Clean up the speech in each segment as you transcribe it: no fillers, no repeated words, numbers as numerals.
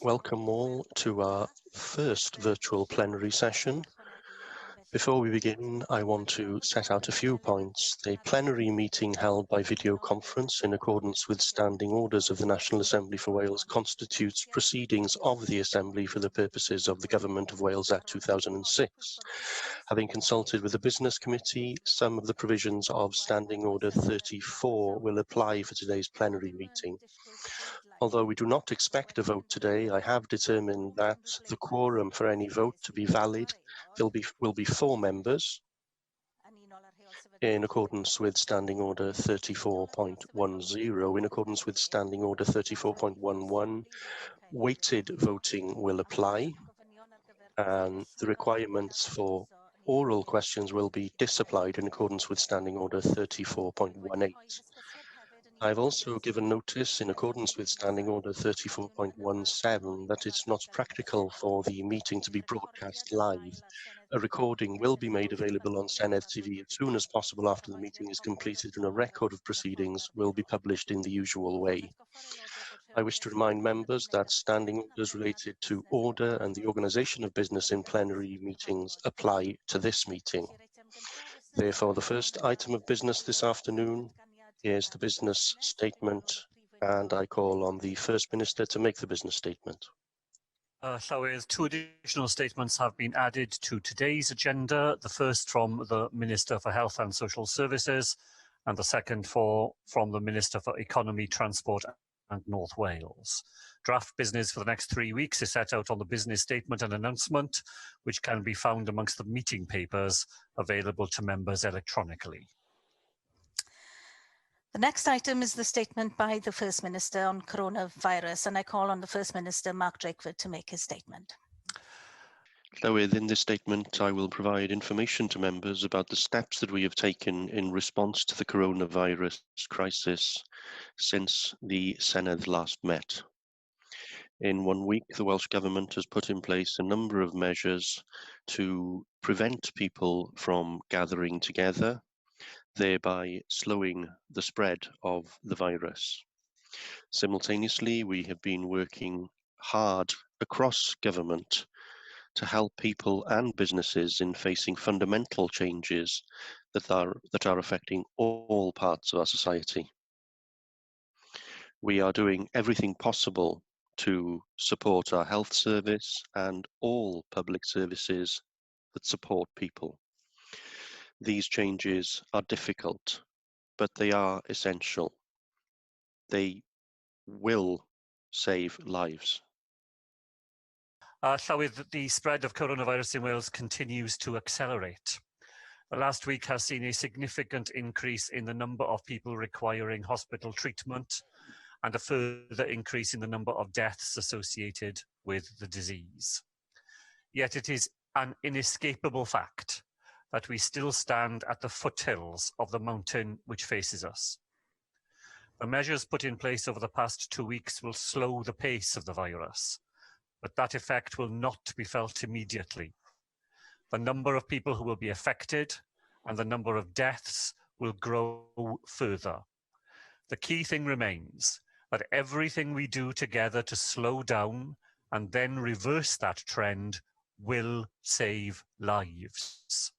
Welcome all to our first virtual plenary session. Before we begin, I want to set out a few points. The plenary meeting held by video conference in accordance with standing orders of the National Assembly for Wales constitutes proceedings of the Assembly for the purposes of the Government of Wales Act 2006. Having consulted with the Business Committee, some of the provisions of Standing Order 34 will apply for today's plenary meeting. Although we do not expect a vote today, I have determined that the quorum for any vote to be valid will be 4 members in accordance with Standing Order 34.10. In accordance with Standing Order 34.11, weighted voting will apply, and the requirements for oral questions will be disapplied in accordance with Standing Order 34.18. I've also given notice in accordance with Standing Order 34.17 that it's not practical for the meeting to be broadcast live. A recording will be made available on Senedd TV as soon as possible after the meeting is completed, and a record of proceedings will be published in the usual way. I wish to remind members that standing orders related to order and the organisation of business in plenary meetings apply to this meeting. Therefore, the first item of business this afternoon is the business statement, and I call on the First Minister to make the business statement. Llywydd, 2 additional statements have been added to today's agenda. The first from the Minister for Health and Social Services, and the second from the Minister for Economy, Transport and North Wales. Draft business for the next 3 weeks is set out on the business statement and announcement, which can be found amongst the meeting papers available to members electronically. The next item is the statement by the First Minister on coronavirus, and I call on the First Minister, Mark Drakeford, to make his statement. Llywydd, in this statement, I will provide information to members about the steps that we have taken in response to the coronavirus crisis since the Senedd last met. In 1 week, the Welsh Government has put in place a number of measures to prevent people from gathering together, thereby slowing the spread of the virus. Simultaneously, we have been working hard across government to help people and businesses in facing fundamental changes that are affecting all parts of our society. We are doing everything possible to support our health service and all public services that support people. These changes are difficult, but they are essential. They will save lives. Llywydd, the spread of coronavirus in Wales continues to accelerate. The last week has seen a significant increase in the number of people requiring hospital treatment and a further increase in the number of deaths associated with the disease. Yet it is an inescapable fact that we still stand at the foothills of the mountain which faces us. The measures put in place over the past 2 weeks will slow the pace of the virus, but that effect will not be felt immediately. The number of people who will be affected and the number of deaths will grow further. The key thing remains that everything we do together to slow down and then reverse that trend will save lives.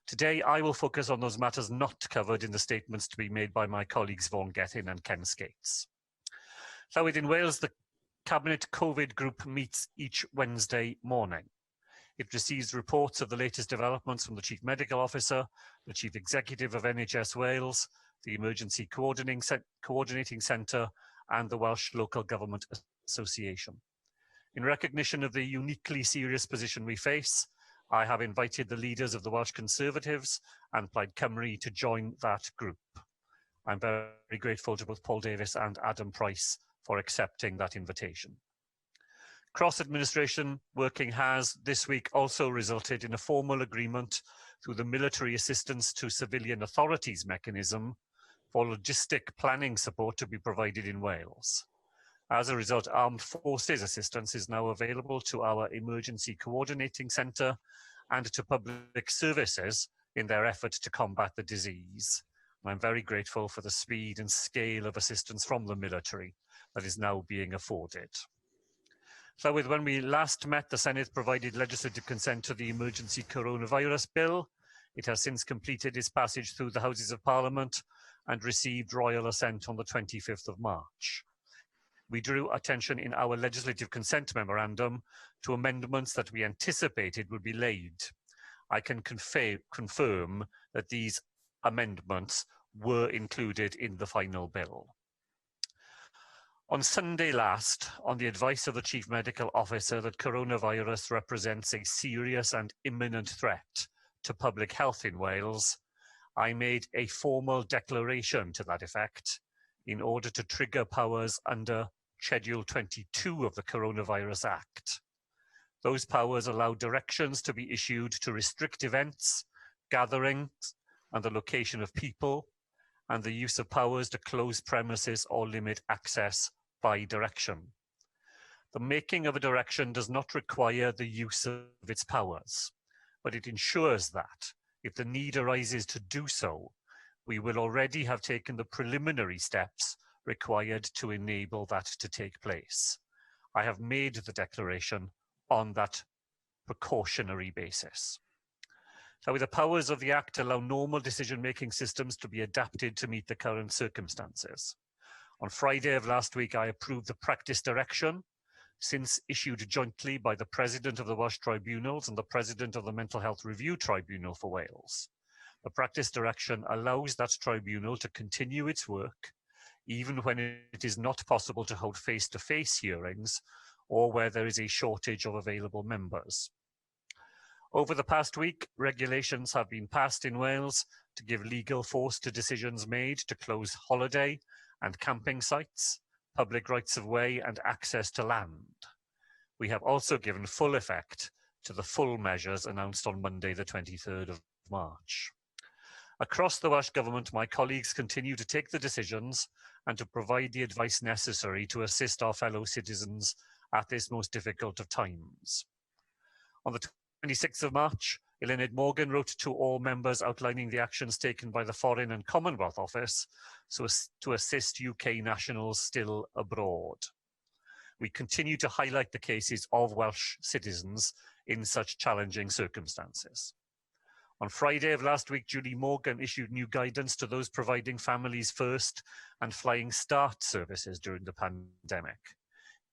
Today, I will focus on those matters not covered in the statements to be made by my colleagues Vaughan Gethin and Ken Skates. Llywydd, in Wales, the Cabinet COVID Group meets each Wednesday morning. It receives reports of the latest developments from the Chief Medical Officer, the Chief Executive of NHS Wales, the Emergency Coordinating Centre, and the Welsh Local Government Association. In recognition of the uniquely serious position we face, I have invited the leaders of the Welsh Conservatives and Plaid Cymru to join that group. I'm very grateful to both Paul Davies and Adam Price for accepting that invitation. Cross-administration working has this week also resulted in a formal agreement through the Military Assistance to Civilian Authorities mechanism for logistic planning support to be provided in Wales. As a result, Armed Forces assistance is now available to our Emergency Coordinating Centre and to public services in their effort to combat the disease. And I'm very grateful for the speed and scale of assistance from the military that is now being afforded. So when we last met, the Senedd provided legislative consent to the Emergency Coronavirus Bill. It has since completed its passage through the Houses of Parliament and received royal assent on the 25th of March. We drew attention in our legislative consent memorandum to amendments that we anticipated would be laid. I can confirm that these amendments were included in the final bill. On Sunday last, on the advice of the Chief Medical Officer that coronavirus represents a serious and imminent threat to public health in Wales, I made a formal declaration to that effect in order to trigger powers under Schedule 22 of the Coronavirus Act. Those powers allow directions to be issued to restrict events, gatherings, and the location of people, and the use of powers to close premises or limit access by direction. The making of a direction does not require the use of its powers, but it ensures that, if the need arises to do so, we will already have taken the preliminary steps required to enable that to take place. I have made the declaration on that precautionary basis. So the powers of the Act allow normal decision-making systems to be adapted to meet the current circumstances. On Friday of last week, I approved the practice direction, since issued jointly by the President of the Welsh Tribunals and the President of the Mental Health Review Tribunal for Wales. The practice direction allows that tribunal to continue its work, even when it is not possible to hold face-to-face hearings or where there is a shortage of available members. Over the past week, regulations have been passed in Wales to give legal force to decisions made to close holiday and camping sites, public rights of way, and access to land. We have also given full effect to the full measures announced on Monday, the 23rd of March. Across the Welsh Government, my colleagues continue to take the decisions and to provide the advice necessary to assist our fellow citizens at this most difficult of times. On the 26th of March, Eluned Morgan wrote to all members outlining the actions taken by the Foreign and Commonwealth Office so as to assist UK nationals still abroad. We continue to highlight the cases of Welsh citizens in such challenging circumstances. On Friday of last week, Julie Morgan issued new guidance to those providing families first and flying start services during the pandemic.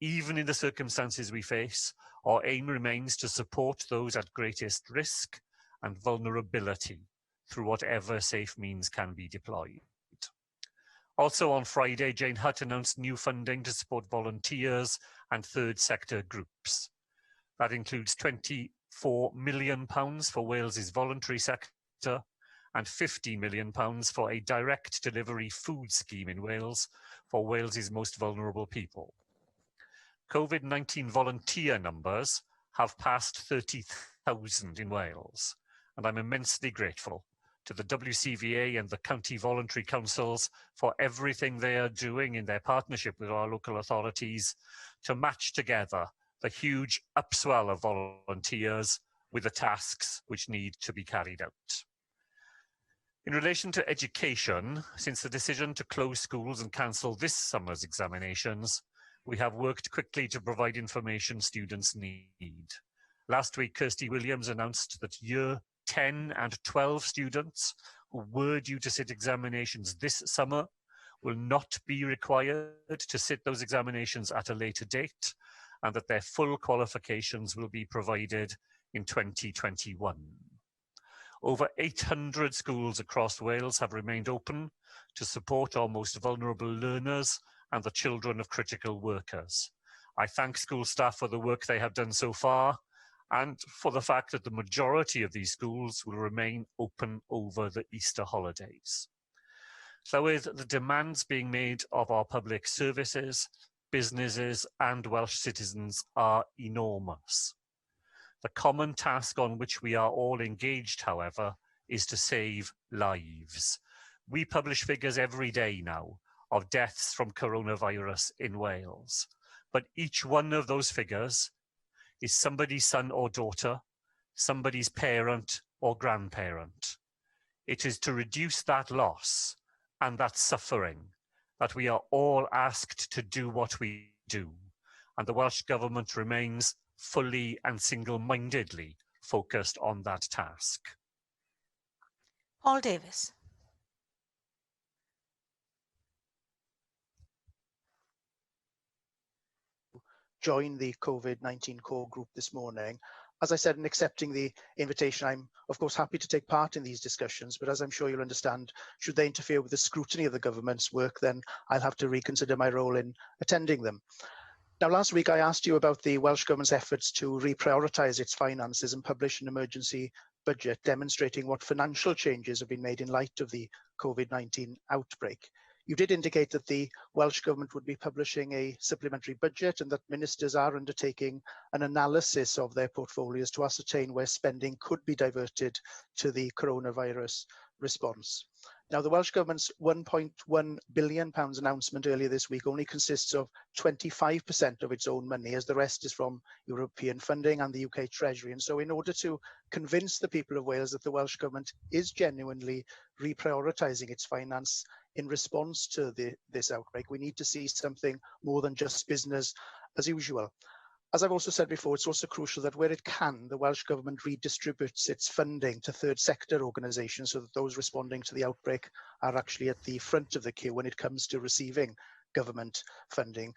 Even in the circumstances we face, our aim remains to support those at greatest risk and vulnerability through whatever safe means can be deployed. Also on Friday, Jane Hutt announced new funding to support volunteers and third sector groups. That includes £24 million for Wales's voluntary sector and £50 million for a direct delivery food scheme in Wales for Wales's most vulnerable people. COVID-19 volunteer numbers have passed 30,000 in Wales, and I'm immensely grateful to the WCVA and the county voluntary councils for everything they are doing in their partnership with our local authorities to match together the huge upswell of volunteers with the tasks which need to be carried out. In relation to education, since the decision to close schools and cancel this summer's examinations, we have worked quickly to provide information students need. Last week, Kirsty Williams announced that Year 10 and 12 students who were due to sit examinations this summer will not be required to sit those examinations at a later date, and that their full qualifications will be provided in 2021. Over 800 schools across Wales have remained open to support our most vulnerable learners and the children of critical workers. I thank school staff for the work they have done so far and for the fact that the majority of these schools will remain open over the Easter holidays. So with the demands being made of our public services, businesses and Welsh citizens are enormous. The common task on which we are all engaged, however, is to save lives. We publish figures every day now of deaths from coronavirus in Wales, but each one of those figures is somebody's son or daughter, somebody's parent or grandparent. It is to reduce that loss and that suffering that we are all asked to do what we do. and the Welsh Government remains fully and single-mindedly focused on that task. Paul Davies. Join the COVID-19 core group this morning. As I said, in accepting the invitation, I'm of course happy to take part in these discussions, but as I'm sure you'll understand, should they interfere with the scrutiny of the government's work, then I'll have to reconsider my role in attending them. Now, last week I asked you about the Welsh Government's efforts to reprioritise its finances and publish an emergency budget demonstrating what financial changes have been made in light of the COVID-19 outbreak. You did indicate that the Welsh Government would be publishing a supplementary budget and that ministers are undertaking an analysis of their portfolios to ascertain where spending could be diverted to the coronavirus response. Now, the Welsh Government's £1.1 billion announcement earlier this week only consists of 25% of its own money, as the rest is from European funding and the UK Treasury. And so in order to convince the people of Wales that the Welsh Government is genuinely reprioritising its finance in response to this outbreak, we need to see something more than just business as usual. As I've also said before, it's also crucial that where it can, the Welsh Government redistributes its funding to third sector organisations so that those responding to the outbreak are actually at the front of the queue when it comes to receiving government funding.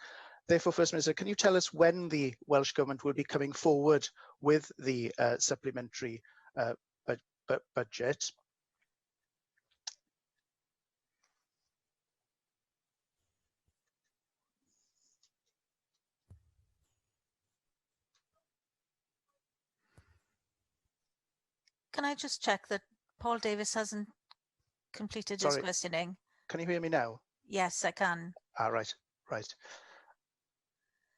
Therefore, First Minister, can you tell us when the Welsh Government will be coming forward with the supplementary budget? Can I just check that Paul Davies hasn't completed his questioning? Can you hear me now? Yes, I can. Right.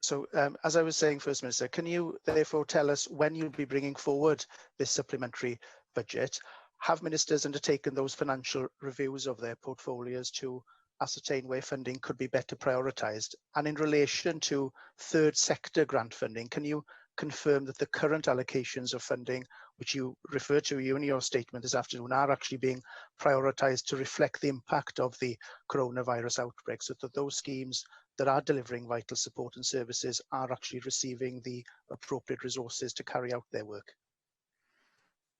So as I was saying, First Minister, can you therefore tell us when you'll be bringing forward this supplementary budget? Have ministers undertaken those financial reviews of their portfolios to ascertain where funding could be better prioritised? And in relation to third sector grant funding, can you confirm that the current allocations of funding, which you refer to in your statement this afternoon, are actually being prioritised to reflect the impact of the coronavirus outbreak, so that those schemes that are delivering vital support and services are actually receiving the appropriate resources to carry out their work?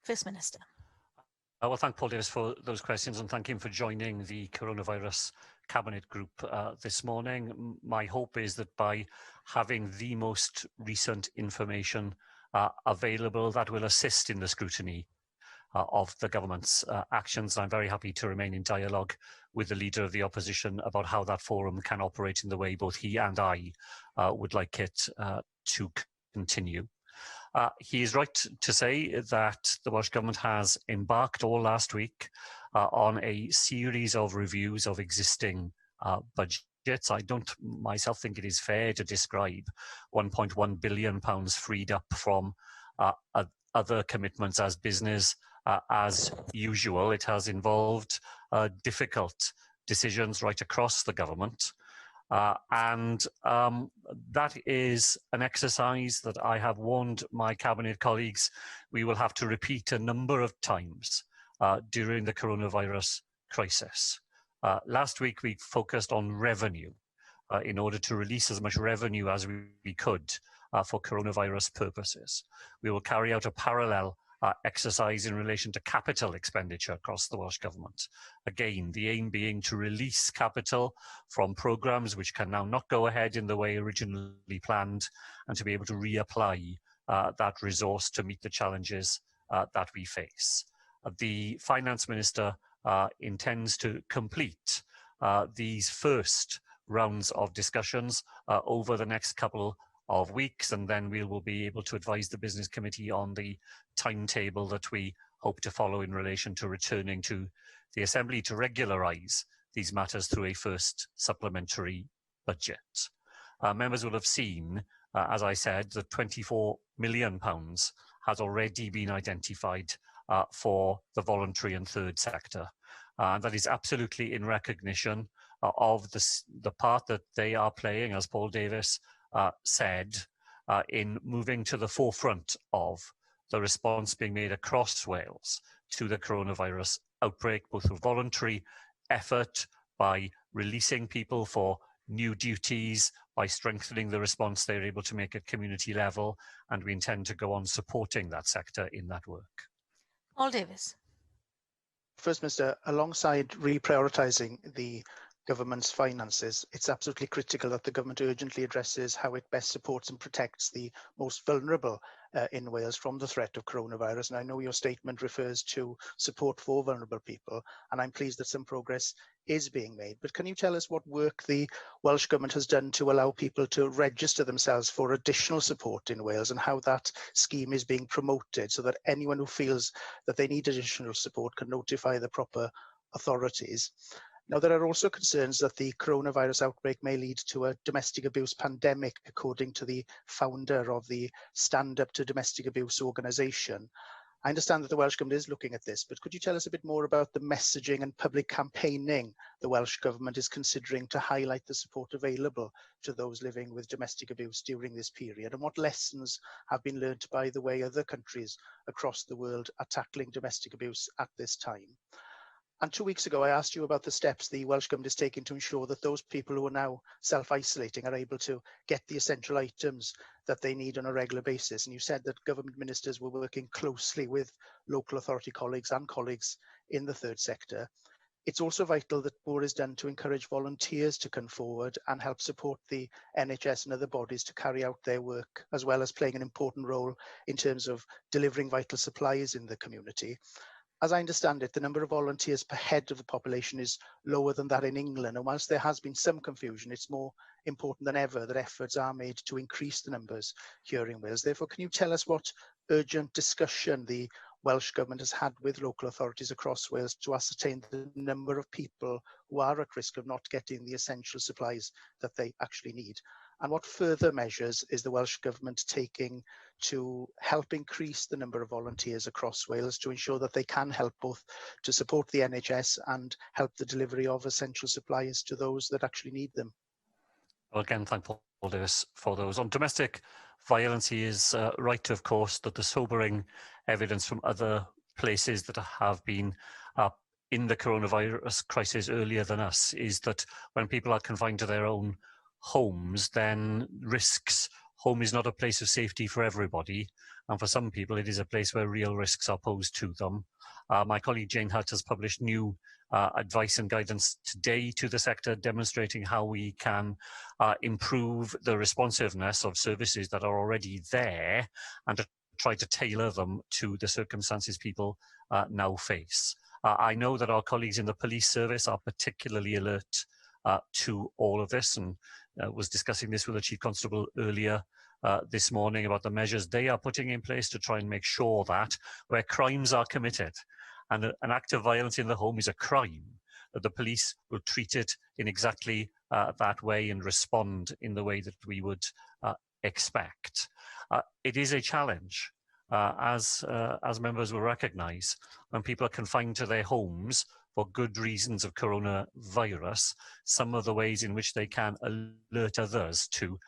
First Minister. I will thank Paul Davies for those questions and thank him for joining the coronavirus cabinet group this morning. My hope is that by having the most recent information available, that will assist in the scrutiny of the government's actions. I'm very happy to remain in dialogue with the leader of the opposition about how that forum can operate in the way both he and I would like it to continue. He is right to say that the Welsh Government has embarked all last week on a series of reviews of existing budgets. I don't myself think it is fair to describe £1.1 billion freed up from other commitments as business as usual. It has involved difficult decisions right across the government. That is an exercise that I have warned my cabinet colleagues we will have to repeat a number of times during the coronavirus crisis. Last week we focused on revenue in order to release as much revenue as we could for coronavirus purposes. We will carry out a parallel exercise in relation to capital expenditure across the Welsh Government. Again, the aim being to release capital from programmes which can now not go ahead in the way originally planned and to be able to reapply that resource to meet the challenges that we face. The Finance Minister intends to complete these first rounds of discussions over the next couple of weeks, and then we will be able to advise the Business Committee on the timetable that we hope to follow in relation to returning to the Assembly to regularise these matters through a first supplementary budget. Members will have seen, as I said, that £24 million has already been identified for the voluntary and third sector. And that is absolutely in recognition of the part that they are playing, as Paul Davies said, in moving to the forefront of the response being made across Wales to the coronavirus outbreak, both through voluntary effort by releasing people for new duties, by strengthening the response they're able to make at community level, and we intend to go on supporting that sector in that work. Paul Davies. First Minister, alongside reprioritising the government's finances, it's absolutely critical that the government urgently addresses how it best supports and protects the most vulnerable in Wales from the threat of coronavirus. And I know your statement refers to support for vulnerable people, and I'm pleased that some progress is being made. But can you tell us what work the Welsh Government has done to allow people to register themselves for additional support in Wales, and how that scheme is being promoted so that anyone who feels that they need additional support can notify the proper authorities? Now, there are also concerns that the coronavirus outbreak may lead to a domestic abuse pandemic, according to the founder of the Stand Up to Domestic Abuse organisation. I understand that the Welsh Government is looking at this, but could you tell us a bit more about the messaging and public campaigning the Welsh Government is considering to highlight the support available to those living with domestic abuse during this period, and what lessons have been learnt by the way other countries across the world are tackling domestic abuse at this time? And 2 weeks ago, I asked you about the steps the Welsh Government is taking to ensure that those people who are now self-isolating are able to get the essential items that they need on a regular basis. And you said that government ministers were working closely with local authority colleagues and colleagues in the third sector. It's also vital that more is done to encourage volunteers to come forward and help support the NHS and other bodies to carry out their work, as well as playing an important role in terms of delivering vital supplies in the community. As I understand it, the number of volunteers per head of the population is lower than that in England. And whilst there has been some confusion, it's more important than ever that efforts are made to increase the numbers here in Wales. Therefore, can you tell us what urgent discussion the Welsh Government has had with local authorities across Wales to ascertain the number of people who are at risk of not getting the essential supplies that they actually need? And what further measures is the Welsh Government taking to help increase the number of volunteers across Wales to ensure that they can help both to support the NHS and help the delivery of essential supplies to those that actually need them? Well, again, thank Paul Davies for those. On domestic violence, he is right, of course, that the sobering evidence from other places that have been in the coronavirus crisis earlier than us is that when people are confined to their own homes, then risks. Home is not a place of safety for everybody, and for some people it is a place where real risks are posed to them. My colleague Jane Hutt has published new advice and guidance today to the sector, demonstrating how we can improve the responsiveness of services that are already there and to try to tailor them to the circumstances people now face. I know that our colleagues in the police service are particularly alert to all of this, and was discussing this with the Chief Constable earlier this morning about the measures they are putting in place to try and make sure that where crimes are committed, and an act of violence in the home is a crime, that the police will treat it in exactly that way and respond in the way that we would expect. It is a challenge, as members will recognise, when people are confined to their homes for good reasons of coronavirus. Some of the ways in which they can alert others to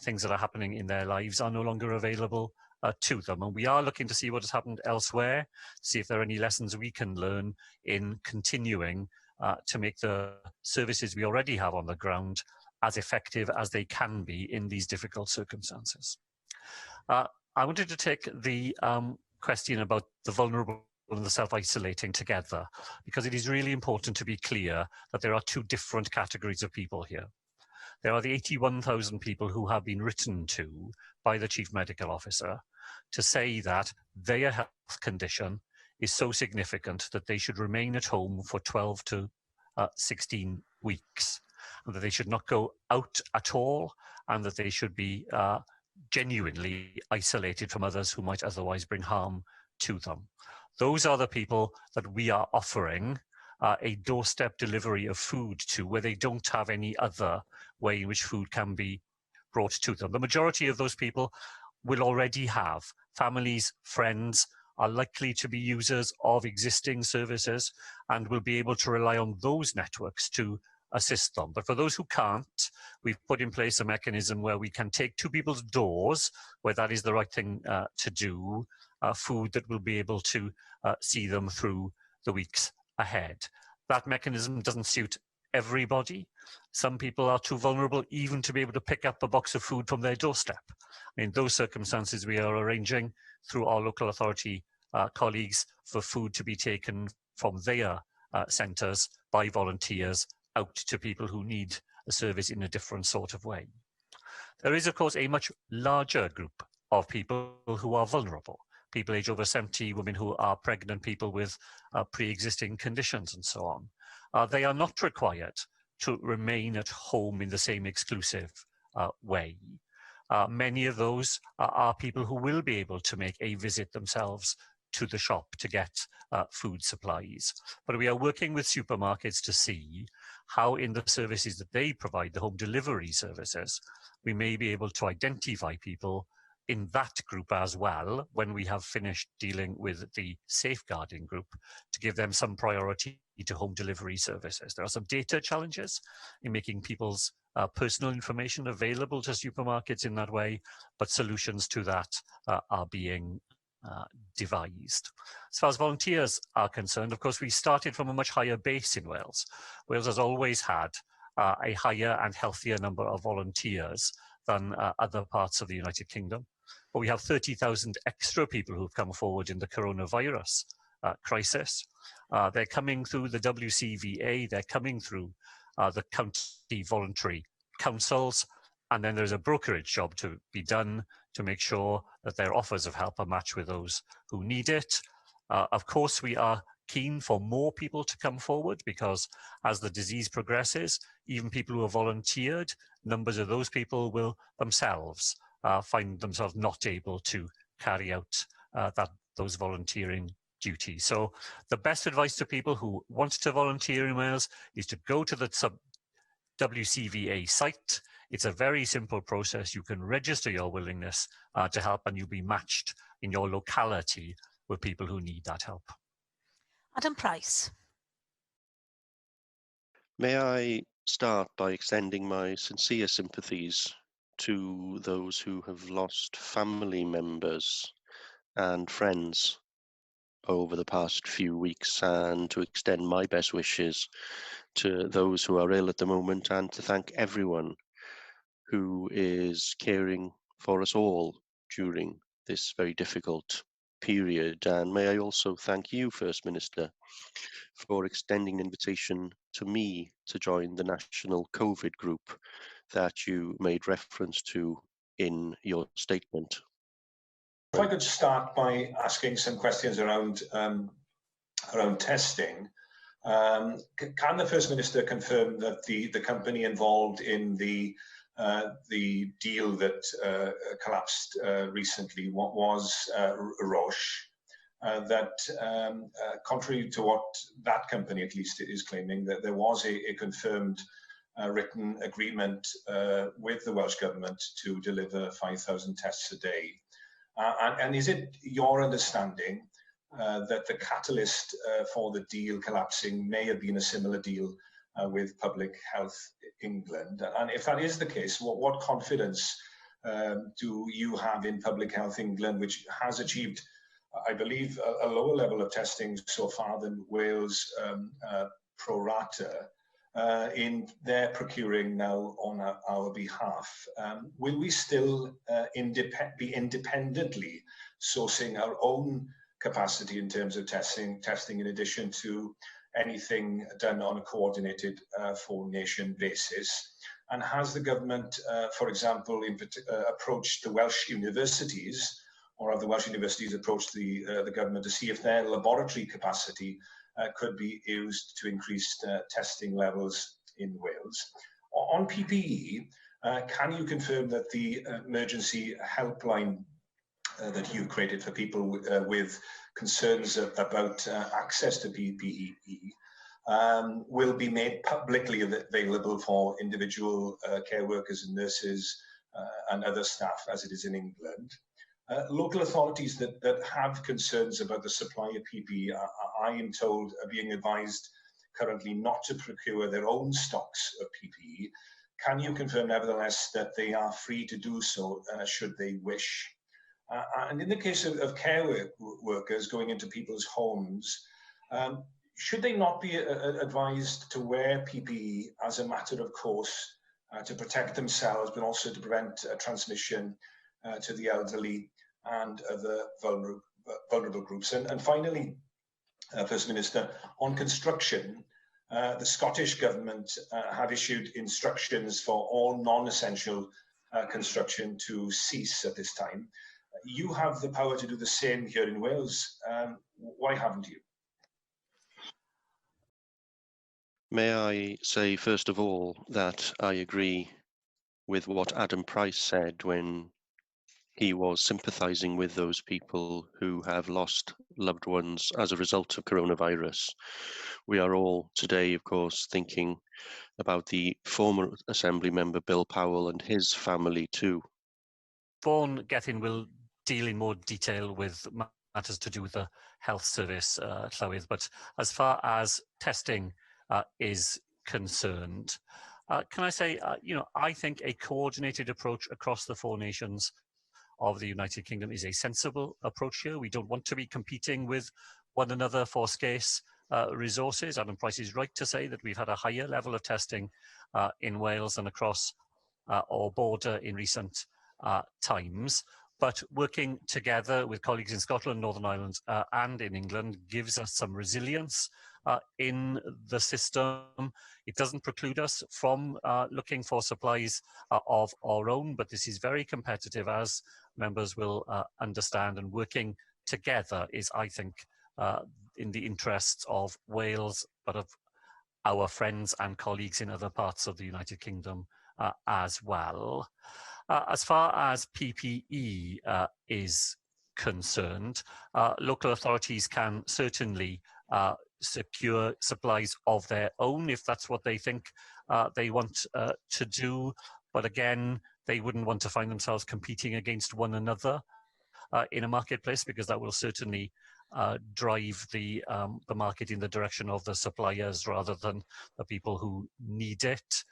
things that are happening in their lives are no longer available to them. And we are looking to see what has happened elsewhere, see if there are any lessons we can learn in continuing to make the services we already have on the ground as effective as they can be in these difficult circumstances. I wanted to take the question about the vulnerable and the self-isolating together, because it is really important to be clear that there are two different categories of people here. There are the 81,000 people who have been written to by the Chief Medical Officer to say that their health condition is so significant that they should remain at home for 12 to 16 weeks, and that they should not go out at all, and that they should be genuinely isolated from others who might otherwise bring harm to them. Those are the people that we are offering a doorstep delivery of food to, where they don't have any other way in which food can be brought to them. The majority of those people will already have families, friends, are likely to be users of existing services and will be able to rely on those networks to assist them. But for those who can't, we've put in place a mechanism where we can take to people's doors, where that is the right thing to do, food that will be able to see them through the weeks ahead. That mechanism doesn't suit everybody. Some people are too vulnerable even to be able to pick up a box of food from their doorstep. In those circumstances, we are arranging through our local authority colleagues for food to be taken from their centres by volunteers out to people who need a service in a different sort of way. There is, of course, a much larger group of people who are vulnerable. People aged over 70, women who are pregnant, people with pre-existing conditions and so on. They are not required to remain at home in the same exclusive way. Many of those are people who will be able to make a visit themselves to the shop to get food supplies. But we are working with supermarkets to see how in the services that they provide, the home delivery services, we may be able to identify people in that group as well when we have finished dealing with the safeguarding group to give them some priority to home delivery services. There are some data challenges in making people's personal information available to supermarkets in that way, but solutions to that are being devised. As far as volunteers are concerned, of course, we started from a much higher base in Wales. Wales has always had a higher and healthier number of volunteers than other parts of the United Kingdom. But we have 30,000 extra people who've come forward in the coronavirus crisis. They're coming through the WCVA, they're coming through the county voluntary councils, and then there's a brokerage job to be done to make sure that their offers of help are matched with those who need it. Of course, we are keen for more people to come forward because as the disease progresses, even people who have volunteered, numbers of those people will themselves find themselves not able to carry out those volunteering duties. So the best advice to people who want to volunteer in Wales is to go to the WCVA site. It's a very simple process. You can register your willingness to help and you'll be matched in your locality with people who need that help. Adam Price. May I start by extending my sincere sympathies to those who have lost family members and friends over the past few weeks, and to extend my best wishes to those who are ill at the moment, and to thank everyone who is caring for us all during this very difficult period. And may I also thank you, First Minister, for extending an invitation to me to join the national COVID group that you made reference to in your statement. If I could start by asking some questions around testing. Can the First Minister confirm that the company involved in the deal that collapsed recently was Roche? That contrary to what that company at least is claiming, that there was a confirmed written agreement with the Welsh Government to deliver 5,000 tests a day. And is it your understanding that the catalyst for the deal collapsing may have been a similar deal with Public Health England? And if that is the case, what confidence do you have in Public Health England, which has achieved, I believe, a lower level of testing so far than Wales pro rata, in their procuring now on our behalf? Will we still be independently sourcing our own capacity in terms of testing in addition to anything done on a coordinated for-nation basis? And has the government, for example, approached the Welsh universities, or have the Welsh universities approached the government to see if their laboratory capacity could be used to increase testing levels in Wales? On PPE, can you confirm that the emergency helpline that you've created for people with concerns about access to PPE will be made publicly available for individual care workers and nurses and other staff as it is in England? Local authorities that have concerns about the supply of PPE, I am told, are being advised currently not to procure their own stocks of PPE. Can you confirm, nevertheless, that they are free to do so should they wish? And in the case of care workers going into people's homes, should they not be advised to wear PPE as a matter of course to protect themselves, but also to prevent transmission to the elderly and other vulnerable groups? And finally, First Minister, on construction, the Scottish Government have issued instructions for all non-essential construction to cease at this time. You have the power to do the same here in Wales. Why haven't you? May I say, first of all, that I agree with what Adam Price said when he was sympathising with those people who have lost loved ones as a result of coronavirus. We are all today, of course, thinking about the former Assembly member Bill Powell and his family too. Vaughan Gethin will deal in more detail with matters to do with the health service, Llywydd, but as far as testing is concerned, can I say, I think a coordinated approach across the four nations of the United Kingdom is a sensible approach here. We don't want to be competing with one another for scarce resources. Adam Price is right to say that we've had a higher level of testing in Wales and across our border in recent times. But working together with colleagues in Scotland, Northern Ireland and in England gives us some resilience in the system. It doesn't preclude us from looking for supplies of our own, but this is very competitive, as members will understand, and working together is, I think, in the interests of Wales, but of our friends and colleagues in other parts of the United Kingdom as well. As far as PPE is concerned, local authorities can certainly secure supplies of their own if that's what they think they want to do. But again, they wouldn't want to find themselves competing against one another in a marketplace, because that will certainly drive the market in the direction of the suppliers rather than the people who need it.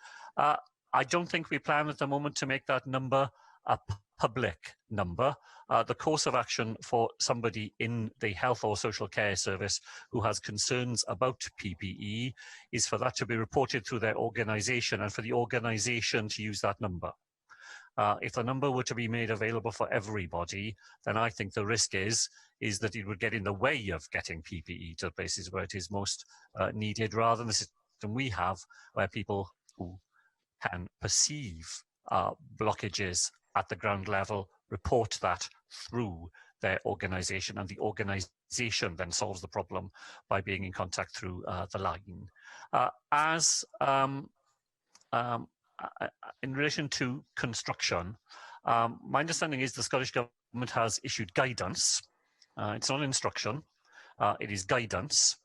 I don't think we plan at the moment to make that number a public number. The course of action for somebody in the health or social care service who has concerns about PPE is for that to be reported through their organisation and for the organisation to use that number. If the number were to be made available for everybody, then I think the risk is that it would get in the way of getting PPE to places where it is most needed, rather than the system we have where people who can perceive blockages at the ground level report that through their organisation, and the organisation then solves the problem by being in contact through the line. In relation to construction, my understanding is the Scottish Government has issued guidance. It's not instruction, it is guidance.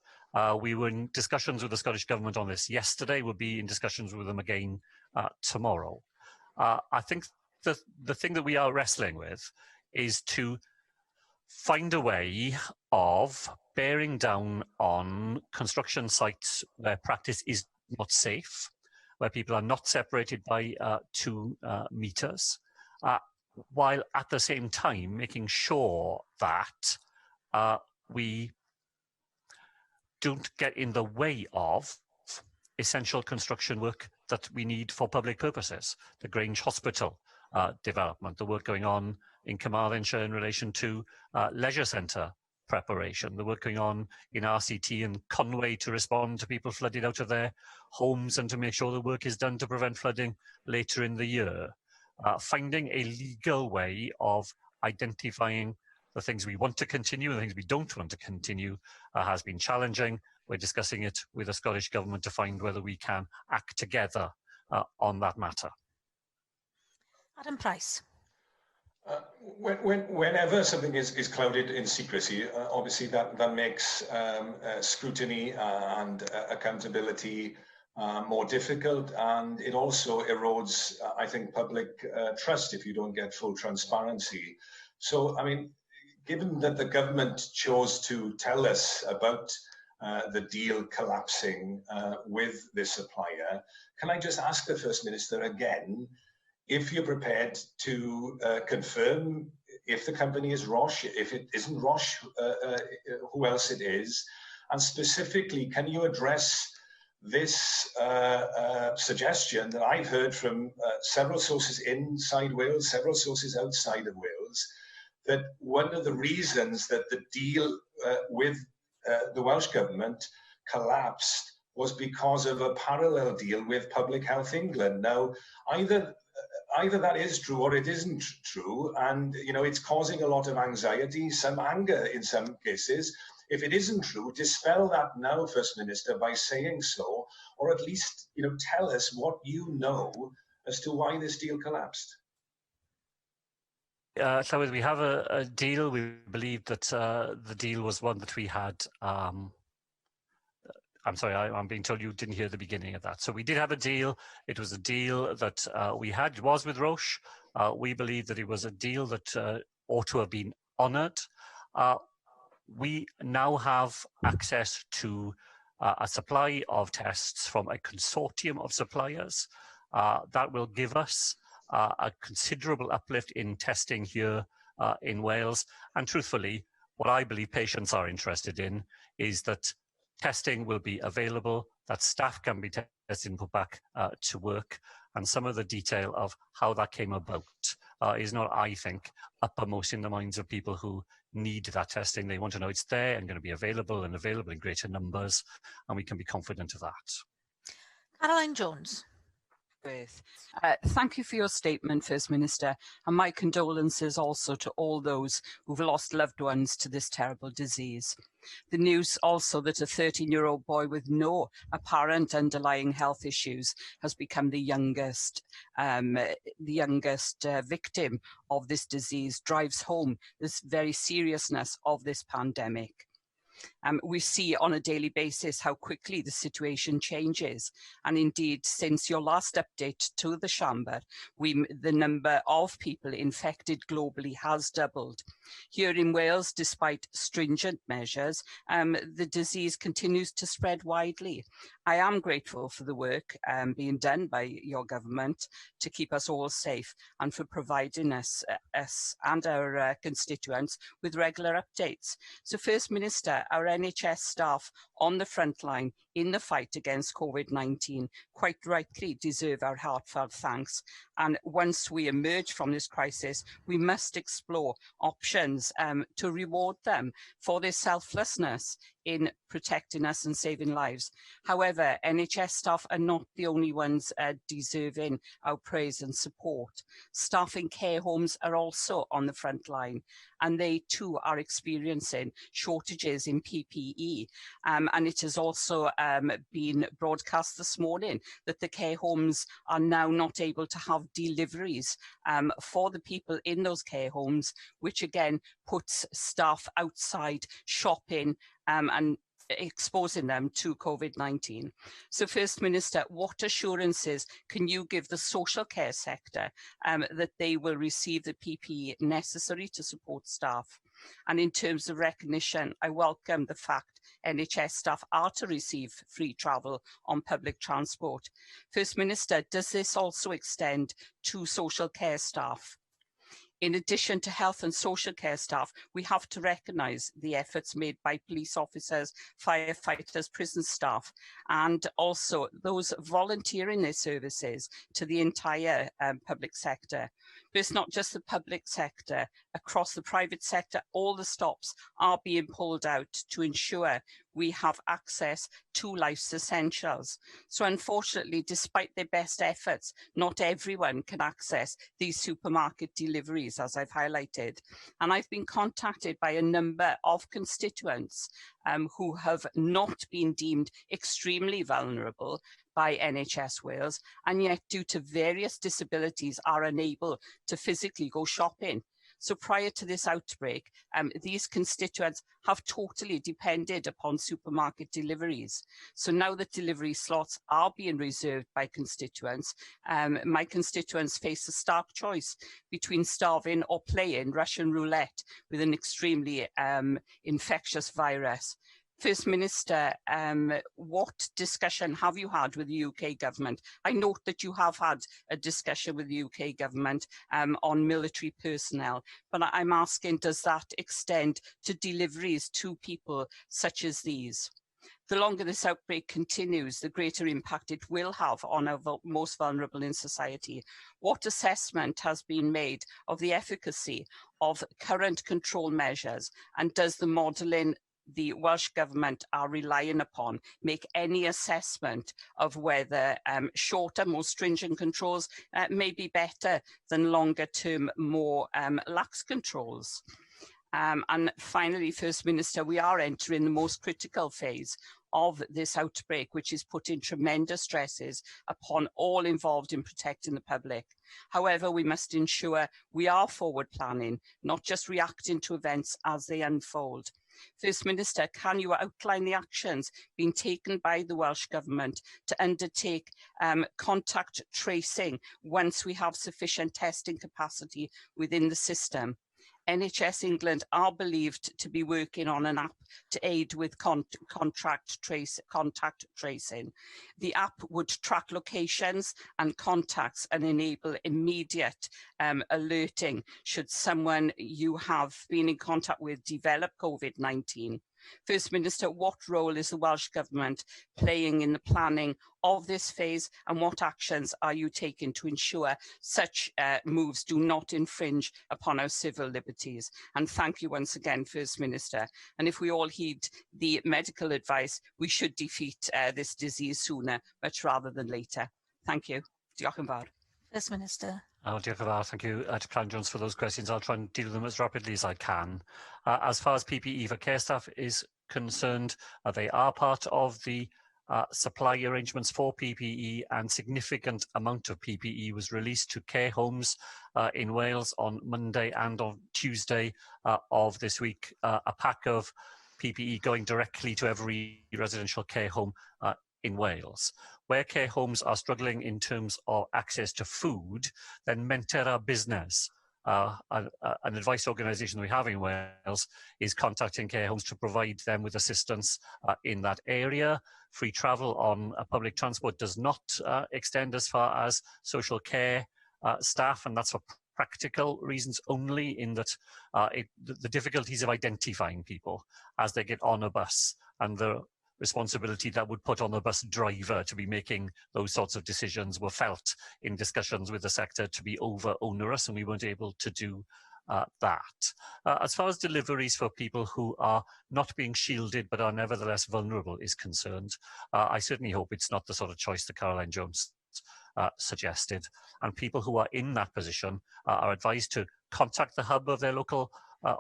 We were in discussions with the Scottish Government on this yesterday. We'll be in discussions with them again tomorrow. I think the thing that we are wrestling with is to find a way of bearing down on construction sites where practice is not safe, where people are not separated by 2 meters, while at the same time making sure that we don't get in the way of essential construction work that we need for public purposes. The Grange Hospital development, the work going on in Carmarthenshire in relation to leisure centre preparation, the work going on in RCT and Conway to respond to people flooded out of their homes and to make sure the work is done to prevent flooding later in the year. Finding a legal way of identifying the things we want to continue and the things we don't want to continue has been challenging. We're discussing it with the Scottish Government to find whether we can act together on that matter. Adam Price. Whenever something is clouded in secrecy, obviously that makes scrutiny and accountability more difficult, and it also erodes, I think, public trust if you don't get full transparency. So, I mean, given that the government chose to tell us about the deal collapsing with this supplier, can I just ask the First Minister again if you're prepared to confirm if the company is Roche, if it isn't Roche, who else it is, And specifically, can you address this suggestion that I've heard from several sources inside Wales, several sources outside of Wales, that one of the reasons that the deal with the Welsh Government collapsed was because of a parallel deal with Public Health England. Now, either that is true or it isn't true, and it's causing a lot of anxiety, some anger in some cases. If it isn't true, dispel that now, First Minister, by saying so, or at least tell us what you know as to why this deal collapsed. So we have a deal. We believe that the deal was one that we had. I'm sorry, I'm being told you didn't hear the beginning of that. So we did have a deal. It was a deal that we had, was with Roche. We believe that it was a deal that ought to have been honoured. We now have access to a supply of tests from a consortium of suppliers. That will give us a considerable uplift in testing here in Wales. And truthfully, what I believe patients are interested in is that testing will be available, that staff can be tested and put back to work. And some of the detail of how that came about is not, I think, uppermost in the minds of people who need that testing. They want to know it's there and going to be available and available in greater numbers, and we can be confident of that. Caroline Jones. Thank you for your statement, First Minister, and my condolences also to all those who've lost loved ones to this terrible disease. The news also that a 13-year-old boy with no apparent underlying health issues has become the youngest victim of this disease drives home this very seriousness of this pandemic. We see on a daily basis how quickly the situation changes. And indeed, since your last update to the Chamber, the number of people infected globally has doubled. Here in Wales, despite stringent measures, the disease continues to spread widely. I am grateful for the work being done by your government to keep us all safe and for providing us and our constituents with regular updates. So First Minister, our NHS staff on the front line in the fight against COVID-19 quite rightly deserve our heartfelt thanks. And once we emerge from this crisis, we must explore options to reward them for their selflessness in protecting us and saving lives. However, NHS staff are not the only ones deserving our praise and support. Staff in care homes are also on the front line, and they too are experiencing shortages in PPE. And it has also been broadcast this morning that the care homes are now not able to have deliveries for the people in those care homes, which again puts staff outside shopping and exposing them to COVID-19. So First Minister, what assurances can you give the social care sector that they will receive the PPE necessary to support staff? And in terms of recognition, I welcome the fact NHS staff are to receive free travel on public transport. First Minister, does this also extend to social care staff? In addition to health and social care staff, we have to recognise the efforts made by police officers, firefighters, prison staff, and also those volunteering their services to the entire public sector. But it's not just the public sector. Across the private sector, all the stops are being pulled out to ensure we have access to life's essentials. So unfortunately, despite their best efforts, not everyone can access these supermarket deliveries, as I've highlighted. And I've been contacted by a number of constituents who have not been deemed extremely vulnerable by NHS Wales, and yet due to various disabilities are unable to physically go shopping. So prior to this outbreak, these constituents have totally depended upon supermarket deliveries. So now that delivery slots are being reserved by constituents, my constituents face a stark choice between starving or playing Russian roulette with an extremely infectious virus. First Minister, what discussion have you had with the UK government? I note that you have had a discussion with the UK government on military personnel, but I'm asking, does that extend to deliveries to people such as these? The longer this outbreak continues, the greater impact it will have on our most vulnerable in society. What assessment has been made of the efficacy of current control measures, and does the modelling the Welsh Government are relying upon make any assessment of whether shorter, more stringent controls may be better than longer term, more lax controls? And finally, First Minister, we are entering the most critical phase of this outbreak, which is putting tremendous stresses upon all involved in protecting the public. However, we must ensure we are forward planning, not just reacting to events as they unfold. First Minister, can you outline the actions being taken by the Welsh Government to undertake contact tracing once we have sufficient testing capacity within the system? NHS England are believed to be working on an app to aid with contact tracing. The app would track locations and contacts and enable immediate alerting should someone you have been in contact with develop COVID-19. First Minister, what role is the Welsh Government playing in the planning of this phase, and what actions are you taking to ensure such moves do not infringe upon our civil liberties? And thank you once again, First Minister. And if we all heed the medical advice, we should defeat this disease sooner, much rather than later. Thank you. Diolch yn fawr. First Minister. Diolch yn fawr. Thank you to Clan Jones for those questions. I'll try and deal with them as rapidly as I can. As far as PPE for care staff is concerned, they are part of the supply arrangements for PPE, and significant amount of PPE was released to care homes in Wales on Monday and on Tuesday of this week. A pack of PPE going directly to every residential care home in Wales. Where care homes are struggling in terms of access to food, then Mentera Business, an advice organisation we have in Wales, is contacting care homes to provide them with assistance in that area. Free travel on public transport does not extend as far as social care staff, and that's for practical reasons only, in that the difficulties of identifying people as they get on a bus, and the responsibility that would put on the bus driver to be making those sorts of decisions, were felt in discussions with the sector to be over onerous, and we weren't able to do that. As far as deliveries for people who are not being shielded but are nevertheless vulnerable is concerned, I certainly hope it's not the sort of choice that Caroline Jones suggested, and people who are in that position are advised to contact the hub of their local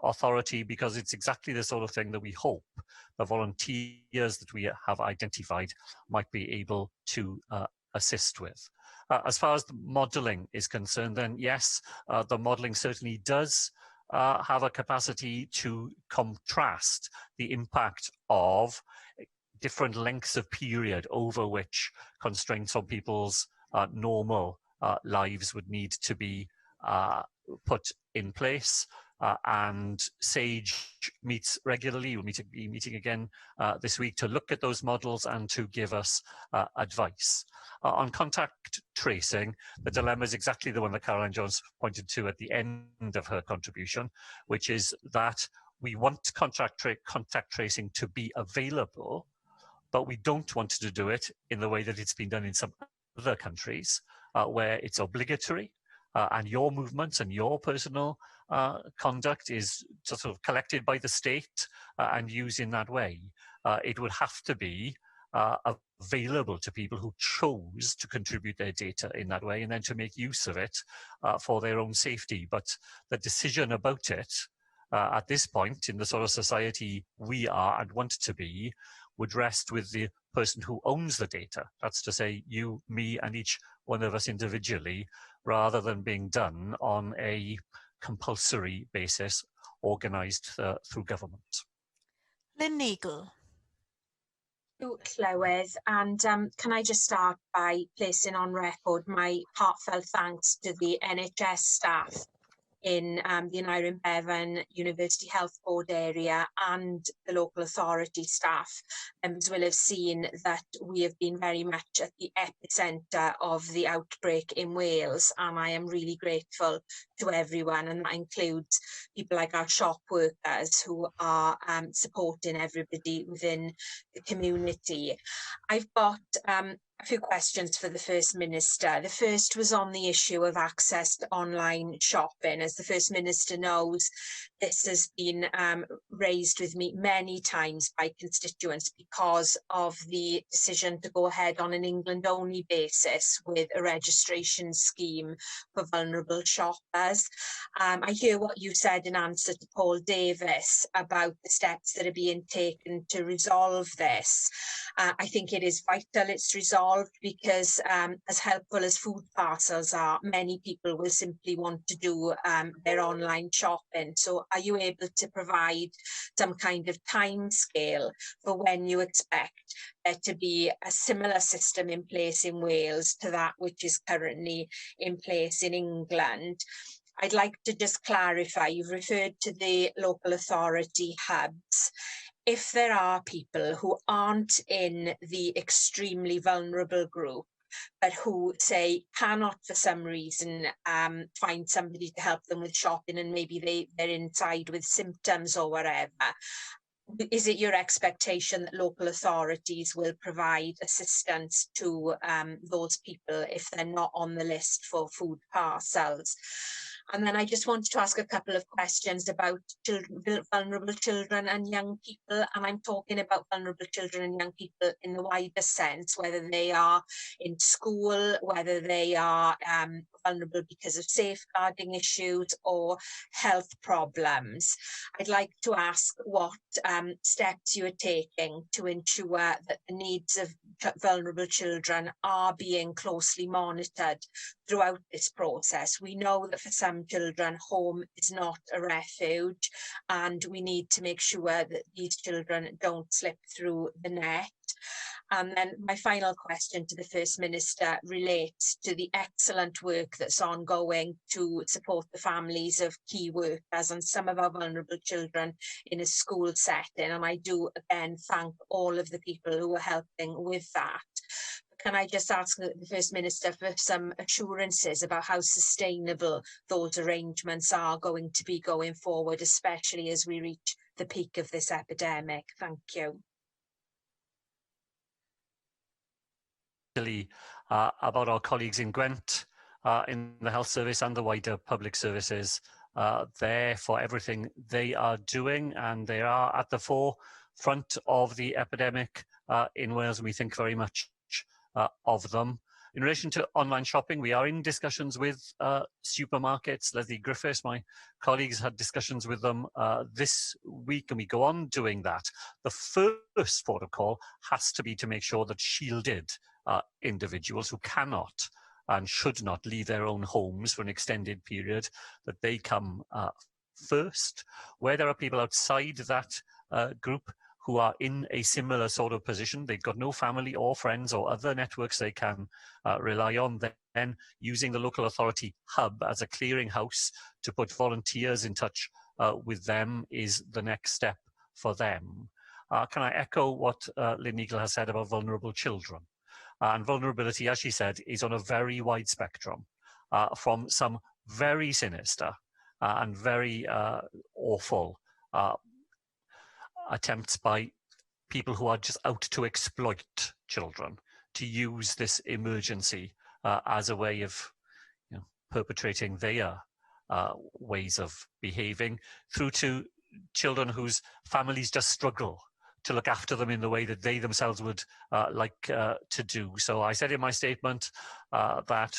authority, because it's exactly the sort of thing that we hope the volunteers that we have identified might be able to assist with. As far as the modelling is concerned, then yes, the modelling certainly does have a capacity to contrast the impact of different lengths of period over which constraints on people's normal lives would need to be put in place. And SAGE meets regularly. We'll be meeting again this week to look at those models and to give us advice. On contact tracing, the dilemma is exactly the one that Caroline Jones pointed to at the end of her contribution, which is that we want contact tracing to be available, but we don't want to do it in the way that it's been done in some other countries, where it's obligatory, and your movements and your personal conduct is sort of collected by the state and used in that way. It would have to be available to people who chose to contribute their data in that way, and then to make use of it for their own safety. But the decision about it at this point, in the sort of society we are and want to be, would rest with the person who owns the data. That's to say, you, me, and each one of us individually, rather than being done on a compulsory basis organised through government. Lynn Neagle. Llywedd, and can I just start by placing on record my heartfelt thanks to the NHS staff in the Aneurin Bevan University Health Board area and the local authority staff. Members will have seen that we have been very much at the epicentre of the outbreak in Wales, and I am really grateful to everyone, and that includes people like our shop workers who are supporting everybody within the community. I've got a few questions for the First Minister. The first was on the issue of access to online shopping. As the First Minister knows, this has been raised with me many times by constituents because of the decision to go ahead on an England-only basis with a registration scheme for vulnerable shoppers. I hear what you said in answer to Paul Davis about the steps that are being taken to resolve this. I think it is vital it's resolved because as helpful as food parcels are, many people will simply want to do their online shopping. So are you able to provide some kind of time scale for when you expect there to be a similar system in place in Wales to that which is currently in place in England? I'd like to just clarify, you've referred to the local authority hubs. If there are people who aren't in the extremely vulnerable group, but who say cannot for some reason find somebody to help them with shopping, and maybe they're inside with symptoms or whatever, is it your expectation that local authorities will provide assistance to those people if they're not on the list for food parcels? And then I just wanted to ask a couple of questions about vulnerable children and young people. And I'm talking about vulnerable children and young people in the wider sense, whether they are in school, whether they are vulnerable because of safeguarding issues or health problems. I'd like to ask what steps you are taking to ensure that the needs of vulnerable children are being closely monitored throughout this process. We know that for some children, home is not a refuge, and we need to make sure that these children don't slip through the net. And then my final question to the First Minister relates to the excellent work that's ongoing to support the families of key workers and some of our vulnerable children in a school setting. And I do again thank all of the people who are helping with that. Can I just ask the First Minister for some assurances about how sustainable those arrangements are going to be going forward, especially as we reach the peak of this epidemic? Thank you. About our colleagues in Gwent, in the health service and the wider public services, there for everything they are doing, and they are at the forefront of the epidemic in Wales. We think very much of them. In relation to online shopping, we are in discussions with supermarkets. Leslie Griffiths, my colleagues, had discussions with them this week, and we go on doing that. The first port of call has to be to make sure that shielded individuals who cannot and should not leave their own homes for an extended period, that they come first. Where there are people outside that group who are in a similar sort of position, they've got no family or friends or other networks they can rely on, then using the local authority hub as a clearinghouse to put volunteers in touch with them is the next step for them. Can I echo what Lynn Eagle has said about vulnerable children? And vulnerability, as she said, is on a very wide spectrum, from some very sinister and very awful attempts by people who are just out to exploit children, to use this emergency as a way of perpetrating their ways of behaving, through to children whose families just struggle to look after them in the way that they themselves would like to do. So I said in my statement that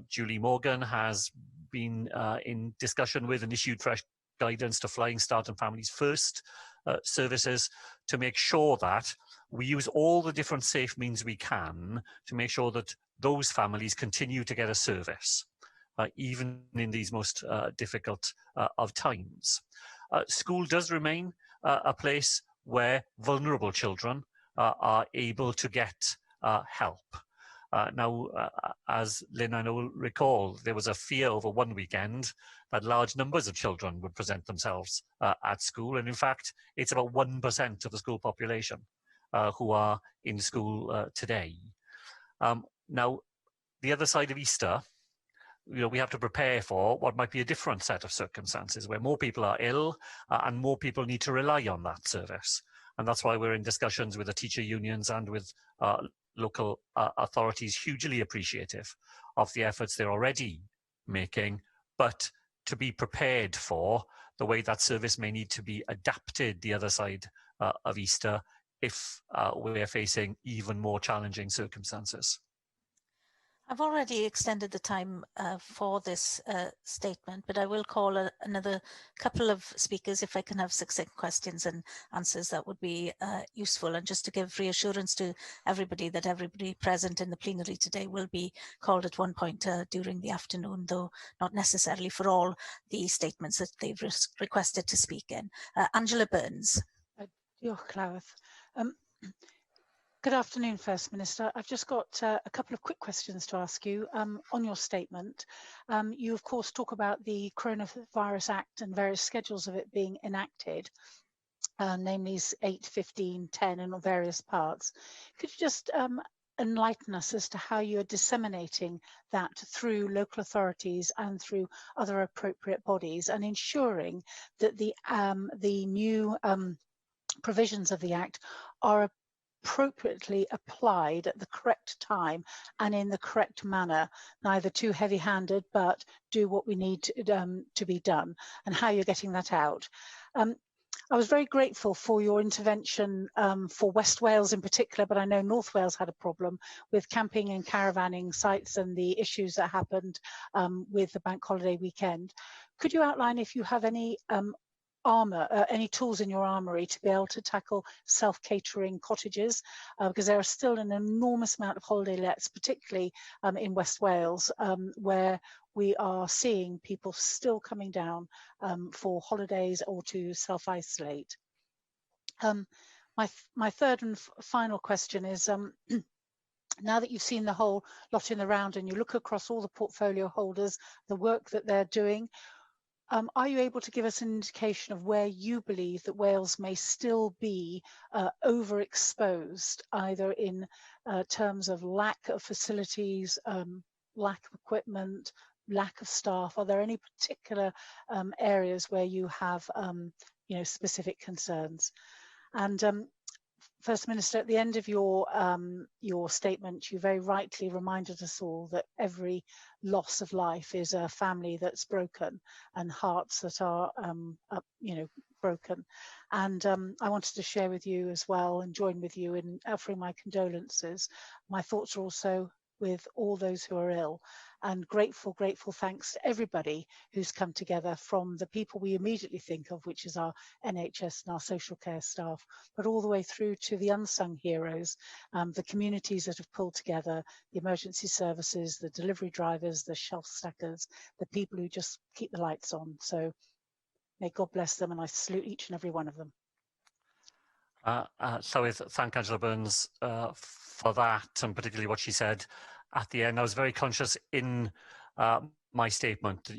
Julie Morgan has been in discussion with and issued fresh guidance to Flying Start and Families First services to make sure that we use all the different safe means we can to make sure that those families continue to get a service, even in these most difficult of times. School does remain a place where vulnerable children are able to get help. Now, as Lynn, I know, will recall, there was a fear over one weekend that large numbers of children would present themselves at school. And in fact, it's about 1% of the school population who are in school today. Now, the other side of Easter we have to prepare for what might be a different set of circumstances where more people are ill and more people need to rely on that service. And that's why we're in discussions with the teacher unions and with local authorities, hugely appreciative of the efforts they're already making, but to be prepared for the way that service may need to be adapted the other side of Easter if we're facing even more challenging circumstances. I've already extended the time for this statement, but I will call another couple of speakers if I can have succinct questions and answers. That would be useful. And just to give reassurance to everybody that everybody present in the plenary today will be called at one point during the afternoon, though not necessarily for all the statements that they've requested to speak in. Angela Burns. Diolch, Lawrence. Good afternoon, First Minister. I've just got a couple of quick questions to ask you on your statement. You, of course, talk about the Coronavirus Act and various schedules of it being enacted, namely 8, 15, 10, and various parts. Could you just enlighten us as to how you're disseminating that through local authorities and through other appropriate bodies and ensuring that the new provisions of the Act are appropriately applied at the correct time and in the correct manner, neither too heavy-handed, but do what we need to be done, and how you're getting that out. I was very grateful for your intervention for West Wales in particular, but I know North Wales had a problem with camping and caravanning sites and the issues that happened with the bank holiday weekend. Could you outline if you have any any tools in your armoury to be able to tackle self-catering cottages, because there are still an enormous amount of holiday lets, particularly in West Wales, where we are seeing people still coming down for holidays or to self-isolate. My third and final question is, now that you've seen the whole lot in the round and you look across all the portfolio holders, the work that they're doing, are you able to give us an indication of where you believe that Wales may still be overexposed, either in terms of lack of facilities, lack of equipment, lack of staff? Are there any particular areas where you have specific concerns? And First Minister, at the end of your statement, you very rightly reminded us all that every loss of life is a family that's broken and hearts that are, broken. And I wanted to share with you as well and join with you in offering my condolences. My thoughts are also with all those who are ill, and grateful thanks to everybody who's come together, from the people we immediately think of, which is our NHS and our social care staff, but all the way through to the unsung heroes, the communities that have pulled together, the emergency services, the delivery drivers, the shelf stackers, the people who just keep the lights on. So may God bless them, and I salute each and every one of them. So thank Angela Burns for that, and particularly what she said at the end. I was very conscious in my statement that,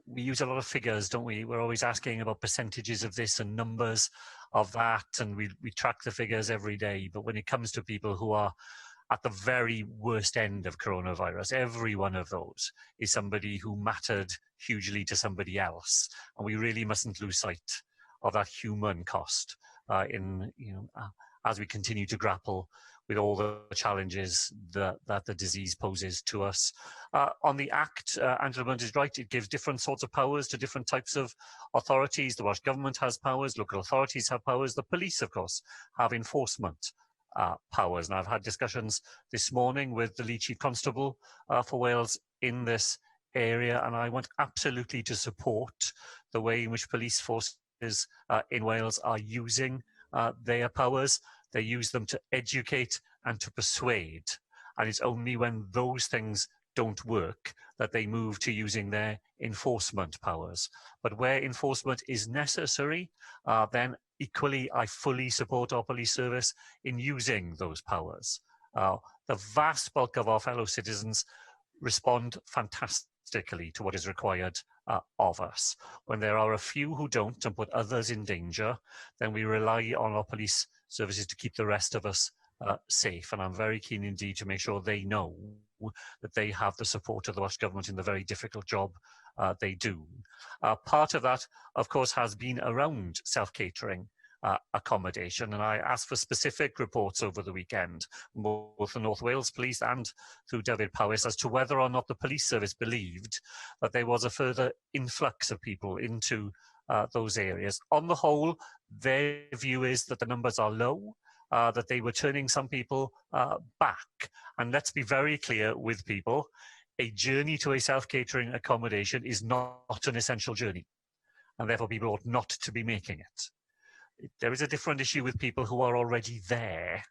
we use a lot of figures, don't we? We're always asking about percentages of this and numbers of that, and we track the figures every day. But when it comes to people who are at the very worst end of coronavirus, every one of those is somebody who mattered hugely to somebody else, and we really mustn't lose sight of that human cost as we continue to grapple with all the challenges that the disease poses to us. On the Act, Angela Burns is right, it gives different sorts of powers to different types of authorities. The Welsh Government has powers, local authorities have powers, the police, of course, have enforcement powers. And I've had discussions this morning with the Lead Chief Constable for Wales in this area, and I want absolutely to support the way in which police forces in Wales are using their powers. They use them to educate and to persuade, and it's only when those things don't work that they move to using their enforcement powers. But where enforcement is necessary, then equally I fully support our police service in using those powers. The vast bulk of our fellow citizens respond fantastically to what is required of us. When there are a few who don't and put others in danger, then we rely on our police services to keep the rest of us safe. And I'm very keen indeed to make sure they know that they have the support of the Welsh Government in the very difficult job they do. Part of that, of course, has been around self-catering accommodation, and I asked for specific reports over the weekend, both the North Wales Police and through David Powys, as to whether or not the police service believed that there was a further influx of people into those areas. On the whole, their view is that the numbers are low, that they were turning some people back. And let's be very clear with people, a journey to a self-catering accommodation is not an essential journey, and therefore people ought not to be making it. There is a different issue with people who are already there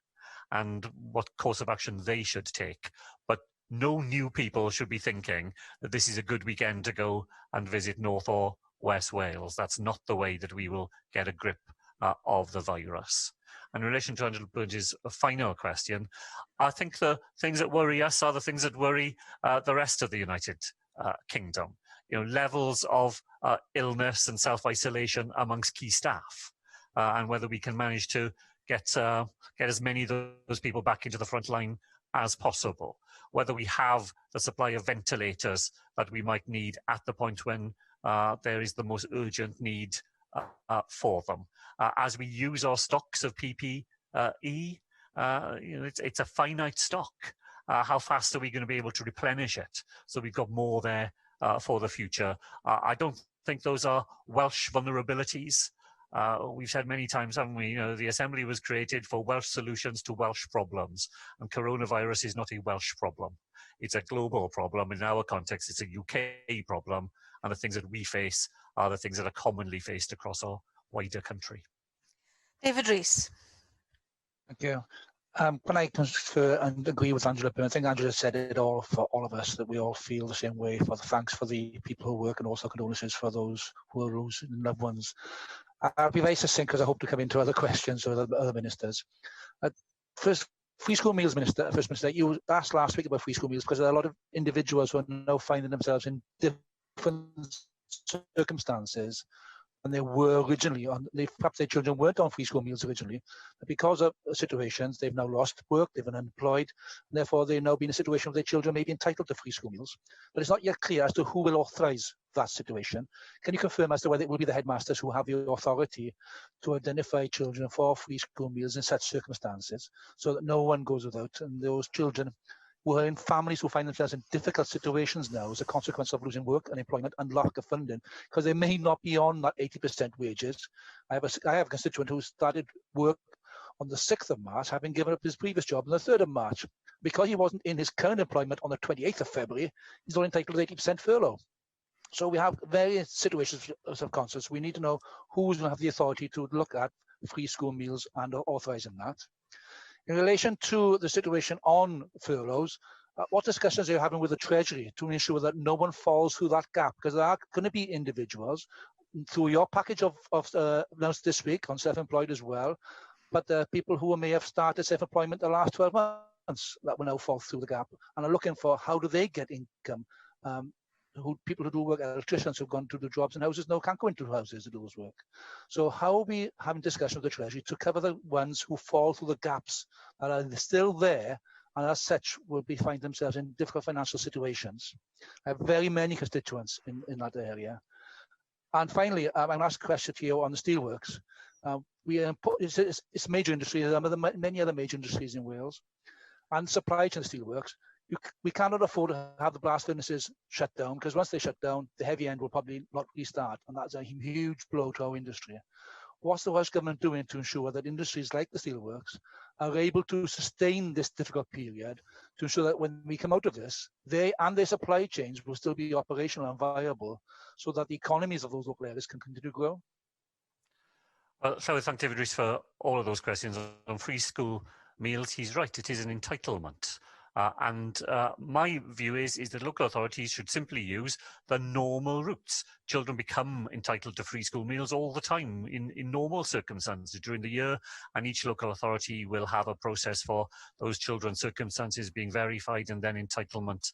and what course of action they should take. But no new people should be thinking that this is a good weekend to go and visit North or West Wales. That's not the way that we will get a grip of the virus. In relation to Angela Burns' final question, I think the things that worry us are the things that worry the rest of the United Kingdom. You know, levels of illness and self-isolation amongst key staff. And whether we can manage to get as many of those people back into the front line as possible. Whether we have the supply of ventilators that we might need at the point when there is the most urgent need for them. As we use our stocks of PPE, you know, it's a finite stock. How fast are we going to be able to replenish it so we've got more there for the future? I don't think those are Welsh vulnerabilities. We've said many times, haven't we, you know, the Assembly was created for Welsh solutions to Welsh problems, and coronavirus is not a Welsh problem. It's a global problem. In our context, it's a UK problem, and the things that we face are the things that are commonly faced across our wider country. David Rees. Thank you. Can I confer and agree with Angela? I think Angela said it all for all of us, that we all feel the same way. For the thanks for the people who work, and also condolences for those who are losing loved ones. I'll be very succinct because I hope to come into other questions or other ministers. First, free school meals minister, First Minister, you asked last week about free school meals because there are a lot of individuals who are now finding themselves in different circumstances than they were originally. Perhaps their children weren't on free school meals originally, but because of situations, they've now lost work, they've been unemployed, and therefore they've now been in a situation where their children may be entitled to free school meals. But it's not yet clear as to who will authorise that situation. Can you confirm as to whether it will be the headmasters who have the authority to identify children for free school meals in such circumstances, so that no one goes without, and those children who are in families who find themselves in difficult situations now as a consequence of losing work, unemployment, and lack of funding, because they may not be on that 80% wages. I have a constituent who started work on the 6th of March, having given up his previous job on the 3rd of March. Because he wasn't in his current employment on the 28th of February, he's not entitled to 80% furlough. So we have various situations of consequence. We need to know who's going to have the authority to look at free school meals and authorising that. In relation to the situation on furloughs, what discussions are you having with the Treasury to ensure that no one falls through that gap? Because there are going to be individuals, through your package of announced this week on self-employed as well, but there are people who may have started self-employment the last 12 months that will now fall through the gap and are looking for how do they get income. People who do work, electricians who've gone to do jobs in houses now can't go into houses to do this work. So how are we having discussions with the Treasury to cover the ones who fall through the gaps that are still there, and as such will find themselves in difficult financial situations? I have very many constituents in that area. And finally, I'm going to ask a question to you on the steelworks. It's major industry, many other major industries in Wales, and supply chain steelworks. We cannot afford to have the blast furnaces shut down, because once they shut down, the heavy end will probably not restart, and that's a huge blow to our industry. What's the Welsh Government doing to ensure that industries like the steelworks are able to sustain this difficult period, to ensure that when we come out of this, they and their supply chains will still be operational and viable, so that the economies of those local areas can continue to grow? Well, so I thank David Rees for all of those questions. On free school meals, he's right, it is an entitlement. My view is that local authorities should simply use the normal routes. Children become entitled to free school meals all the time in normal circumstances during the year, and each local authority will have a process for those children's circumstances being verified and then entitlement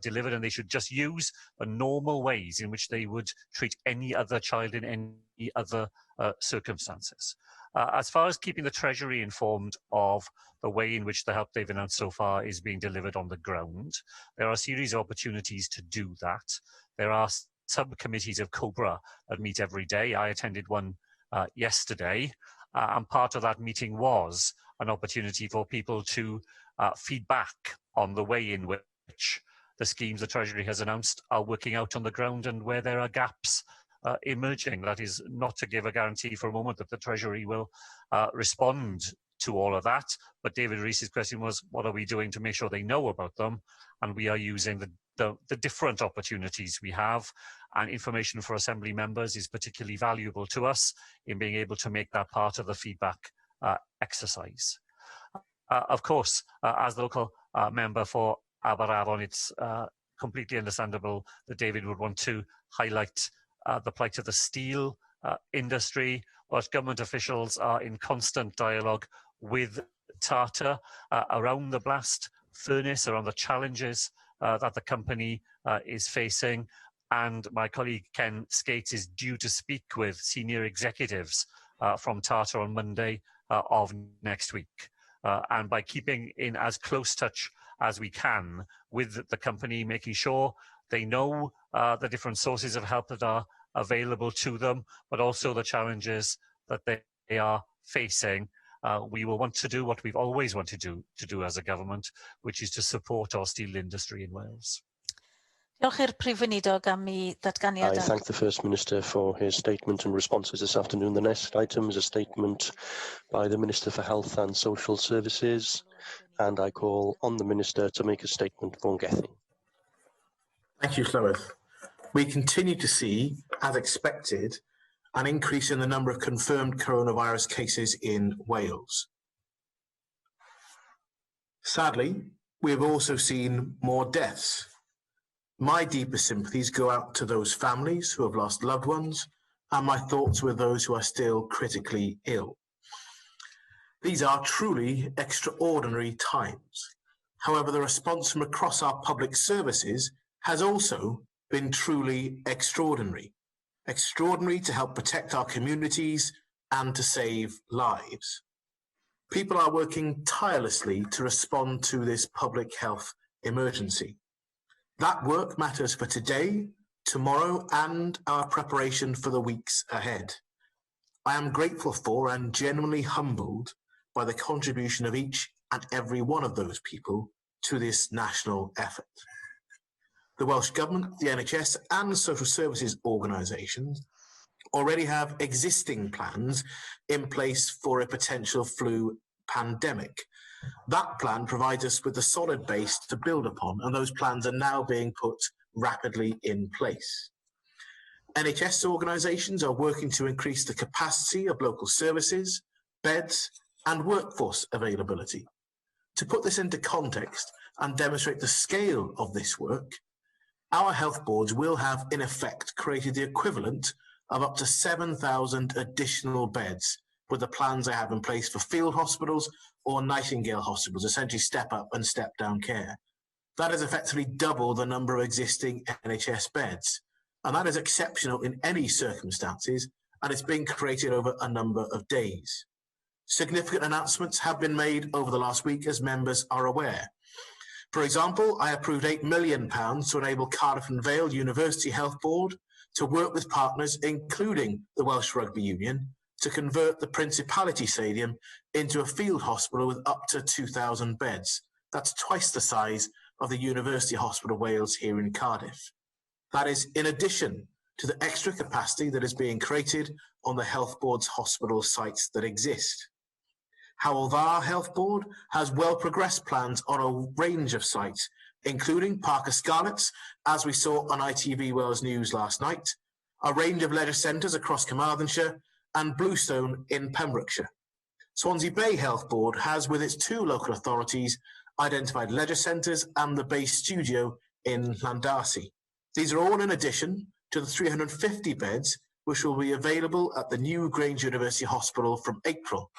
delivered, and they should just use the normal ways in which they would treat any other child in any other circumstances. As far as keeping the Treasury informed of the way in which the help they've announced so far is being delivered on the ground, there are a series of opportunities to do that. There are subcommittees of COBRA that meet every day. I attended one yesterday, and part of that meeting was an opportunity for people to feedback on the way in which the schemes the Treasury has announced are working out on the ground and where there are gaps emerging. That is not to give a guarantee for a moment that the Treasury will respond to all of that, but David Rees's question was, what are we doing to make sure they know about them? And we are using the different opportunities we have, and information for Assembly members is particularly valuable to us in being able to make that part of the feedback exercise. Of course, as the local member for Aberavon, it's completely understandable that David would want to highlight the plight of the steel industry, but government officials are in constant dialogue with Tata around the blast furnace, around the challenges that the company is facing. And my colleague Ken Skates is due to speak with senior executives from Tata on Monday of next week. And by keeping in as close touch as we can with the company, making sure they know the different sources of help that are available to them, but also the challenges that they are facing, we will want to do what we've always wanted to do as a government, which is to support our steel industry in Wales. I thank the First Minister for his statement and responses this afternoon. The next item is a statement by the Minister for Health and Social Services, and I call on the Minister to make a statement for Gethin. Thank you, Llywydd. We continue to see, as expected, an increase in the number of confirmed coronavirus cases in Wales. Sadly, we have also seen more deaths. My deepest sympathies go out to those families who have lost loved ones, and my thoughts with those who are still critically ill. These are truly extraordinary times. However, the response from across our public services has also been truly extraordinary. Extraordinary to help protect our communities and to save lives. People are working tirelessly to respond to this public health emergency. That work matters for today, tomorrow, and our preparation for the weeks ahead. I am grateful for and genuinely humbled by the contribution of each and every one of those people to this national effort. The Welsh Government, the NHS and social services organisations already have existing plans in place for a potential flu pandemic. That plan provides us with a solid base to build upon, and those plans are now being put rapidly in place. NHS organisations are working to increase the capacity of local services, beds and workforce availability. To put this into context and demonstrate the scale of this work, our health boards will have in effect created the equivalent of up to 7,000 additional beds with the plans they have in place for field hospitals or Nightingale hospitals, essentially step up and step down care. That is effectively double the number of existing NHS beds, and that is exceptional in any circumstances, and it's been created over a number of days. Significant announcements have been made over the last week, as members are aware. For example, I approved £8 million to enable Cardiff and Vale University Health Board to work with partners, including the Welsh Rugby Union, to convert the Principality Stadium into a field hospital with up to 2,000 beds. That's twice the size of the University Hospital Wales here in Cardiff. That is in addition to the extra capacity that is being created on the Health Board's hospital sites that exist. Howell Var Health Board has well-progressed plans on a range of sites, including Parker Scarlets, as we saw on ITV Wales News last night, a range of leisure centres across Carmarthenshire, and Bluestone in Pembrokeshire. Swansea Bay Health Board has, with its 2 local authorities, identified leisure centres and the Bay Studio in Llandarcy. These are all in addition to the 350 beds which will be available at the new Grange University Hospital from April.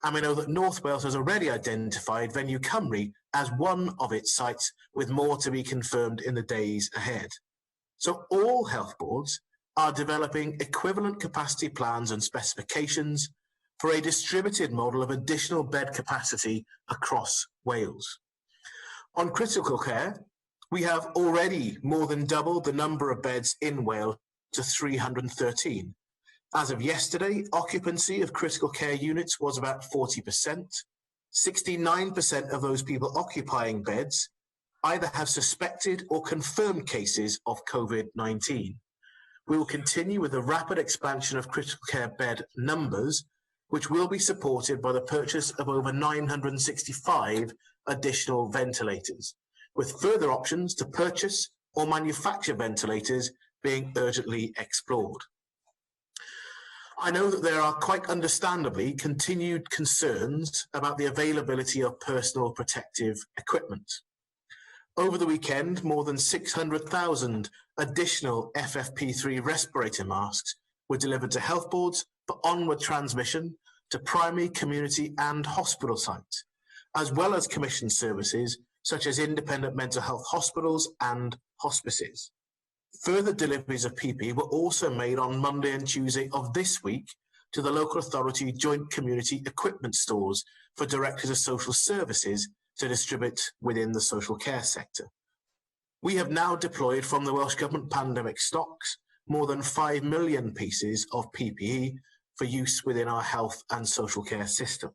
And we know that North Wales has already identified Venue Cymru as one of its sites, with more to be confirmed in the days ahead. So all health boards are developing equivalent capacity plans and specifications for a distributed model of additional bed capacity across Wales. On critical care, we have already more than doubled the number of beds in Wales to 313. As of yesterday, occupancy of critical care units was about 40%. 69% of those people occupying beds either have suspected or confirmed cases of COVID-19. We will continue with the rapid expansion of critical care bed numbers, which will be supported by the purchase of over 965 additional ventilators, with further options to purchase or manufacture ventilators being urgently explored. I know that there are quite understandably continued concerns about the availability of personal protective equipment. Over the weekend, more than 600,000 additional FFP3 respirator masks were delivered to health boards for onward transmission to primary, community and hospital sites, as well as commissioned services such as independent mental health hospitals and hospices. Further deliveries of PPE were also made on Monday and Tuesday of this week to the local authority joint community equipment stores for directors of social services to distribute within the social care sector. We have now deployed from the Welsh Government pandemic stocks more than 5 million pieces of PPE for use within our health and social care system.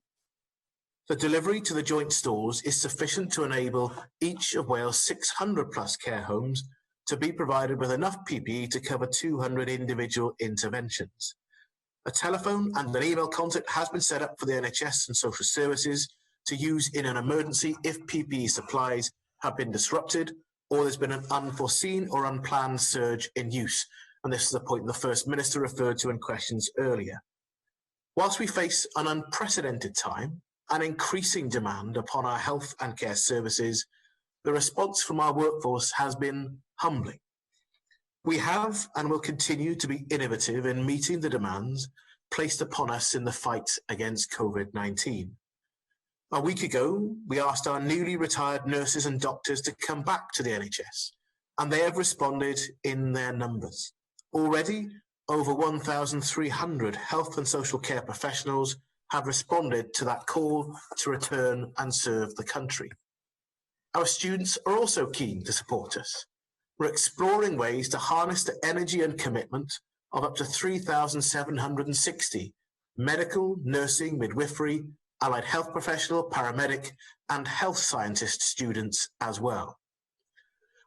The delivery to the joint stores is sufficient to enable each of Wales' 600 plus care homes to be provided with enough PPE to cover 200 individual interventions. A telephone and an email contact has been set up for the NHS and social services to use in an emergency if PPE supplies have been disrupted or there's been an unforeseen or unplanned surge in use. And this is a point the First Minister referred to in questions earlier. Whilst we face an unprecedented time and increasing demand upon our health and care services, the response from our workforce has been humbling. We have and will continue to be innovative in meeting the demands placed upon us in the fight against COVID-19. A week ago, we asked our newly retired nurses and doctors to come back to the NHS, and they have responded in their numbers. Already, over 1,300 health and social care professionals have responded to that call to return and serve the country. Our students are also keen to support us. We're exploring ways to harness the energy and commitment of up to 3,760 medical, nursing, midwifery, allied health professional, paramedic, and health scientist students as well.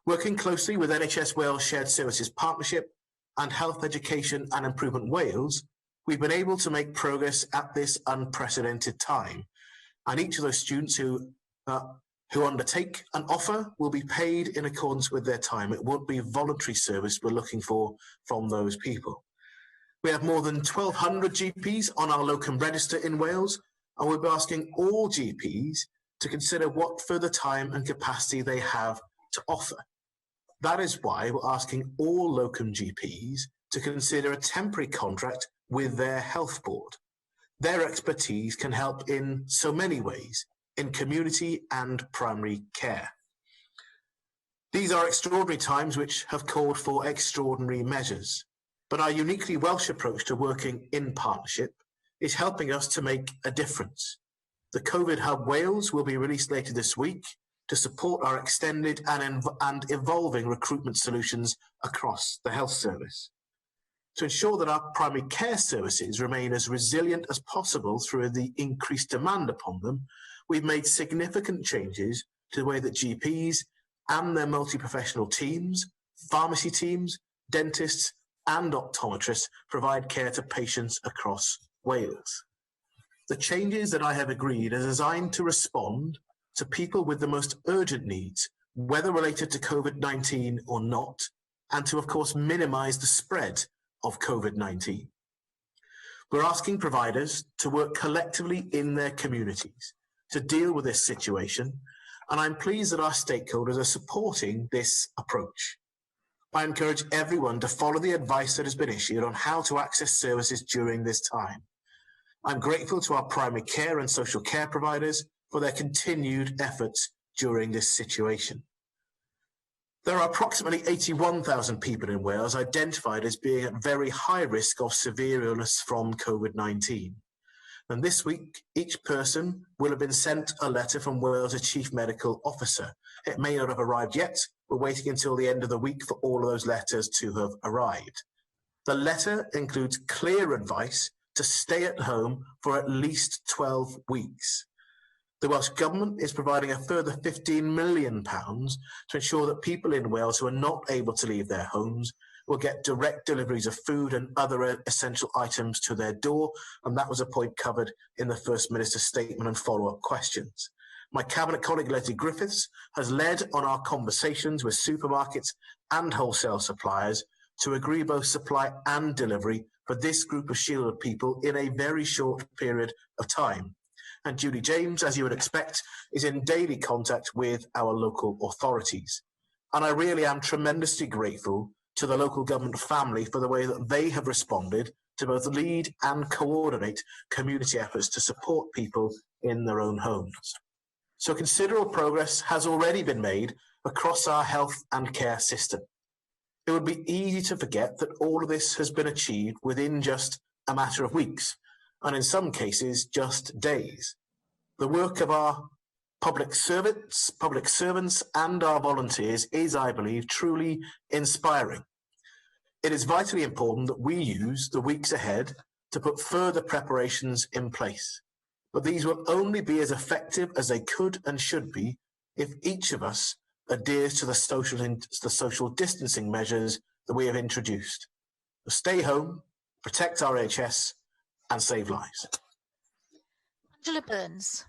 Working closely with NHS Wales Shared Services Partnership and Health Education and Improvement Wales, we've been able to make progress at this unprecedented time. And each of those students who undertake an offer will be paid in accordance with their time. It won't be voluntary service we're looking for from those people. We have more than 1,200 GPs on our locum register in Wales, and we'll be asking all GPs to consider what further time and capacity they have to offer. That is why we're asking all locum GPs to consider a temporary contract with their health board. Their expertise can help in so many ways, in community and primary care. These are extraordinary times which have called for extraordinary measures, but our uniquely Welsh approach to working in partnership is helping us to make a difference. The COVID Hub Wales will be released later this week to support our extended and evolving recruitment solutions across the health service. To ensure that our primary care services remain as resilient as possible through the increased demand upon them, we've made significant changes to the way that GPs and their multi-professional teams, pharmacy teams, dentists and optometrists provide care to patients across Wales. The changes that I have agreed are designed to respond to people with the most urgent needs, whether related to COVID-19 or not, and to, of course, minimise the spread of COVID-19. We're asking providers to work collectively in their communities to deal with this situation, and I'm pleased that our stakeholders are supporting this approach. I encourage everyone to follow the advice that has been issued on how to access services during this time. I'm grateful to our primary care and social care providers for their continued efforts during this situation. There are approximately 81,000 people in Wales identified as being at very high risk of severe illness from COVID-19. And this week, each person will have been sent a letter from Wales' Chief Medical Officer. It may not have arrived yet. We're waiting until the end of the week for all of those letters to have arrived. The letter includes clear advice to stay at home for at least 12 weeks. The Welsh Government is providing a further £15 million to ensure that people in Wales who are not able to leave their homes will get direct deliveries of food and other essential items to their door, and that was a point covered in the First Minister's statement and follow-up questions. My Cabinet colleague Leslie Griffiths has led on our conversations with supermarkets and wholesale suppliers to agree both supply and delivery for this group of shielded people in a very short period of time. And Julie James, as you would expect, is in daily contact with our local authorities. And I really am tremendously grateful to the local government family for the way that they have responded to both lead and coordinate community efforts to support people in their own homes. So considerable progress has already been made across our health and care system. It would be easy to forget that all of this has been achieved within just a matter of weeks, and in some cases, just days. The work of our public servants, and our volunteers is, I believe, truly inspiring. It is vitally important that we use the weeks ahead to put further preparations in place. But these will only be as effective as they could and should be if each of us adheres to the social distancing measures that we have introduced. So stay home, protect our NHS, and save lives. Angela Burns.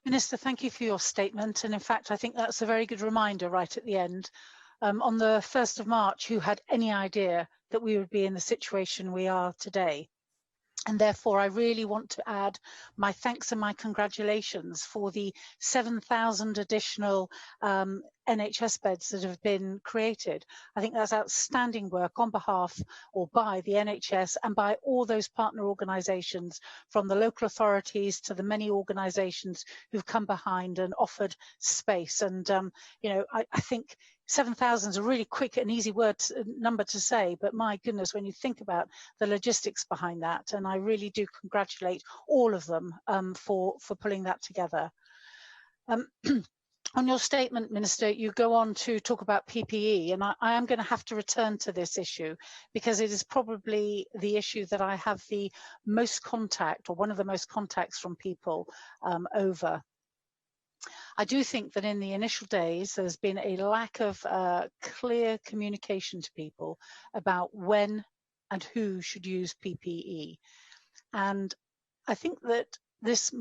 Minister, thank you for your statement. And in fact, I think that's a very good reminder right at the end. On the 1st of March, who had any idea that we would be in the situation we are today? And therefore, I really want to add my thanks and my congratulations for the 7,000 additional NHS beds that have been created. I think that's outstanding work on behalf or by the NHS and by all those partner organisations, from the local authorities to the many organisations who've come behind and offered space. And, you know, I think 7,000 is a really quick and easy number to say, but my goodness, when you think about the logistics behind that, and I really do congratulate all of them for pulling that together. On your statement, Minister, you go on to talk about PPE, and I am going to have to return to this issue because it is probably the issue that I have the most contact, or one of the most contacts from people over. I do think that in the initial days, there's been a lack of clear communication to people about when and who should use PPE. And I think that this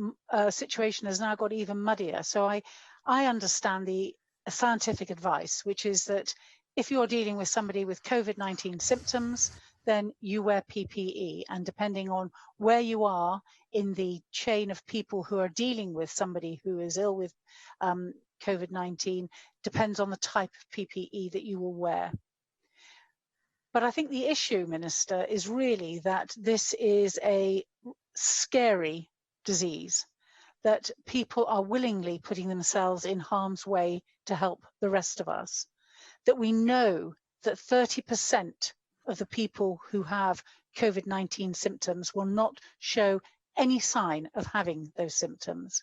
situation has now got even muddier. So I understand the scientific advice, which is that if you're dealing with somebody with COVID-19 symptoms, then you wear PPE. And depending on where you are in the chain of people who are dealing with somebody who is ill with COVID-19, depends on the type of PPE that you will wear. But I think the issue, Minister, is really that this is a scary disease, that people are willingly putting themselves in harm's way to help the rest of us, that we know that 30% of the people who have COVID-19 symptoms will not show any sign of having those symptoms.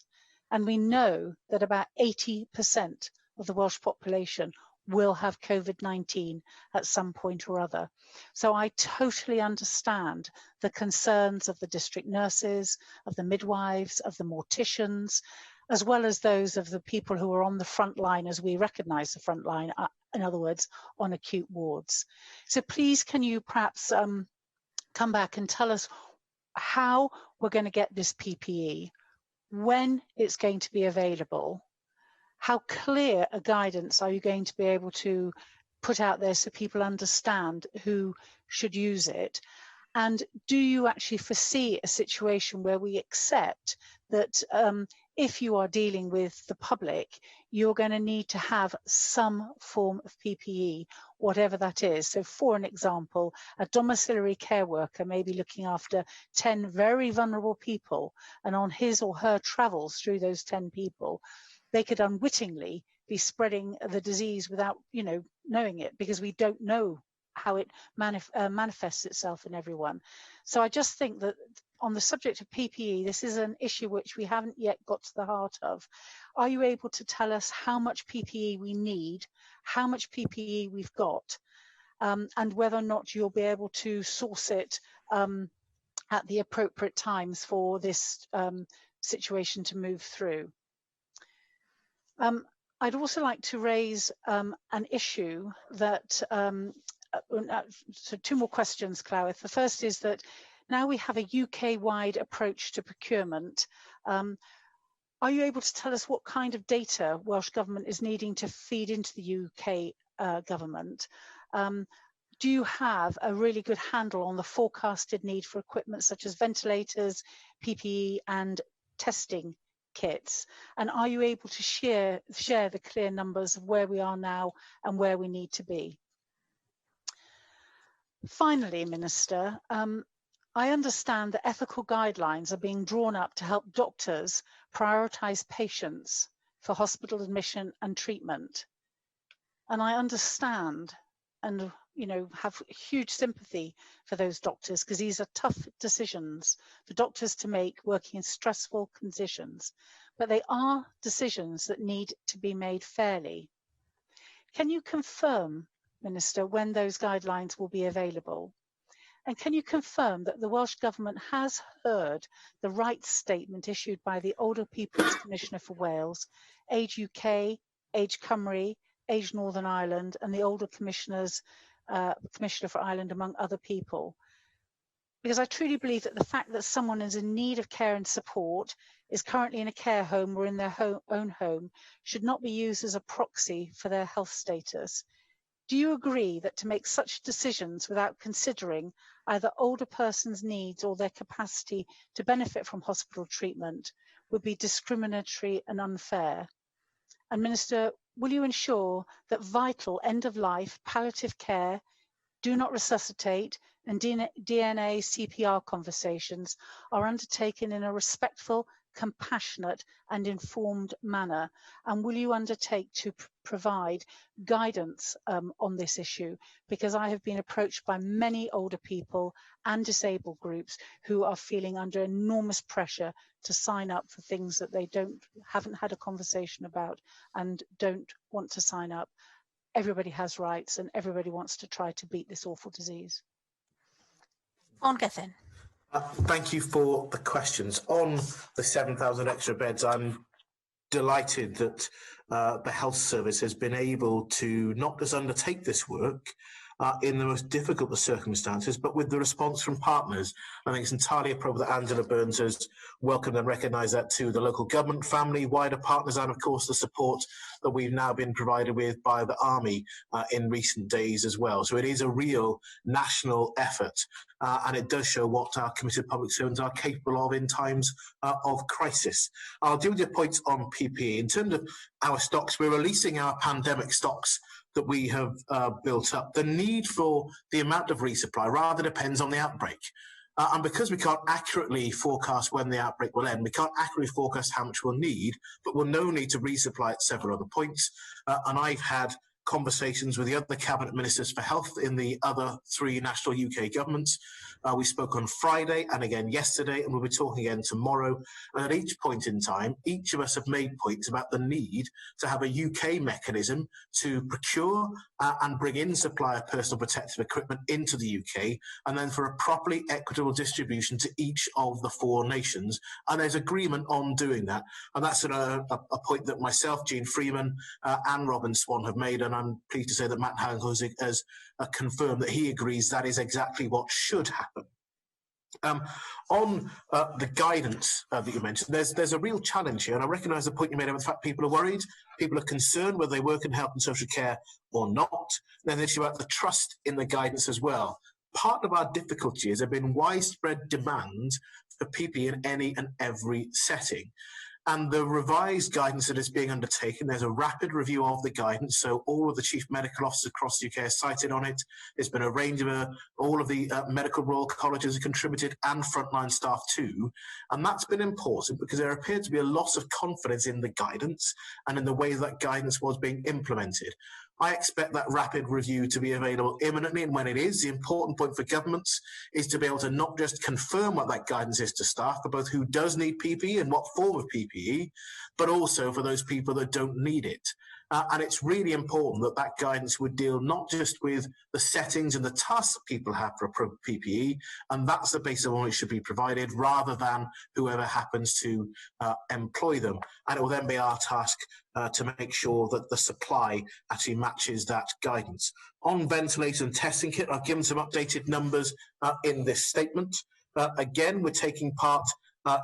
And we know that about 80% of the Welsh population will have COVID-19 at some point or other. So I totally understand the concerns of the district nurses, of the midwives, of the morticians, as well as those of the people who are on the front line, as we recognise the front line, in other words, on acute wards. So please, can you perhaps come back and tell us how we're going to get this PPE, when it's going to be available, how clear a guidance are you going to be able to put out there so people understand who should use it? And do you actually foresee a situation where we accept that if you are dealing with the public, you're going to need to have some form of PPE, whatever that is? So for an example, a domiciliary care worker may be looking after 10 very vulnerable people, and on his or her travels through those 10 people, they could unwittingly be spreading the disease without, knowing it, because we don't know how it manifests itself in everyone. So I just think that on the subject of PPE, this is an issue which we haven't yet got to the heart of. Are you able to tell us how much PPE we need, how much PPE we've got, and whether or not you'll be able to source it at the appropriate times for this situation to move through? I'd also like to raise an issue that, so two more questions, Clauth. The first is that now we have a UK-wide approach to procurement. Are you able to tell us what kind of data Welsh Government is needing to feed into the UK government? Do you have a really good handle on the forecasted need for equipment such as ventilators, PPE and testing kits? And are you able to share the clear numbers of where we are now and where we need to be? Finally, Minister, I understand that ethical guidelines are being drawn up to help doctors prioritise patients for hospital admission and treatment. And I understand and have huge sympathy for those doctors, because these are tough decisions for doctors to make working in stressful conditions, but they are decisions that need to be made fairly. Can you confirm, Minister, when those guidelines will be available? And can you confirm that the Welsh Government has heard the rights statement issued by the Older People's Commissioner for Wales, Age UK, Age Cymru, Age Northern Ireland, and the Older Commissioner for Ireland, among other people? Because I truly believe that the fact that someone is in need of care and support, is currently in a care home or in their own home, should not be used as a proxy for their health status. Do you agree that to make such decisions without considering either older persons' needs or their capacity to benefit from hospital treatment would be discriminatory and unfair? And Minister, will you ensure that vital end-of-life palliative care, do not resuscitate, and DNA CPR conversations are undertaken in a respectful, compassionate and informed manner? And will you undertake to provide guidance on this issue? Because I have been approached by many older people and disabled groups who are feeling under enormous pressure to sign up for things that they haven't had a conversation about and don't want to sign up. Everybody has rights and everybody wants to try to beat this awful disease. On Gethin. Thank you for the questions. On the 7,000 extra beds, I'm delighted that the Health Service has been able to not just undertake this work in the most difficult of circumstances, but with the response from partners. I think it's entirely appropriate that Angela Burns has welcomed and recognised that to the local government family, wider partners, and of course the support that we've now been provided with by the Army in recent days as well. So it is a real national effort, and it does show what our committed public servants are capable of in times of crisis. I'll deal with your points on PPE. In terms of our stocks, we're releasing our pandemic stocks that we have built up. The need for the amount of resupply rather depends on the outbreak. And because we can't accurately forecast when the outbreak will end, we can't accurately forecast how much we'll need, but we'll know need to resupply at several other points. And I've had conversations with the other cabinet ministers for health in the other three national UK governments. We spoke on Friday and again yesterday, and we'll be talking again tomorrow. And at each point in time, each of us have made points about the need to have a UK mechanism to procure and bring in supply of personal protective equipment into the UK, and then for a properly equitable distribution to each of the four nations. And there's agreement on doing that. And that's a point that myself, Jean Freeman, and Robin Swan have made, and I'm pleased to say that Matt Hancock has confirmed that he agrees that is exactly what should happen. On the guidance that you mentioned, there's a real challenge here, and I recognise the point you made about the fact people are worried, people are concerned whether they work in health and social care or not. Then the issue about the trust in the guidance as well. Part of our difficulty has been widespread demand for PPE in any and every setting. And the revised guidance that is being undertaken, there's a rapid review of the guidance. So all of the chief medical officers across the UK are cited on it. There's been a range of all of the medical royal colleges have contributed, and frontline staff too. And that's been important because there appeared to be a loss of confidence in the guidance and in the way that guidance was being implemented. I expect that rapid review to be available imminently, and when it is, the important point for governments is to be able to not just confirm what that guidance is to staff, but both who does need PPE and what form of PPE, but also for those people that don't need it. And it's really important that that guidance would deal not just with the settings and the tasks that people have for PPE, and that's the basis on which it should be provided, rather than whoever happens to employ them. And it will then be our task to make sure that the supply actually matches that guidance. On ventilators and testing kit, I've given some updated numbers in this statement. Again, we're taking part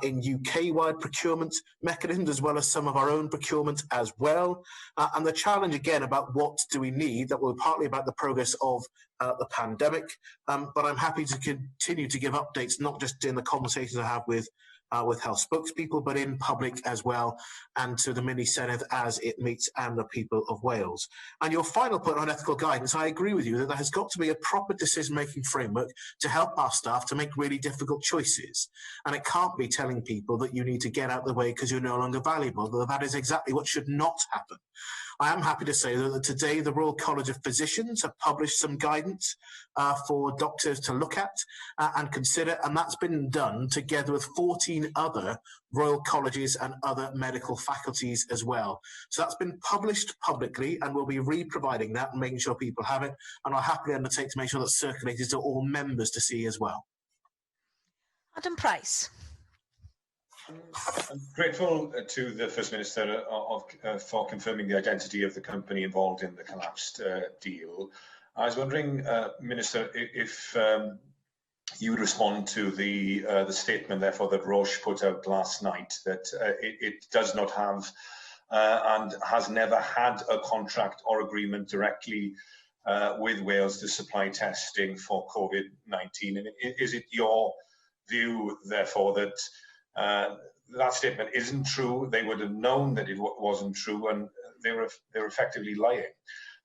in UK-wide procurement mechanisms, as well as some of our own procurement as well. And the challenge, again, about what do we need, that will be partly about the progress of the pandemic, but I'm happy to continue to give updates, not just in the conversations I have with health spokespeople, but in public as well, and to the mini Senedd as it meets and the people of Wales. And your final point on ethical guidance, I agree with you that there has got to be a proper decision-making framework to help our staff to make really difficult choices. And it can't be telling people that you need to get out of the way because you're no longer valuable. That is exactly what should not happen. I am happy to say that today the Royal College of Physicians have published some guidance for doctors to look at and consider, and that's been done together with 14 other Royal Colleges and other medical faculties as well. So that's been published publicly, and we'll be re-providing that and making sure people have it, and I'll happily undertake to make sure that's circulated to all members to see as well. Adam Price. I'm grateful to the First Minister for confirming the identity of the company involved in the collapsed deal. I was wondering, Minister, if you would respond to the statement, therefore, that Roche put out last night, that it does not have and has never had a contract or agreement directly with Wales to supply testing for COVID-19. And is it your view, therefore, that that statement isn't true? They would have known that it wasn't true, and they were effectively lying.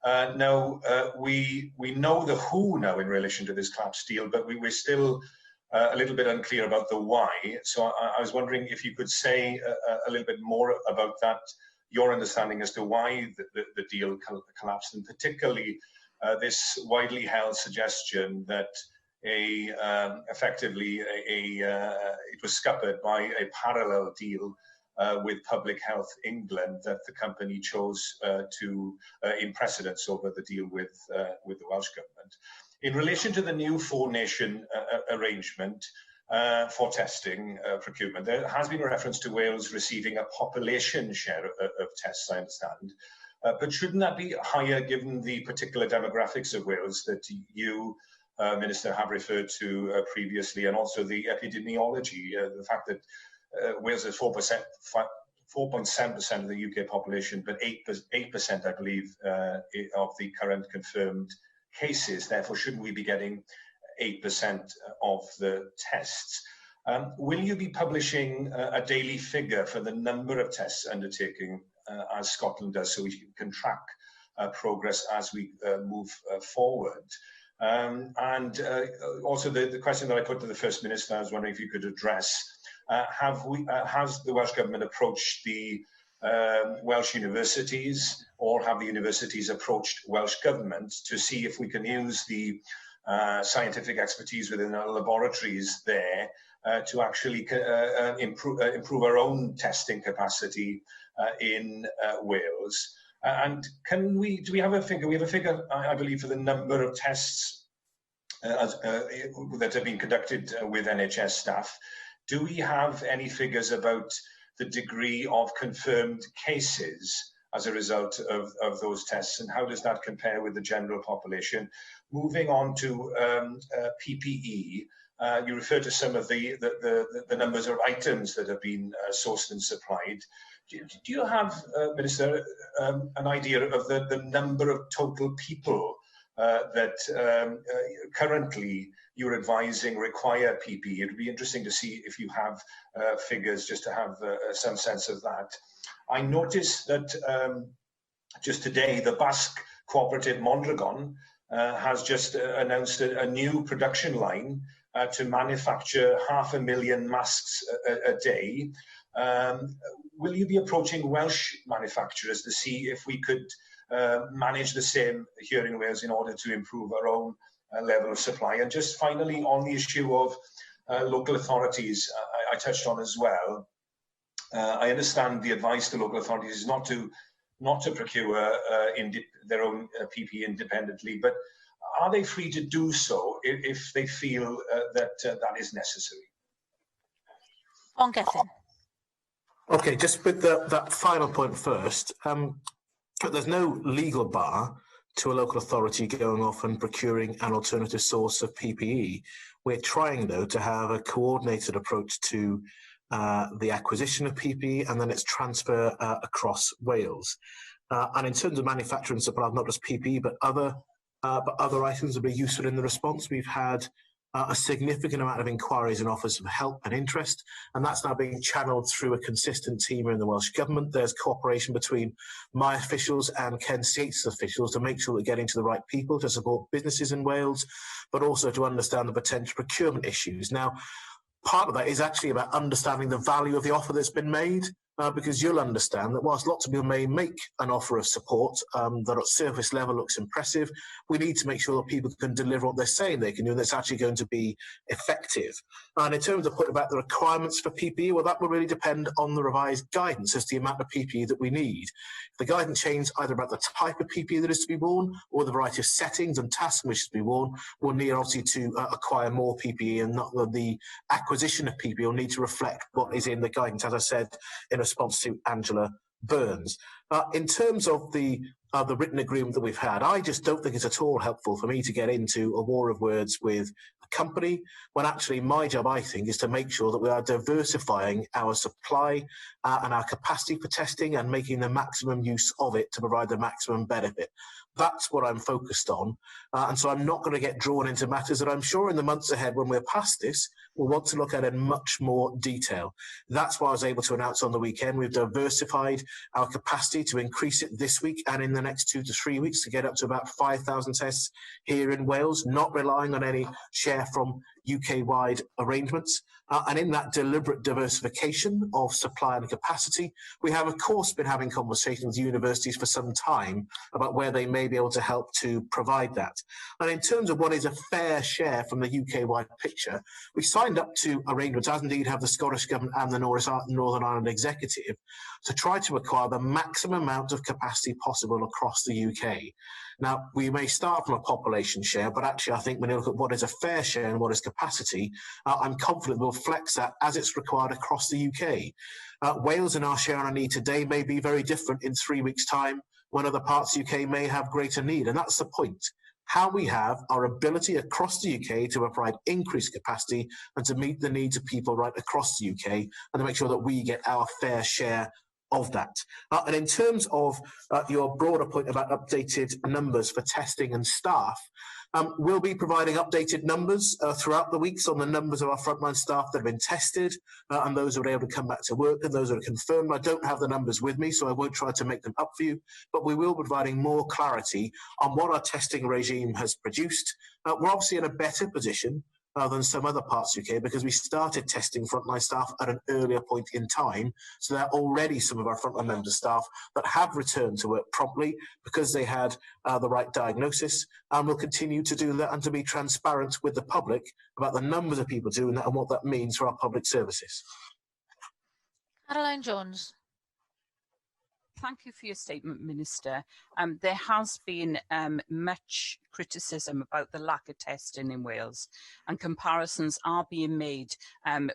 Now, we know the who now in relation to this collapse deal, but we're still a little bit unclear about the why. So I was wondering if you could say a little bit more about that, your understanding as to why the deal collapsed, and particularly this widely held suggestion that effectively it was scuppered by a parallel deal with Public Health England that the company chose in precedence over the deal with the Welsh Government. In relation to the new four-nation arrangement for testing procurement, there has been a reference to Wales receiving a population share of tests, I understand. But shouldn't that be higher given the particular demographics of Wales that you, Minister, have referred to previously, and also the epidemiology, the fact that Wales is 4.7% of the UK population, but 8%, I believe, of the current confirmed cases. Therefore, shouldn't we be getting 8% of the tests? Will you be publishing a daily figure for the number of tests undertaken as Scotland does, so we can track progress as we move forward? And also the question that I put to the First Minister, I was wondering if you could address, has the Welsh Government approached the Welsh universities, or have the universities approached Welsh Government to see if we can use the scientific expertise within our laboratories there to actually improve our own testing capacity in Wales? And do we have a figure? We have a figure, I believe, for the number of tests that have been conducted with NHS staff. Do we have any figures about the degree of confirmed cases as a result of those tests, and how does that compare with the general population? Moving on to PPE, you referred to some of the numbers of items that have been sourced and supplied. Do you have, Minister, an idea of the number of total people that currently you're advising require PPE? It would be interesting to see if you have figures, just to have some sense of that. I noticed that just today, the Basque cooperative Mondragon has just announced a new production line to manufacture 500,000 masks a day. Will you be approaching Welsh manufacturers to see if we could manage the same here in Wales in order to improve our own level of supply. And just finally, on the issue of local authorities, I touched on as well. I understand the advice to local authorities is not to procure their own PPE independently, but are they free to do so if they feel that that is necessary? On Gethin. Okay, just with that final point first, there's no legal bar to a local authority going off and procuring an alternative source of PPE. We're trying, though, to have a coordinated approach to the acquisition of PPE and then its transfer across Wales. And in terms of manufacturing supply, not just PPE, but other items will be useful in the response. We've had a significant amount of inquiries and offers of help and interest, and that's now being channeled through a consistent team in the Welsh Government. There's cooperation between my officials and Ken States' officials to make sure we're getting to the right people to support businesses in Wales, but also to understand the potential procurement issues. Now, part of that is actually about understanding the value of the offer that's been made, because you'll understand that whilst lots of people may make an offer of support that at surface level looks impressive, we need to make sure that people can deliver what they're saying they can do and that's actually going to be effective. And in terms of putting about the requirements for PPE, well, that will really depend on the revised guidance as to the amount of PPE that we need. If the guidance changes either about the type of PPE that is to be worn or the variety of settings and tasks which is to be worn, we'll need obviously to acquire more PPE, and not the acquisition of PPE will need to reflect what is in the guidance, as I said, in response to Angela Burns. In terms of the written agreement that we've had, I just don't think it's at all helpful for me to get into a war of words with a company, when actually my job, I think, is to make sure that we are diversifying our supply and our capacity for testing and making the maximum use of it to provide the maximum benefit. That's what I'm focused on. And so I'm not going to get drawn into matters that I'm sure in the months ahead, when we're past this, we'll want to look at in much more detail. That's why I was able to announce on the weekend we've diversified our capacity to increase it this week and in the next 2 to 3 weeks to get up to about 5,000 tests here in Wales, not relying on any share from UK-wide arrangements. And in that deliberate diversification of supply and capacity, we have, of course, been having conversations with universities for some time about where they may be able to help to provide that. And in terms of what is a fair share from the UK-wide picture, we signed up to arrangements, as indeed have the Scottish Government and the Northern Ireland Executive, to try to acquire the maximum amount of capacity possible across the UK. Now, we may start from a population share, but actually I think when you look at what is a fair share and what is capacity, I'm confident we'll flex that as it's required across the UK. Wales and our share and our need today may be very different in 3 weeks' time, when other parts of the UK may have greater need, and that's the point. How we have our ability across the UK to provide increased capacity and to meet the needs of people right across the UK, and to make sure that we get our fair share of that. And in terms of your broader point about updated numbers for testing and staff, we'll be providing updated numbers throughout the weeks on the numbers of our frontline staff that have been tested and those who are able to come back to work and those that are confirmed. I don't have the numbers with me, so I won't try to make them up for you, but we will be providing more clarity on what our testing regime has produced. We're obviously in a better position than some other parts of the UK, because we started testing frontline staff at an earlier point in time. So there are already some of our frontline members of staff that have returned to work promptly because they had the right diagnosis, and will continue to do that and to be transparent with the public about the numbers of people doing that and what that means for our public services. Caroline Jones. Thank you for your statement, Minister. There has been much criticism about the lack of testing in Wales, and comparisons are being made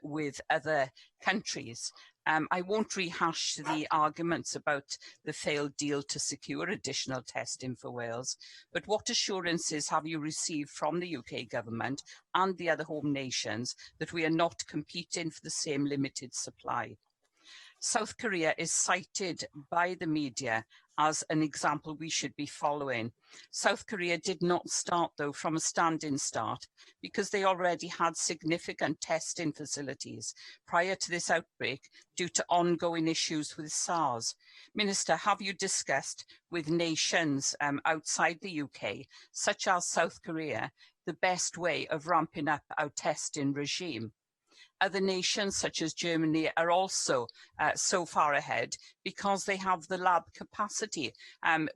with other countries. I won't rehash the arguments about the failed deal to secure additional testing for Wales, but what assurances have you received from the UK government and the other home nations that we are not competing for the same limited supply? South Korea is cited by the media as an example we should be following. South Korea did not start, though, from a standing start, because they already had significant testing facilities prior to this outbreak due to ongoing issues with SARS. Minister, have you discussed with nations outside the UK, such as South Korea, the best way of ramping up our testing regime? Other nations such as Germany are also so far ahead because they have the lab capacity,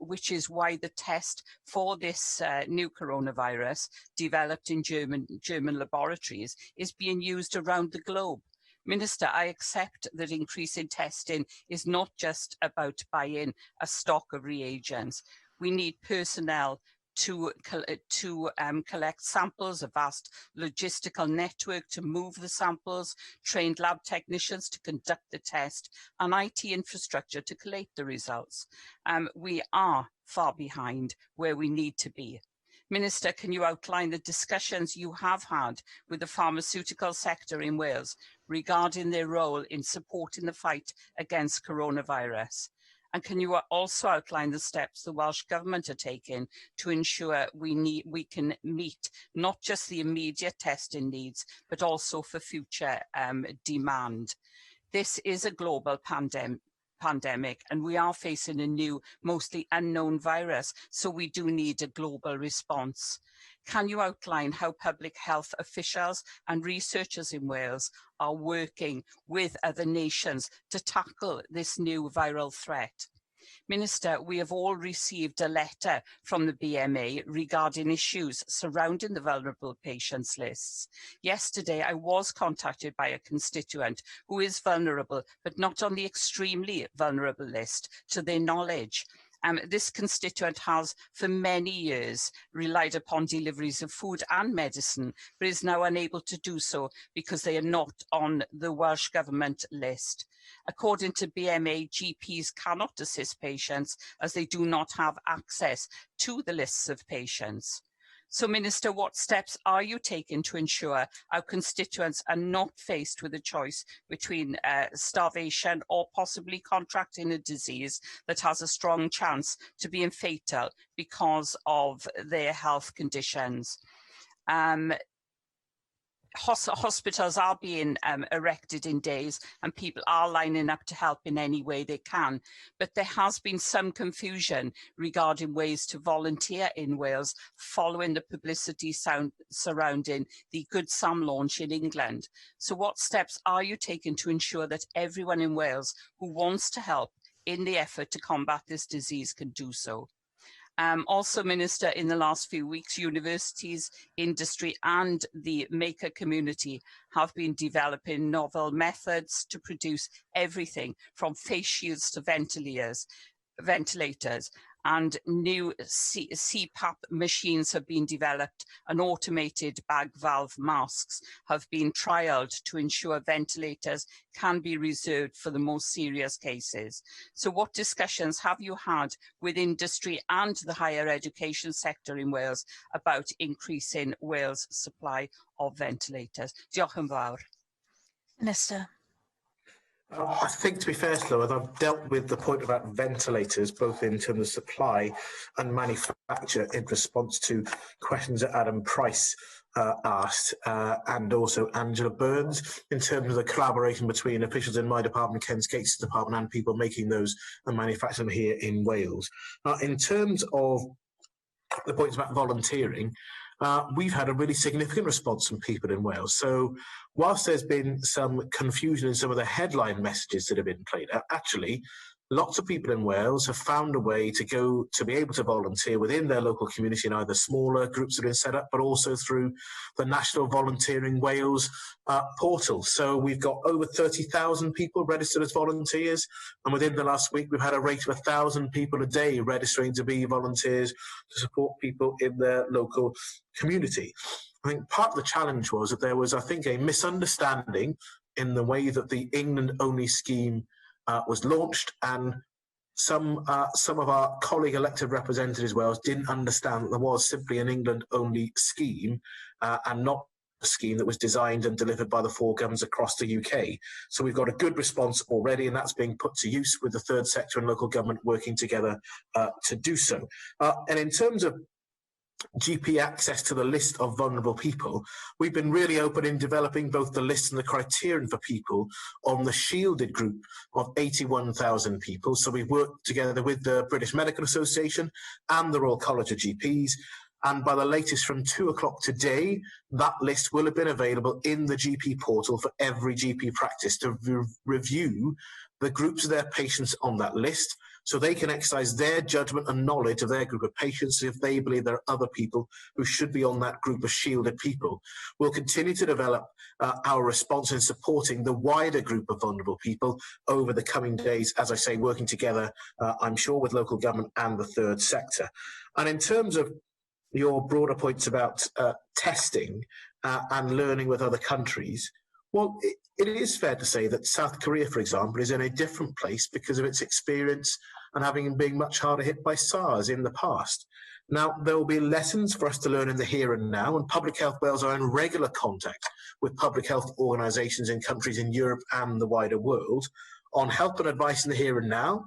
which is why the test for this new coronavirus developed in German laboratories is being used around the globe. Minister, I accept that increasing testing is not just about buying a stock of reagents. We need personnel to collect samples, a vast logistical network to move the samples, trained lab technicians to conduct the test, and IT infrastructure to collate the results. We are far behind where we need to be. Minister, can you outline the discussions you have had with the pharmaceutical sector in Wales regarding their role in supporting the fight against coronavirus? And can you also outline the steps the Welsh Government are taking to ensure we can meet not just the immediate testing needs, but also for future demand? This is a global pandemic, and we are facing a new, mostly unknown virus, so we do need a global response. Can you outline how public health officials and researchers in Wales are working with other nations to tackle this new viral threat? Minister, we have all received a letter from the BMA regarding issues surrounding the vulnerable patients lists. Yesterday, I was contacted by a constituent who is vulnerable, but not on the extremely vulnerable list, to their knowledge. This constituent has for many years relied upon deliveries of food and medicine, but is now unable to do so because they are not on the Welsh Government list. According to BMA, GPs cannot assist patients as they do not have access to the lists of patients. So, Minister, what steps are you taking to ensure our constituents are not faced with a choice between starvation or possibly contracting a disease that has a strong chance to being fatal because of their health conditions? Hospitals are being erected in days and people are lining up to help in any way they can. But there has been some confusion regarding ways to volunteer in Wales following the publicity surrounding the Good Sam launch in England. So what steps are you taking to ensure that everyone in Wales who wants to help in the effort to combat this disease can do so? Also, Minister, in the last few weeks, universities, industry and the maker community have been developing novel methods to produce everything from face shields to ventilators, and new CPAP machines have been developed and automated bag valve masks have been trialled to ensure ventilators can be reserved for the most serious cases. So what discussions have you had with industry and the higher education sector in Wales about increasing Wales' supply of ventilators? Diolch yn fawr. Minister. I think, to be fair, Llywydd, I've dealt with the point about ventilators, both in terms of supply and manufacture, in response to questions that Adam Price asked, and also Angela Burns, in terms of the collaboration between officials in my department, Ken Skates' department, and people making those and manufacturing them here in Wales. In terms of the points about volunteering, we've had a really significant response from people in Wales. So whilst there's been some confusion in some of the headline messages that have been played out, actually, lots of people in Wales have found a way to be able to volunteer within their local community in either smaller groups that have been set up, but also through the National Volunteering Wales portal. So we've got over 30,000 people registered as volunteers, and within the last week we've had a rate of 1,000 people a day registering to be volunteers to support people in their local community. I think part of the challenge was that there was, I think, a misunderstanding in the way that the England-only scheme was launched, and some of our colleague elected representatives in Wales didn't understand that there was simply an England-only scheme and not a scheme that was designed and delivered by the four governments across the UK. So we've got a good response already, and that's being put to use with the third sector and local government working together to do so. And in terms of GP access to the list of vulnerable people, we've been really open in developing both the list and the criterion for people on the shielded group of 81,000 people. So we've worked together with the British Medical Association and the Royal College of GPs, And by the latest from 2 o'clock today, that list will have been available in the GP portal for every GP practice to review the groups of their patients on that list, so they can exercise their judgment and knowledge of their group of patients if they believe there are other people who should be on that group of shielded people. We'll continue to develop our response in supporting the wider group of vulnerable people over the coming days, as I say, working together, I'm sure, with local government and the third sector. And in terms of your broader points about testing and learning with other countries, well, it is fair to say that South Korea, for example, is in a different place because of its experience and having been much harder hit by SARS in the past. Now, there will be lessons for us to learn in the here and now, and Public Health Wales are in regular contact with public health organisations in countries in Europe and the wider world on help and advice in the here and now.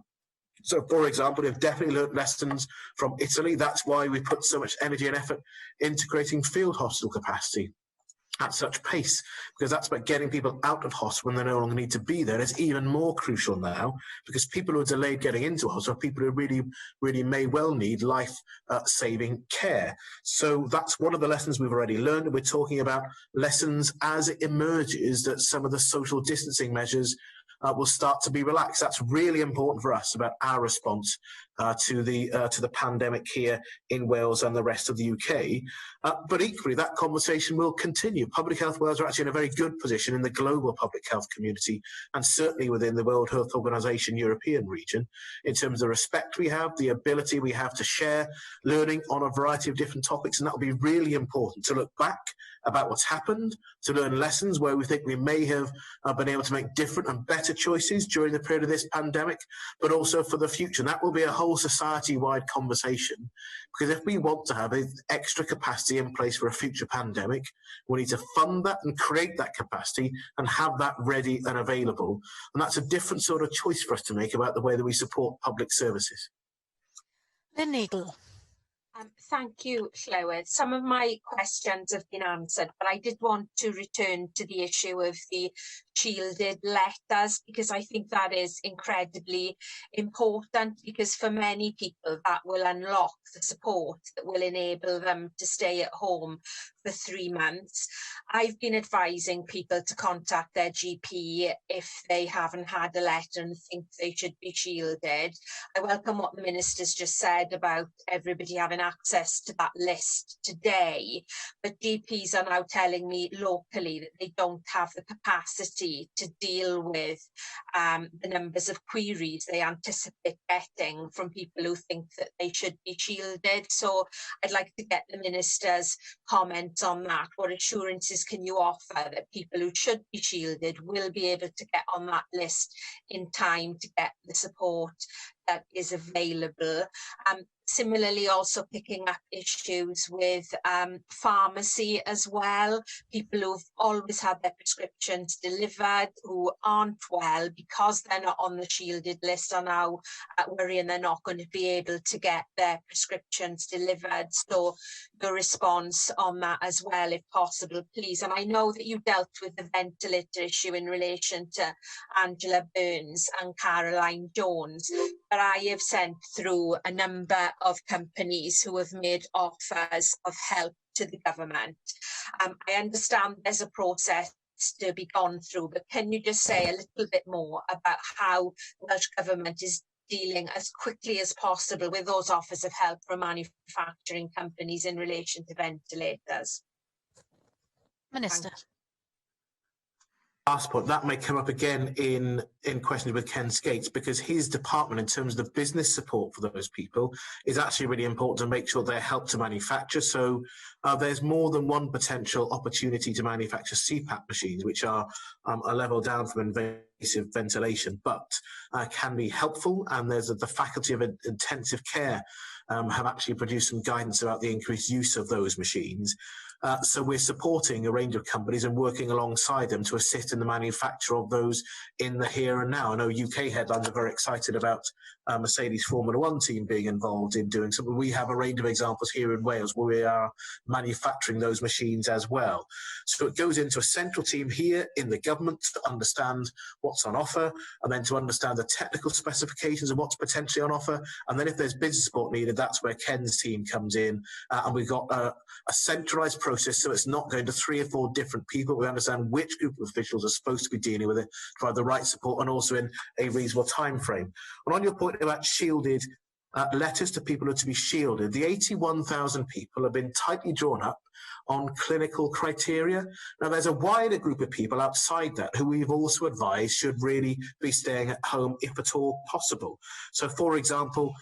So, for example, we've definitely learned lessons from Italy. That's why we put so much energy and effort into creating field hospital capacity at such pace, because that's about getting people out of hospital when they no longer need to be there. It's even more crucial now because people who are delayed getting into hospital are people who really may well need life-saving care. So that's one of the lessons we've already learned. We're talking about lessons as it emerges that some of the social distancing measures will start to be relaxed. That's really important for us about our response to the pandemic here in Wales and the rest of the UK. But equally, that conversation will continue. Public Health Wales are actually in a very good position in the global public health community, and certainly within the World Health Organization European region, in terms of the respect we have, the ability we have to share learning on a variety of different topics. And that will be really important to look back about what's happened, to learn lessons where we think we may have been able to make different and better choices during the period of this pandemic, but also for the future. And that will be a whole society-wide conversation, because if we want to have extra capacity in place for a future pandemic, we need to fund that and create that capacity and have that ready and available. And that's a different sort of choice for us to make about the way that we support public services. Lynn Eagle. Thank you, Llywyd. Some of my questions have been answered, but I did want to return to the issue of the shielded letters, because I think that is incredibly important, because for many people that will unlock the support that will enable them to stay at home for 3 months. I've been advising people to contact their GP if they haven't had a letter and think they should be shielded. I welcome what the Minister's just said about everybody having access to that list today, but GPs are now telling me locally that they don't have the capacity to deal with the numbers of queries they anticipate getting from people who think that they should be shielded. So I'd like to get the Minister's comment on that. What assurances can you offer that people who should be shielded will be able to get on that list in time to get the support that is available? Similarly, also picking up issues with pharmacy as well. People who've always had their prescriptions delivered, who aren't well because they're not on the shielded list, are now worrying they're not going to be able to get their prescriptions delivered. So your response on that as well, if possible, please. And I know that you dealt with the ventilator issue in relation to Angela Burns and Caroline Jones, but I have sent through a number of companies who have made offers of help to the government. I understand there's a process to be gone through, but can you just say a little bit more about how Welsh Government is dealing as quickly as possible with those offers of help from manufacturing companies in relation to ventilators? Minister. Last point, that may come up again in questions with Ken Skates, because his department, in terms of the business support for those people, is actually really important to make sure they're helped to manufacture. So there's more than one potential opportunity to manufacture CPAP machines, which are a level down from invasive ventilation, but can be helpful. And there's the Faculty of Intensive Care have actually produced some guidance about the increased use of those machines. So we're supporting a range of companies and working alongside them to assist in the manufacture of those in the here and now. I know UK headlines are very excited about Mercedes Formula One team being involved in doing something. We have a range of examples here in Wales where we are manufacturing those machines as well. So it goes into a central team here in the government to understand what's on offer, and then to understand the technical specifications of what's potentially on offer. And then if there's business support needed, that's where Ken's team comes in. And we've got a centralised process, so it's not going to 3 or 4 different people. We understand which group of officials are supposed to be dealing with it, provide the right support, and also in a reasonable time frame. And on your point about shielded letters to people who are to be shielded, the 81,000 people have been tightly drawn up on clinical criteria. Now, there's a wider group of people outside that who we've also advised should really be staying at home if at all possible. So, for example,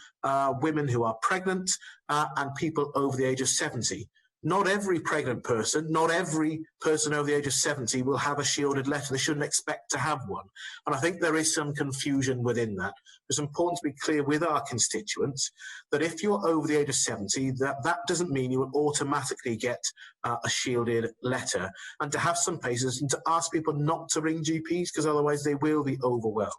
women who are pregnant and people over the age of 70. Not every pregnant person, not every person over the age of 70 will have a shielded letter. They shouldn't expect to have one. And I think there is some confusion within that. It's important to be clear with our constituents that if you're over the age of 70, that doesn't mean you will automatically get a shielded letter. And to have some places and to ask people not to ring GPs, because otherwise they will be overwhelmed.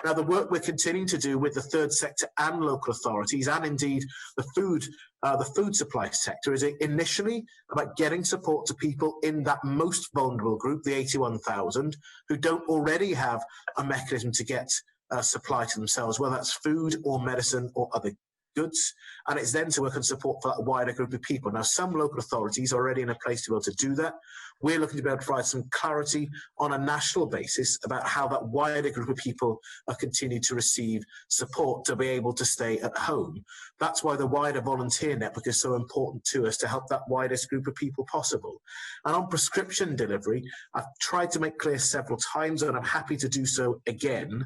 Now, the work we're continuing to do with the third sector and local authorities, and indeed the food supply sector, is initially about getting support to people in that most vulnerable group, the 81,000, who don't already have a mechanism to get supply to themselves, whether that's food or medicine or other goods, and it's then to work on support for that wider group of people. Now, some local authorities are already in a place to be able to do that. We're looking to be able to provide some clarity on a national basis about how that wider group of people are continuing to receive support to be able to stay at home. That's why the wider volunteer network is so important to us, to help that widest group of people possible. And on prescription delivery, I've tried to make clear several times, and I'm happy to do so again,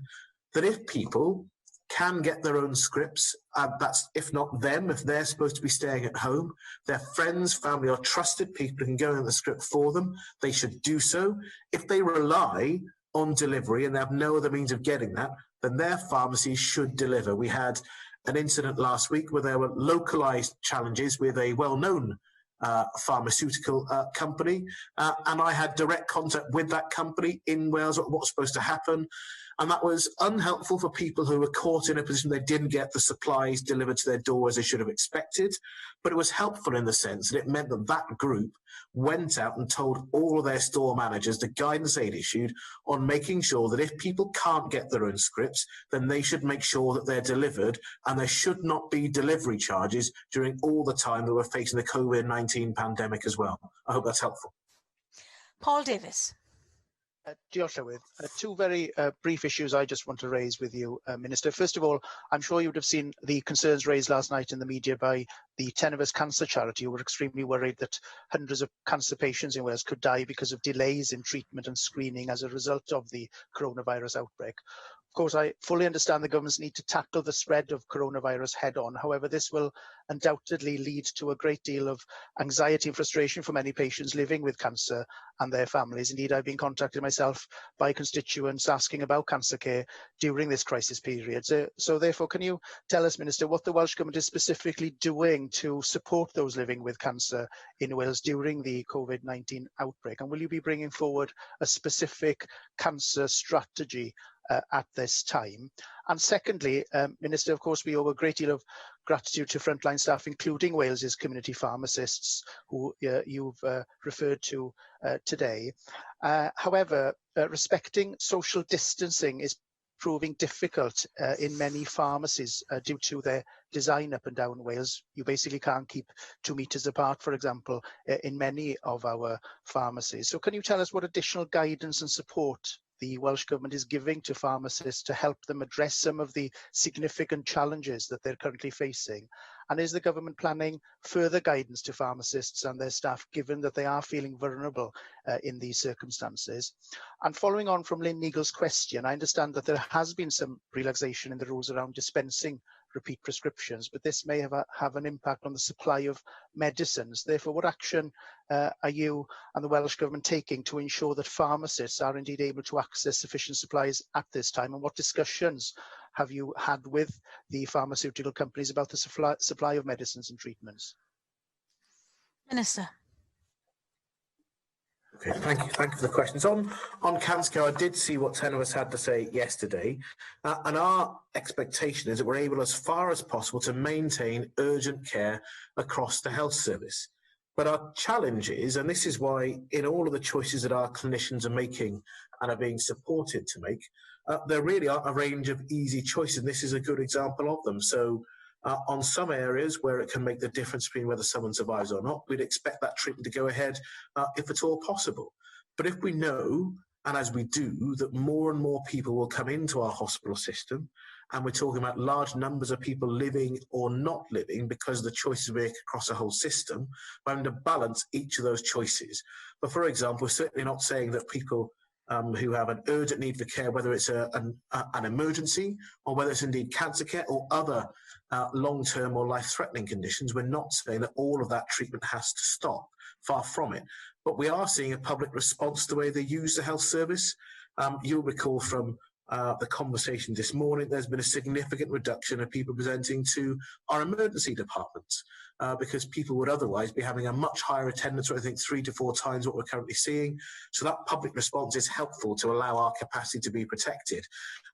that if people can get their own scripts, that's if not them, if they're supposed to be staying at home, their friends, family or trusted people who can go in the script for them, they should do so. If they rely on delivery and they have no other means of getting that, then their pharmacies should deliver. We had an incident last week where there were localised challenges with a well-known pharmaceutical company, and I had direct contact with that company in Wales about what's supposed to happen. And that was unhelpful for people who were caught in a position they didn't get the supplies delivered to their door as they should have expected. But it was helpful in the sense that it meant that that group went out and told all of their store managers the guidance they'd issued on making sure that if people can't get their own scripts, then they should make sure that they're delivered, and there should not be delivery charges during all the time that we're facing the COVID-19 pandemic as well. I hope that's helpful. Paul Davis. Diolch, Llywydd. 2 very brief issues I just want to raise with you, Minister. First of all, I'm sure you would have seen the concerns raised last night in the media by the Tenebus Cancer Charity, who were extremely worried that hundreds of cancer patients in Wales could die because of delays in treatment and screening as a result of the coronavirus outbreak. Of course, I fully understand the government's need to tackle the spread of coronavirus head on. However, this will undoubtedly lead to a great deal of anxiety and frustration for many patients living with cancer and their families. Indeed, I've been contacted myself by constituents asking about cancer care during this crisis period. So therefore, can you tell us, Minister, what the Welsh Government is specifically doing to support those living with cancer in Wales during the COVID-19 outbreak? And will you be bringing forward a specific cancer strategy at this time? And secondly, Minister, of course, we owe a great deal of gratitude to frontline staff, including Wales's community pharmacists, who you've referred to today. However, respecting social distancing is proving difficult in many pharmacies due to their design up and down Wales. You basically can't keep 2 meters apart, for example, in many of our pharmacies. So can you tell us what additional guidance and support the Welsh Government is giving to pharmacists to help them address some of the significant challenges that they're currently facing? And is the government planning further guidance to pharmacists and their staff, given that they are feeling vulnerable in these circumstances? And following on from Lynn Neagle's question, I understand that there has been some relaxation in the rules around dispensing repeat prescriptions, but this may have an impact on the supply of medicines. Therefore, what action are you and the Welsh Government taking to ensure that pharmacists are indeed able to access sufficient supplies at this time? And what discussions have you had with the pharmaceutical companies about the supply of medicines and treatments? Minister. Okay, thank you for the questions. On cancer care, I did see what 10 of us had to say yesterday, and our expectation is that we're able, as far as possible, to maintain urgent care across the health service. But our challenge is, and this is why in all of the choices that our clinicians are making and are being supported to make, there really are a range of easy choices, and this is a good example of them. So on some areas where it can make the difference between whether someone survives or not, we'd expect that treatment to go ahead if at all possible. But if we know, and as we do, that more and more people will come into our hospital system, and we're talking about large numbers of people living or not living because the choices we make across a whole system, we're having to balance each of those choices. But for example, we're certainly not saying that people who have an urgent need for care, whether it's an emergency or whether it's indeed cancer care or other long-term or life-threatening conditions, we're not saying that all of that treatment has to stop. Far from it. But we are seeing a public response to the way they use the health service. You'll recall from the conversation this morning, there's been a significant reduction of people presenting to our emergency departments because people would otherwise be having a much higher attendance rate, I think 3 to 4 times what we're currently seeing. So that public response is helpful to allow our capacity to be protected.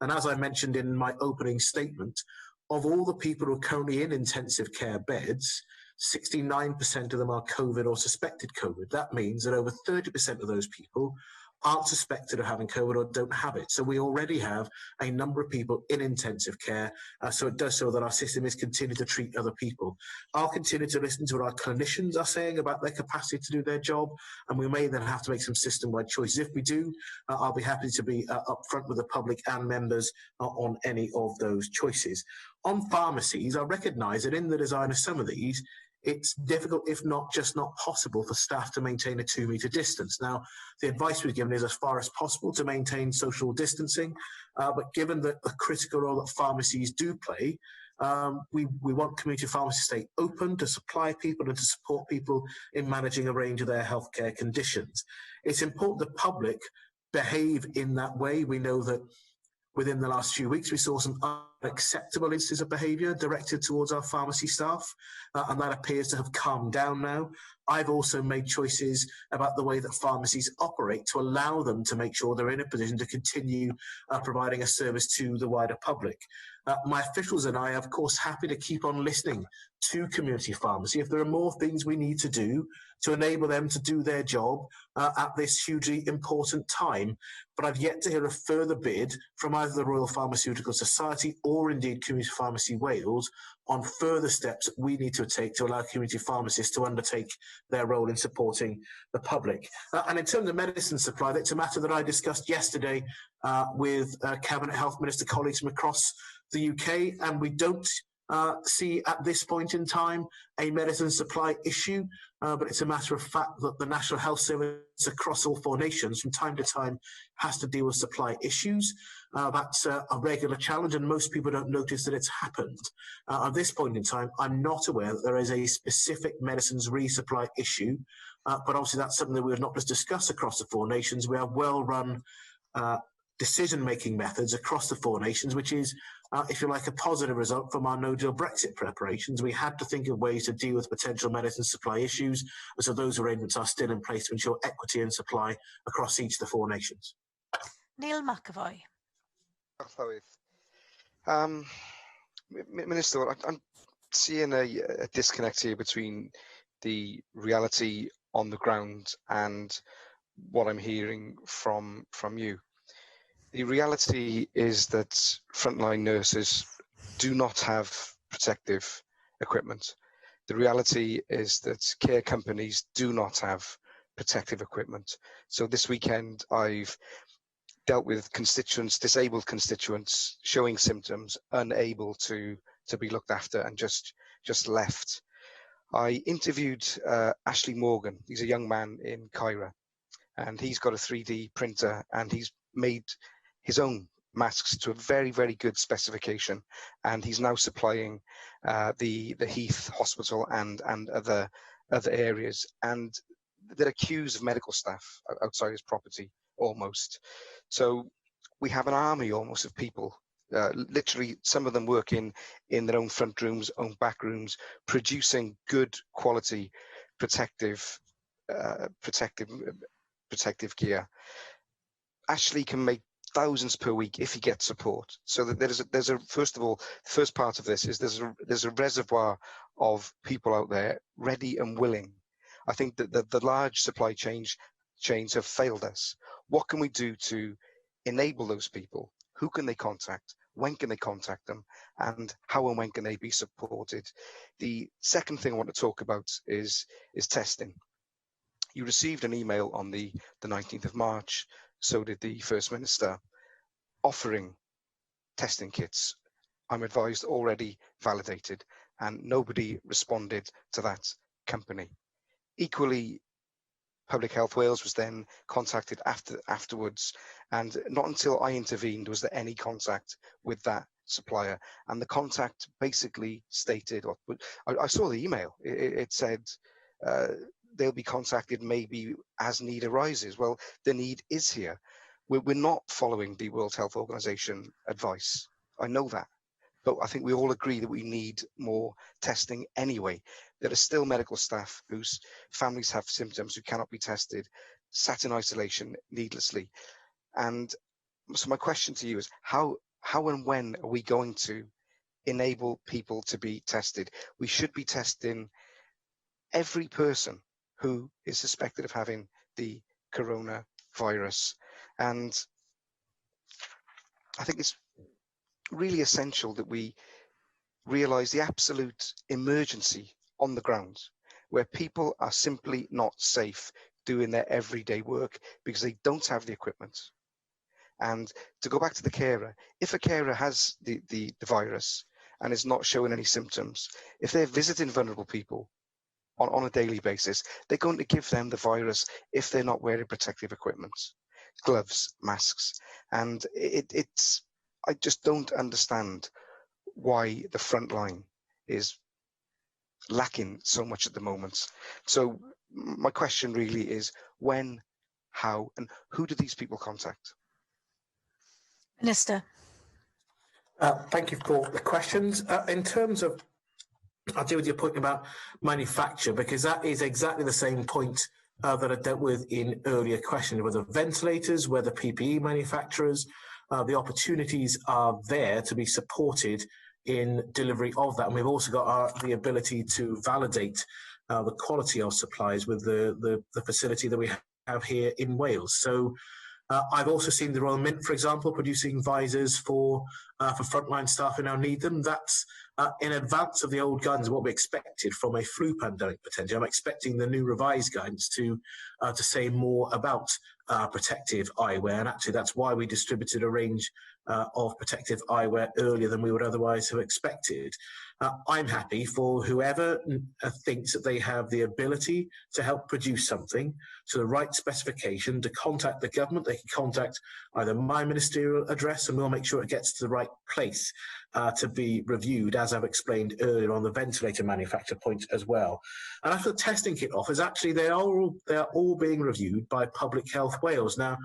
And as I mentioned in my opening statement, of all the people who are currently in intensive care beds, 69% of them are COVID or suspected COVID. That means that over 30% of those people aren't suspected of having COVID or don't have it. So we already have a number of people in intensive care. So it does show that our system is continuing to treat other people. I'll continue to listen to what our clinicians are saying about their capacity to do their job, and we may then have to make some system-wide choices. If we do, I'll be happy to be upfront with the public and members on any of those choices. On pharmacies, I recognise that in the design of some of these, it's difficult, if not just not possible, for staff to maintain a 2-metre distance. Now, the advice we've given is as far as possible to maintain social distancing, but given the critical role that pharmacies do play, we want community pharmacies to stay open to supply people and to support people in managing a range of their healthcare conditions. It's important the public behave in that way. We know that within the last few weeks, we saw some unacceptable instances of behaviour directed towards our pharmacy staff, and that appears to have calmed down now. I've also made choices about the way that pharmacies operate to allow them to make sure they're in a position to continue providing a service to the wider public. My officials and I are, of course, happy to keep on listening to community pharmacy if there are more things we need to do to enable them to do their job at this hugely important time. But I've yet to hear a further bid from either the Royal Pharmaceutical Society or indeed Community Pharmacy Wales on further steps that we need to take to allow community pharmacists to undertake their role in supporting the public. And in terms of medicine supply, that's a matter that I discussed yesterday with Cabinet Health Minister colleagues from across the UK, and we don't see at this point in time a medicine supply issue, but it's a matter of fact that the National Health Service across all 4 nations from time to time has to deal with supply issues. That's a regular challenge, and most people don't notice that it's happened. At this point in time, I'm not aware that there is a specific medicines resupply issue, but obviously that's something that we would not just discuss across the 4 nations. We have well-run decision-making methods across the 4 nations, which is, if you like, a positive result from our no-deal Brexit preparations. We had to think of ways to deal with potential medicine supply issues, and so those arrangements are still in place to ensure equity and supply across each of the 4 nations. Neil McAvoy. Minister, I'm seeing a disconnect here between the reality on the ground and what I'm hearing from you. The reality is that frontline nurses do not have protective equipment. The reality is that care companies do not have protective equipment. So this weekend I've dealt with constituents, disabled constituents, showing symptoms, unable to be looked after and just left. I interviewed Ashley Morgan. He's a young man in Cairo, and he's got a 3D printer and he's made his own masks to a very, very good specification, and he's now supplying the Heath Hospital and other areas, and there are queues of medical staff outside his property almost. So we have an army almost of people, literally some of them work in their own front rooms, own back rooms, producing good quality protective protective gear actually can make thousands per week if he gets support. So that there's a first of all, first part of this is there's a reservoir of people out there ready and willing. I think that the large supply chains have failed us. What can we do to enable those people? Who can they contact? When can they contact them? And how and when can they be supported? The second thing I want to talk about is testing. You received an email on the 19th of March, so did the First Minister, offering testing kits. I'm advised already validated, and nobody responded to that company. Equally, Public Health Wales was then contacted afterwards, and not until I intervened was there any contact with that supplier. And the contact basically stated, I saw the email, it said they'll be contacted maybe as need arises. Well, the need is here. We're not following the World Health Organization advice. I know that. But I think we all agree that we need more testing anyway. There are still medical staff whose families have symptoms who cannot be tested, sat in isolation needlessly. And so my question to you is, how and when are we going to enable people to be tested? We should be testing every person who is suspected of having the coronavirus. And I think it's really essential that we realize the absolute emergency on the ground, where people are simply not safe doing their everyday work because they don't have the equipment. And to go back to the carer, if a carer has the virus and is not showing any symptoms, if they're visiting vulnerable people on a daily basis, they're going to give them the virus if they're not wearing protective equipment, gloves, masks. And I just don't understand why the front line is lacking so much at the moment. So my question really is when, how, and who do these people contact? Minister. Thank you for the questions. In terms of, I'll deal with your point about manufacture, because that is exactly the same point that I dealt with in earlier questions, whether ventilators, whether PPE manufacturers, the opportunities are there to be supported in delivery of that. And we've also got the ability to validate the quality of supplies with the facility that we have here in Wales. So I've also seen the Royal Mint, for example, producing visors for frontline staff who now need them. That's in advance of the old guidance, what we expected from a flu pandemic potentially. I'm expecting the new revised guidance to say more about protective eyewear, and actually that's why we distributed a range of protective eyewear earlier than we would otherwise have expected. I'm happy for whoever thinks that they have the ability to help produce something to the right specification to contact the government. They can contact either my ministerial address and we'll make sure it gets to the right place to be reviewed, as I've explained earlier on the ventilator manufacturer point as well. And after the testing kit offers, actually they are all being reviewed by Public Health Wales. Now,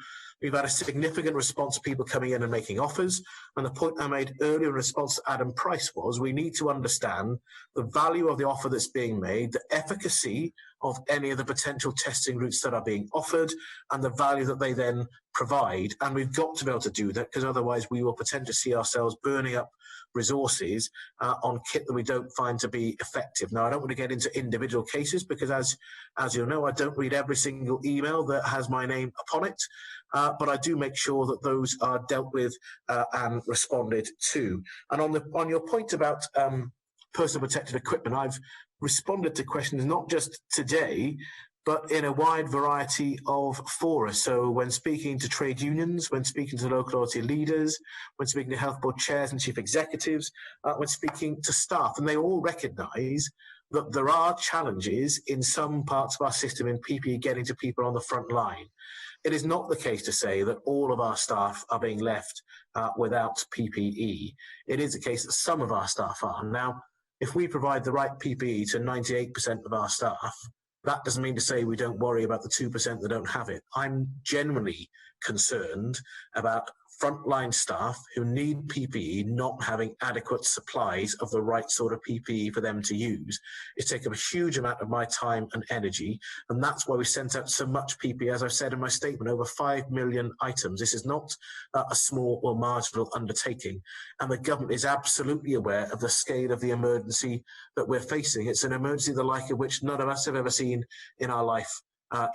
we've had a significant response of people coming in and making offers. And the point I made earlier in response to Adam Price was we need to understand the value of the offer that's being made, the efficacy of any of the potential testing routes that are being offered, and the value that they then provide. And we've got to be able to do that, because otherwise we will potentially see ourselves burning up resources on kit that we don't find to be effective. Now, I don't want to get into individual cases because, as you'll know, I don't read every single email that has my name upon it, but I do make sure that those are dealt with and responded to. And on your point about personal protective equipment, I've responded to questions not just today, but in a wide variety of fora. So when speaking to trade unions, when speaking to local authority leaders, when speaking to health board chairs and chief executives, when speaking to staff, and they all recognise that there are challenges in some parts of our system in PPE getting to people on the front line. It is not the case to say that all of our staff are being left without PPE. It is the case that some of our staff are. Now, if we provide the right PPE to 98% of our staff, that doesn't mean to say we don't worry about the 2% that don't have it. I'm genuinely concerned about frontline staff who need PPE not having adequate supplies of the right sort of PPE for them to use. It's taken a huge amount of my time and energy, and that's why we sent out so much PPE. As I've said in my statement, over 5 million items. This is not a small or marginal undertaking, and the government is absolutely aware of the scale of the emergency that we're facing. It's an emergency the like of which none of us have ever seen in our life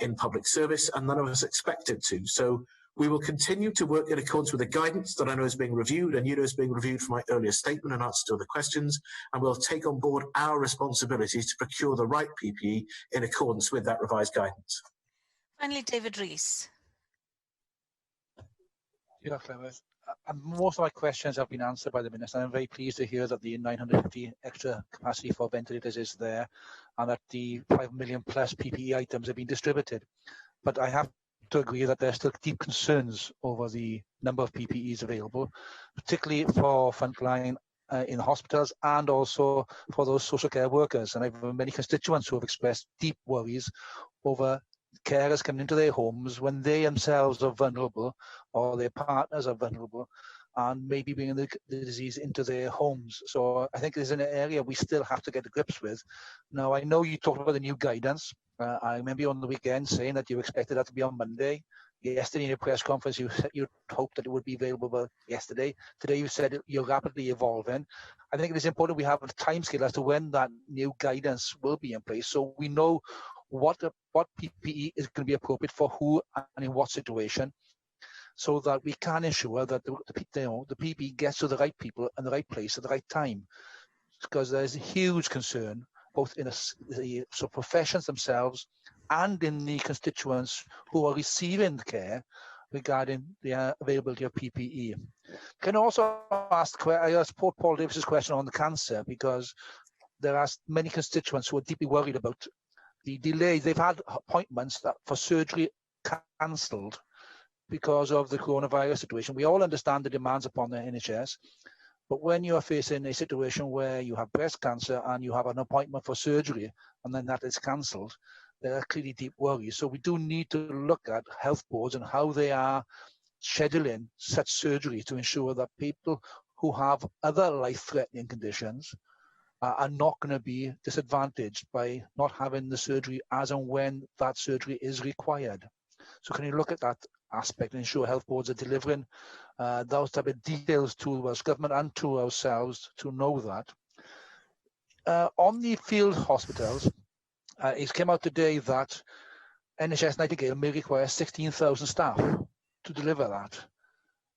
in public service, and none of us expected to. So we will continue to work in accordance with the guidance that I know is being reviewed, and you know is being reviewed from my earlier statement and answer to the questions, and we'll take on board our responsibilities to procure the right PPE in accordance with that revised guidance. Finally, David Rees. Yeah, Clemens. Most of my questions have been answered by the Minister. I'm very pleased to hear that the 950 extra capacity for ventilators is there, and that the 5 million plus PPE items have been distributed. But I have to agree that there are still deep concerns over the number of PPEs available, particularly for frontline in hospitals and also for those social care workers. And I have many constituents who have expressed deep worries over carers coming into their homes when they themselves are vulnerable or their partners are vulnerable and maybe bringing the disease into their homes. So I think there's an area we still have to get to grips with. Now, I know you talked about the new guidance. I remember you on the weekend saying that you expected that to be on Monday. Yesterday in your press conference, you hoped that it would be available yesterday. Today you said you're rapidly evolving. I think it is important we have a timescale as to when that new guidance will be in place, so we know what PPE is going to be appropriate for who and in what situation, so that we can ensure that the PPE gets to the right people and the right place at the right time. Because there's a huge concern both in the professions themselves and in the constituents who are receiving the care regarding the availability of PPE. Can I also ask, I asked Paul Davis's question on the cancer, because there are many constituents who are deeply worried about the delays. They've had appointments for surgery cancelled because of the coronavirus situation. We all understand the demands upon the NHS, but when you are facing a situation where you have breast cancer and you have an appointment for surgery and then that is cancelled, there are clearly deep worries. So we do need to look at health boards and how they are scheduling such surgery to ensure that people who have other life-threatening conditions are not going to be disadvantaged by not having the surgery as and when that surgery is required. So can you look at that aspect and ensure health boards are delivering those type of details to us, government and to ourselves, to know that? On the field hospitals, it came out today that NHS Nightingale may require 16,000 staff to deliver that.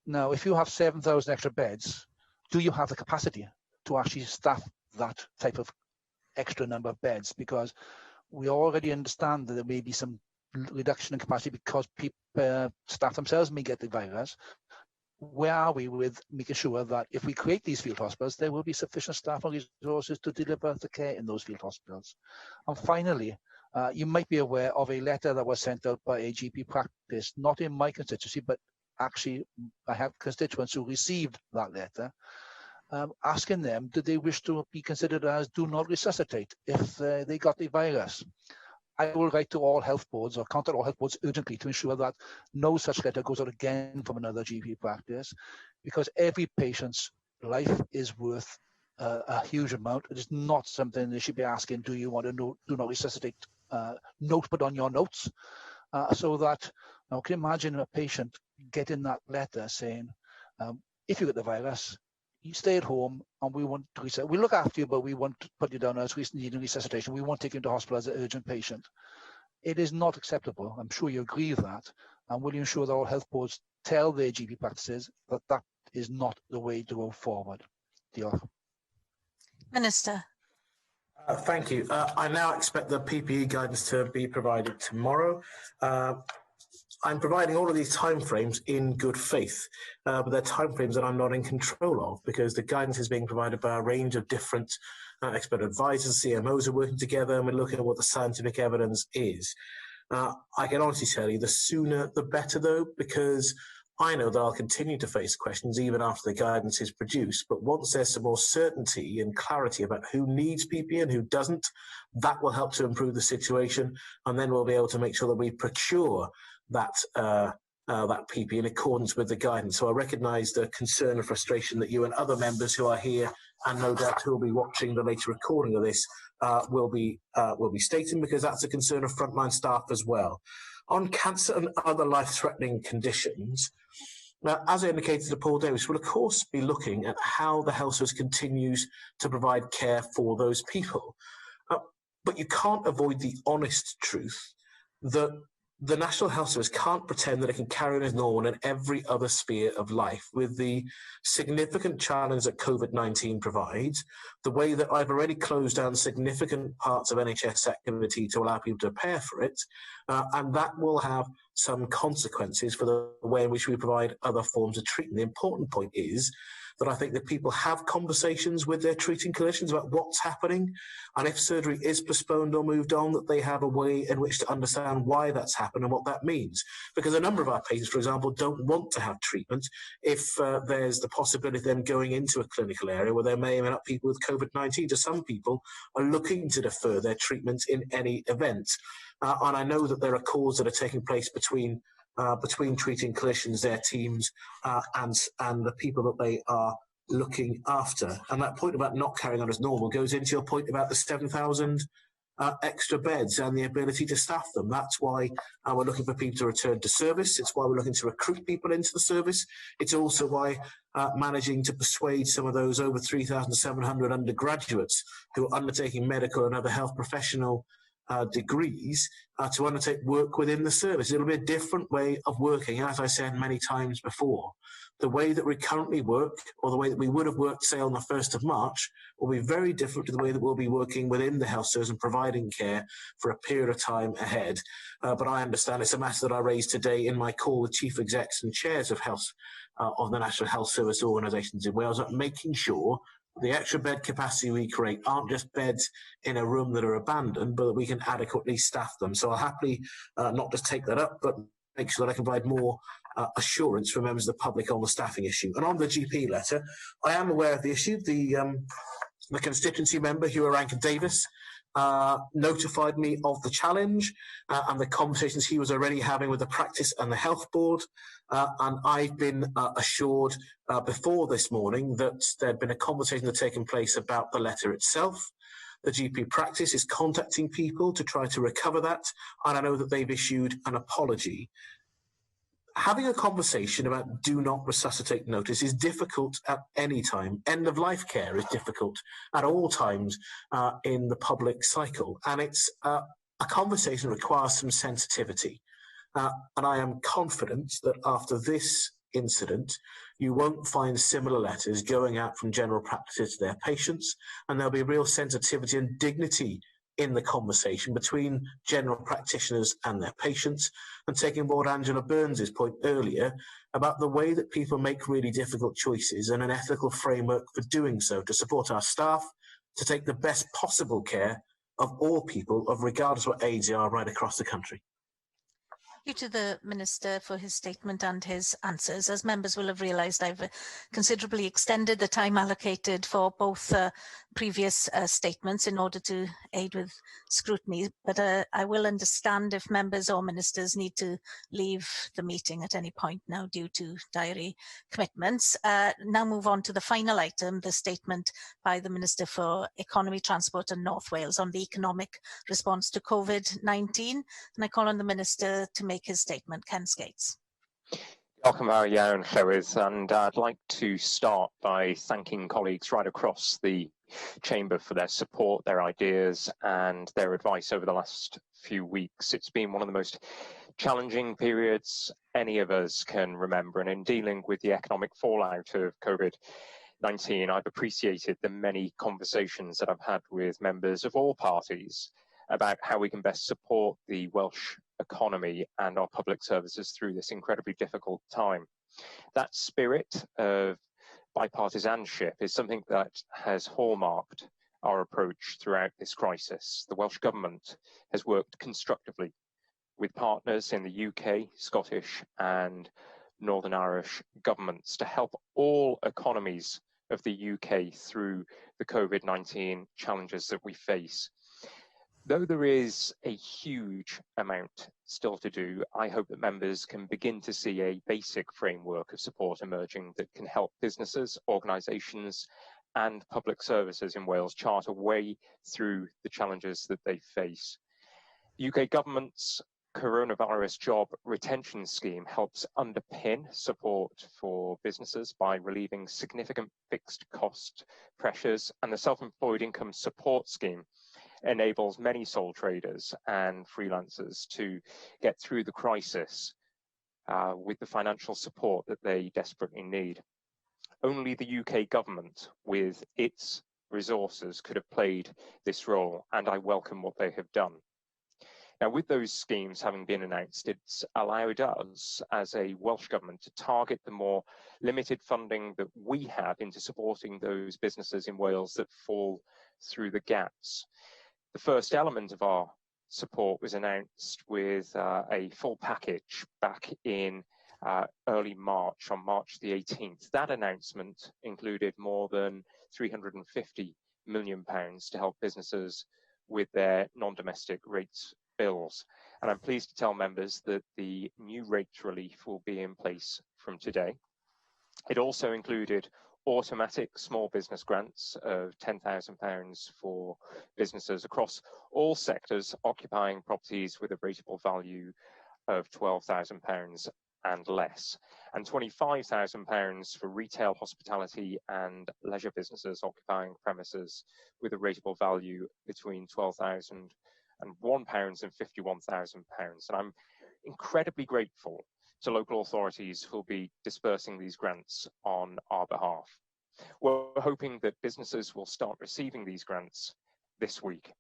Now, if you have 7,000 extra beds, do you have the capacity to actually staff that type of extra number of beds? Because we already understand that there may be some reduction in capacity because staff themselves may get the virus. Where are we with making sure that if we create these field hospitals, there will be sufficient staff and resources to deliver the care in those field hospitals? And finally, you might be aware of a letter that was sent out by a GP practice, not in my constituency, but actually I have constituents who received that letter, asking them, do they wish to be considered as do not resuscitate if they got the virus? I will write to all health boards or contact all health boards urgently to ensure that no such letter goes out again from another GP practice, because every patient's life is worth a huge amount. It is not something they should be asking, do you want to do not resuscitate note put on your notes? So that, now can you imagine a patient getting that letter saying, if you get the virus, you stay at home and we want to resuscitate. We look after you, but we want to put you down as needing resuscitation. We won't take you into hospital as an urgent patient. It is not acceptable. I'm sure you agree with that. And will you ensure that all health boards tell their GP practices that that is not the way to go forward? Diolch. Minister. Thank you. I now expect the PPE guidance to be provided tomorrow. I'm providing all of these timeframes in good faith, but they're timeframes that I'm not in control of, because the guidance is being provided by a range of different expert advisors. CMOs are working together, and we're looking at what the scientific evidence is. I can honestly tell you the sooner the better, though, because I know that I'll continue to face questions even after the guidance is produced. But once there's some more certainty and clarity about who needs PPE and who doesn't, that will help to improve the situation. And then we'll be able to make sure that we procure that that PPE in accordance with the guidance. So I recognise the concern and frustration that you and other members who are here, and no doubt who will be watching the later recording of this, will be stating, because that's a concern of frontline staff as well. On cancer and other life-threatening conditions, now, as I indicated to Paul Davis, we'll of course be looking at how the health service continues to provide care for those people. But you can't avoid the honest truth that the National Health Service can't pretend that it can carry on as normal in every other sphere of life, with the significant challenge that COVID-19 provides, the way that I've already closed down significant parts of NHS activity to allow people to prepare for it, and that will have some consequences for the way in which we provide other forms of treatment. The important point is that I think that people have conversations with their treating clinicians about what's happening, and if surgery is postponed or moved on, that they have a way in which to understand why that's happened and what that means. Because a number of our patients, for example, don't want to have treatment if there's the possibility of them going into a clinical area where there may end up people with COVID-19. So some people are looking to defer their treatment in any event. And I know that there are calls that are taking place between treating clinicians, their teams, and the people that they are looking after. And that point about not carrying on as normal goes into your point about the 7,000 extra beds and the ability to staff them. That's why we're looking for people to return to service. It's why we're looking to recruit people into the service. It's also why managing to persuade some of those over 3,700 undergraduates who are undertaking medical and other health professional degrees to undertake work within the service. It'll be a different way of working, as I said many times before. The way that we currently work, or the way that we would have worked, say, on the 1st of March, will be very different to the way that we'll be working within the health service and providing care for a period of time ahead. But I understand it's a matter that I raised today in my call with chief execs and chairs of health of the National Health Service organisations in Wales, at making sure the extra bed capacity we create aren't just beds in a room that are abandoned, but that we can adequately staff them. So I'll happily not just take that up, but make sure that I can provide more assurance for members of the public on the staffing issue. And on the GP letter, I am aware of the issue. The constituency member, Hugh Rankin Davis, notified me of the challenge and the conversations he was already having with the practice and the health board. And I've been assured before this morning that there'd been a conversation that had taken place about the letter itself. The GP practice is contacting people to try to recover that, and I know that they've issued an apology. Having a conversation about do not resuscitate notice is difficult at any time. End-of-life care is difficult at all times in the public cycle, and it's a conversation that requires some sensitivity. And I am confident that after this incident, you won't find similar letters going out from general practices to their patients, and there'll be real sensitivity and dignity in the conversation between general practitioners and their patients, and taking board Angela Burns's point earlier about the way that people make really difficult choices and an ethical framework for doing so to support our staff to take the best possible care of all people, of regardless what age they are, right across the country. Thank you to the Minister for his statement and his answers. As members will have realised, I've considerably extended the time allocated for both previous statements in order to aid with scrutiny, but I will understand if members or ministers need to leave the meeting at any point now due to diary commitments. Now move on to the final item, the statement by the Minister for Economy, Transport and North Wales on the economic response to COVID-19. And I call on the Minister to make his statement. Ken Skates. Welcome, Iawn Llywydd, and I'd like to start by thanking colleagues right across the Chamber for their support, their ideas and their advice over the last few weeks. It's been one of the most challenging periods any of us can remember, and in dealing with the economic fallout of COVID-19, I've appreciated the many conversations that I've had with members of all parties about how we can best support the Welsh economy and our public services through this incredibly difficult time. That spirit of bipartisanship is something that has hallmarked our approach throughout this crisis. The Welsh Government has worked constructively with partners in the UK, Scottish and Northern Irish governments to help all economies of the UK through the COVID-19 challenges that we face. Though there is a huge amount still to do, I hope that members can begin to see a basic framework of support emerging that can help businesses, organisations and public services in Wales chart a way through the challenges that they face. The UK government's coronavirus job retention scheme helps underpin support for businesses by relieving significant fixed cost pressures, and the self-employed income support scheme enables many sole traders and freelancers to get through the crisis with the financial support that they desperately need. Only the UK government, with its resources, could have played this role, and I welcome what they have done. Now, with those schemes having been announced, it's allowed us as a Welsh government to target the more limited funding that we have into supporting those businesses in Wales that fall through the gaps. The first element of our support was announced with a full package back in early March, on March the 18th. That announcement included more than £350 million to help businesses with their non-domestic rates bills. And I'm pleased to tell members that the new rates relief will be in place from today. It also included automatic small business grants of £10,000 for businesses across all sectors occupying properties with a rateable value of £12,000 and less, and £25,000 for retail, hospitality and leisure businesses occupying premises with a rateable value between £12,000 and £1 and £51,000. And I'm incredibly grateful to local authorities who will be dispersing these grants on our behalf. We're hoping that businesses will start receiving these grants this week.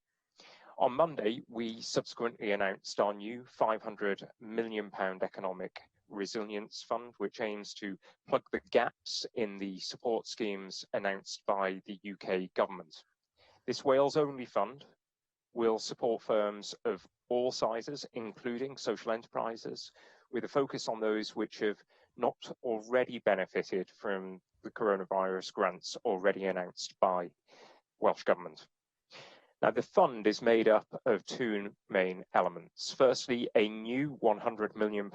On Monday, we subsequently announced our new £500 million economic resilience fund, which aims to plug the gaps in the support schemes announced by the UK government. This Wales-only fund will support firms of all sizes, including social enterprises, with a focus on those which have not already benefited from the coronavirus grants already announced by Welsh Government. Now, the fund is made up of two main elements. Firstly, a new £100 million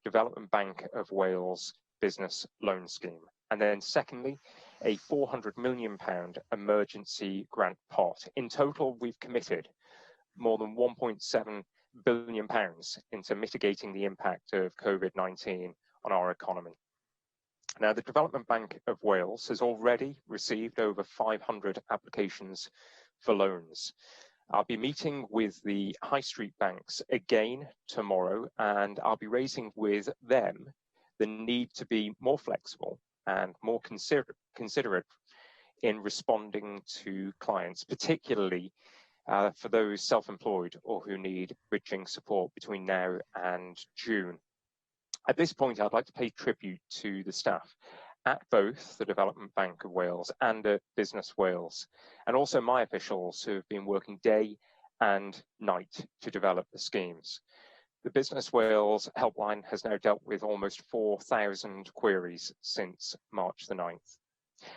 Development Bank of Wales business loan scheme. And then secondly, a £400 million emergency grant pot. In total, we've committed more than £1.7 billion into mitigating the impact of COVID-19 on our economy. Now, the Development Bank of Wales has already received over 500 applications for loans. I'll be meeting with the high street banks again tomorrow, and I'll be raising with them the need to be more flexible and more considerate in responding to clients, particularly for those self-employed or who need bridging support between now and June. At this point, I'd like to pay tribute to the staff at both the Development Bank of Wales and at Business Wales, and also my officials who have been working day and night to develop the schemes. The Business Wales helpline has now dealt with almost 4,000 queries since March the 9th.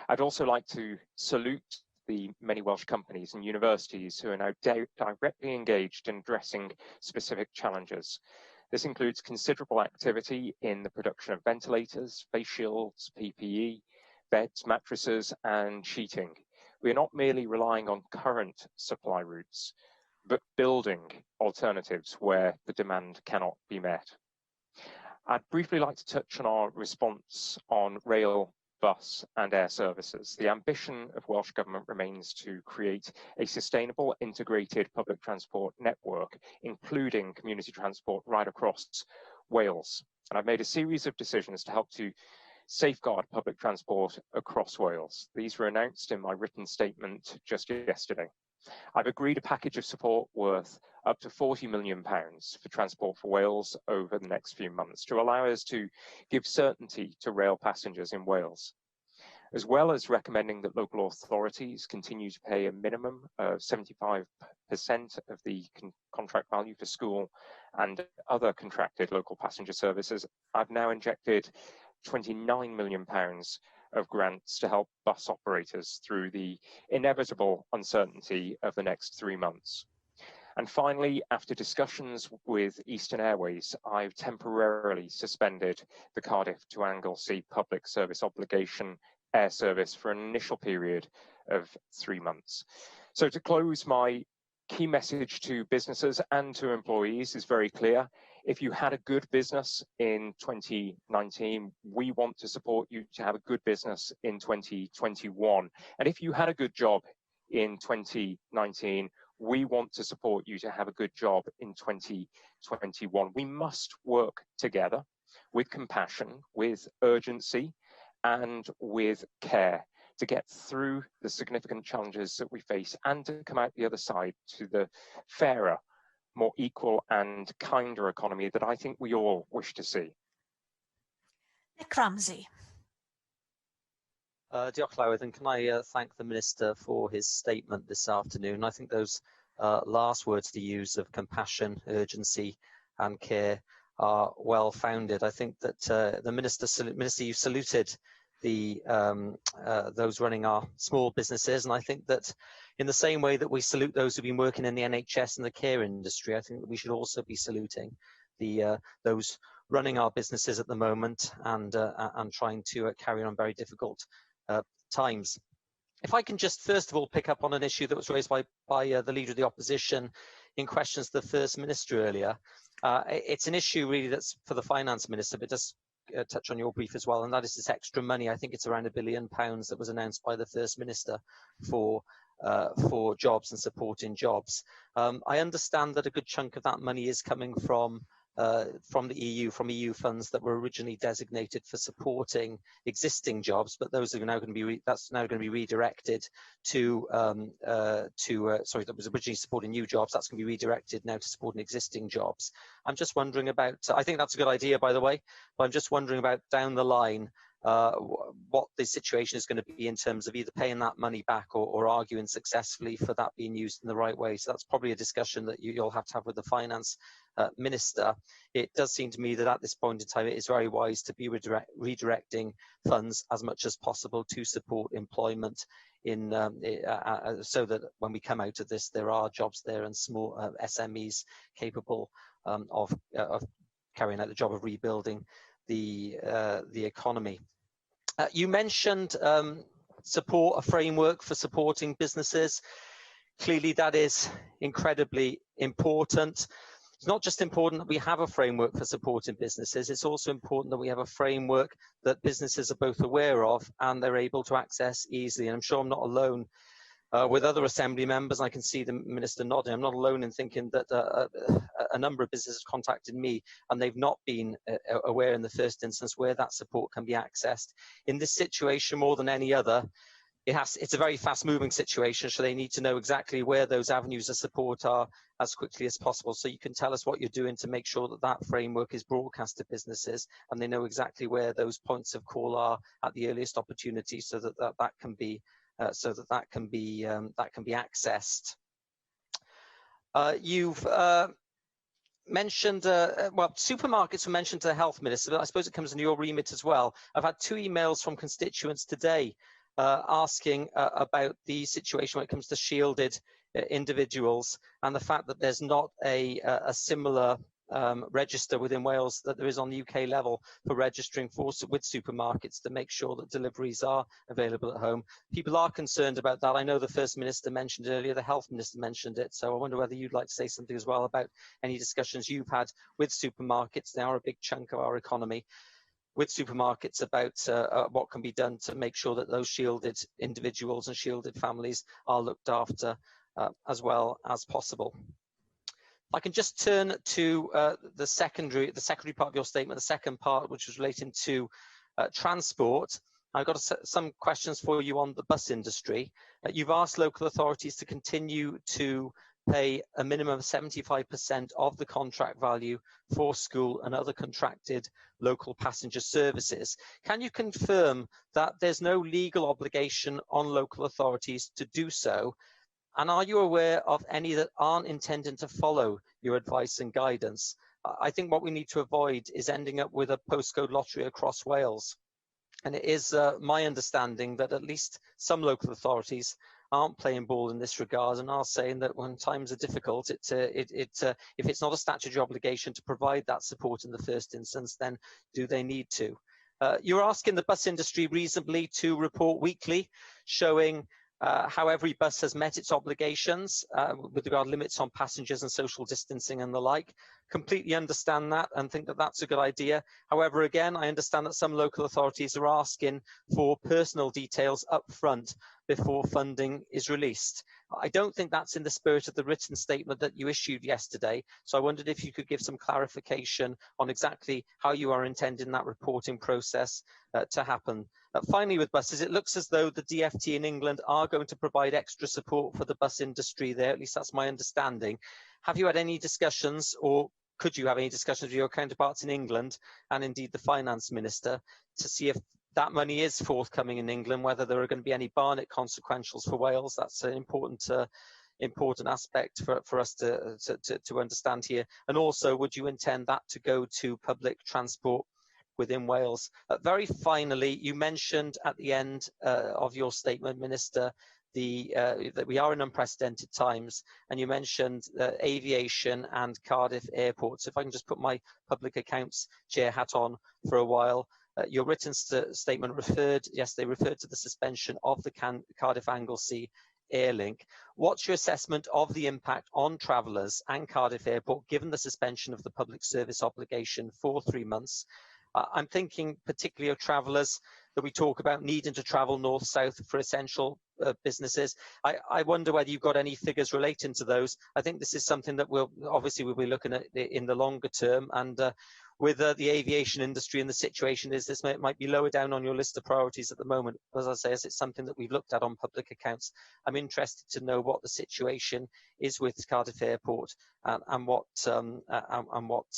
I'd also like to salute the many Welsh companies and universities who are now directly engaged in addressing specific challenges. This includes considerable activity in the production of ventilators, face shields, PPE, beds, mattresses, and sheeting. We are not merely relying on current supply routes, but building alternatives where the demand cannot be met. I'd briefly like to touch on our response on rail, bus and air services. The ambition of Welsh Government remains to create a sustainable, integrated public transport network, including community transport right across Wales. And I've made a series of decisions to help to safeguard public transport across Wales. These were announced in my written statement just yesterday. I've agreed a package of support worth up to £40 million for Transport for Wales over the next few months to allow us to give certainty to rail passengers in Wales, as well as recommending that local authorities continue to pay a minimum of 75% of the contract value for school and other contracted local passenger services. I've now injected £29 million of grants to help bus operators through the inevitable uncertainty of the next 3 months. And finally, after discussions with Eastern Airways, I've temporarily suspended the Cardiff to Anglesey public service obligation air service for an initial period of 3 months. So to close, my key message to businesses and to employees is very clear. If you had a good business in 2019, we want to support you to have a good business in 2021. And if you had a good job in 2019, we want to support you to have a good job in 2021. We must work together with compassion, with urgency, and with care to get through the significant challenges that we face and to come out the other side to the fairer, more equal and kinder economy that I think we all wish to see. Nick Ramsey. Diolch Llywydd, and can I thank the Minister for his statement this afternoon. I think those last words to use of compassion, urgency and care are well founded. I think that the Minister, you saluted the those running our small businesses, and I think that in the same way that we salute those who've been working in the NHS and the care industry, I think that we should also be saluting the those running our businesses at the moment and trying to carry on very difficult times. If I can just first of all pick up on an issue that was raised by the Leader of the Opposition in questions to the First Minister earlier. It's an issue really that's for the Finance Minister, but just touch on your brief as well, and that is this extra money. I think it's around £1 billion that was announced by the First Minister for jobs and supporting jobs. I understand that a good chunk of that money is coming from the EU, from EU funds that were originally designated for supporting existing jobs, but those are now going to be that's now going to be redirected to sorry, that was originally supporting new jobs. That's going to be redirected now to supporting existing jobs. I'm just wondering about. I think that's a good idea, by the way, but I'm just wondering about down the line what the situation is going to be in terms of either paying that money back or arguing successfully for that being used in the right way. So that's probably a discussion that you'll have to have with the Finance Minister. It does seem to me that at this point in time it is very wise to be redirecting funds as much as possible to support employment in so that when we come out of this there are jobs there and small SMEs capable of carrying out the job of rebuilding the economy. You mentioned a framework for supporting businesses. Clearly that is incredibly important. It's not just important that we have a framework for supporting businesses, it's also important that we have a framework that businesses are both aware of and they're able to access easily. And I'm sure I'm not alone with other Assembly members. I can see the Minister nodding. I'm not alone in thinking that a number of businesses contacted me and they've not been aware in the first instance where that support can be accessed. In this situation, more than any other, it's a very fast-moving situation, so they need to know exactly where those avenues of support are as quickly as possible. So you can tell us what you're doing to make sure that that framework is broadcast to businesses and they know exactly where those points of call are at the earliest opportunity, so that that can be accessed. You've mentioned, well, supermarkets were mentioned to the Health Minister, but I suppose it comes into your remit as well. I've had 2 emails from constituents today asking about the situation when it comes to shielded individuals and the fact that there's not a similar register within Wales that there is on the UK level for registering with supermarkets to make sure that deliveries are available at home. People are concerned about that. I know the First Minister mentioned it earlier, the Health Minister mentioned it, so I wonder whether you'd like to say something as well about any discussions you've had with supermarkets. They are a big chunk of our economy, with supermarkets about what can be done to make sure that those shielded individuals and shielded families are looked after as well as possible. I can just turn to the secondary part of your statement, the second part, which was relating to transport. I've got some questions for you on the bus industry. You've asked local authorities to continue to pay a minimum of 75% of the contract value for school and other contracted local passenger services. Can you confirm that there's no legal obligation on local authorities to do so? And are you aware of any that aren't intending to follow your advice and guidance? I think what we need to avoid is ending up with a postcode lottery across Wales. And it is my understanding that at least some local authorities aren't playing ball in this regard and are saying that when times are difficult, if it's not a statutory obligation to provide that support in the first instance, then do they need to? You're asking the bus industry reasonably to report weekly, showing how every bus has met its obligations with regard to limits on passengers and social distancing and the like. Completely understand that and think that that's a good idea. However, again, I understand that some local authorities are asking for personal details up front before funding is released. I don't think that's in the spirit of the written statement that you issued yesterday. So I wondered if you could give some clarification on exactly how you are intending that reporting process to happen. Finally, with buses, it looks as though the DfT in England are going to provide extra support for the bus industry there, at least that's my understanding. Have you had any discussions, or could you have any discussions with your counterparts in England and indeed the Finance Minister to see if that money is forthcoming in England, whether there are going to be any Barnett consequentials for Wales? That's an important aspect for us to understand here. And also, would you intend that to go to public transport within Wales? Very finally, you mentioned at the end of your statement, Minister, that we are in unprecedented times, and you mentioned aviation and Cardiff airports. If I can just put my public accounts chair hat on for a while, your written statement referred to the suspension of the Cardiff Anglesey Airlink. What's your assessment of the impact on travellers and Cardiff Airport given the suspension of the public service obligation for 3 months? I'm thinking particularly of travellers that we talk about needing to travel north-south for essential businesses. I wonder whether you've got any figures relating to those. I think this is something that we'll be looking at in the longer term, and with the aviation industry and the situation is this might be lower down on your list of priorities at the moment. As I say, as it's something that we've looked at on public accounts, I'm interested to know what the situation is with Cardiff Airport and what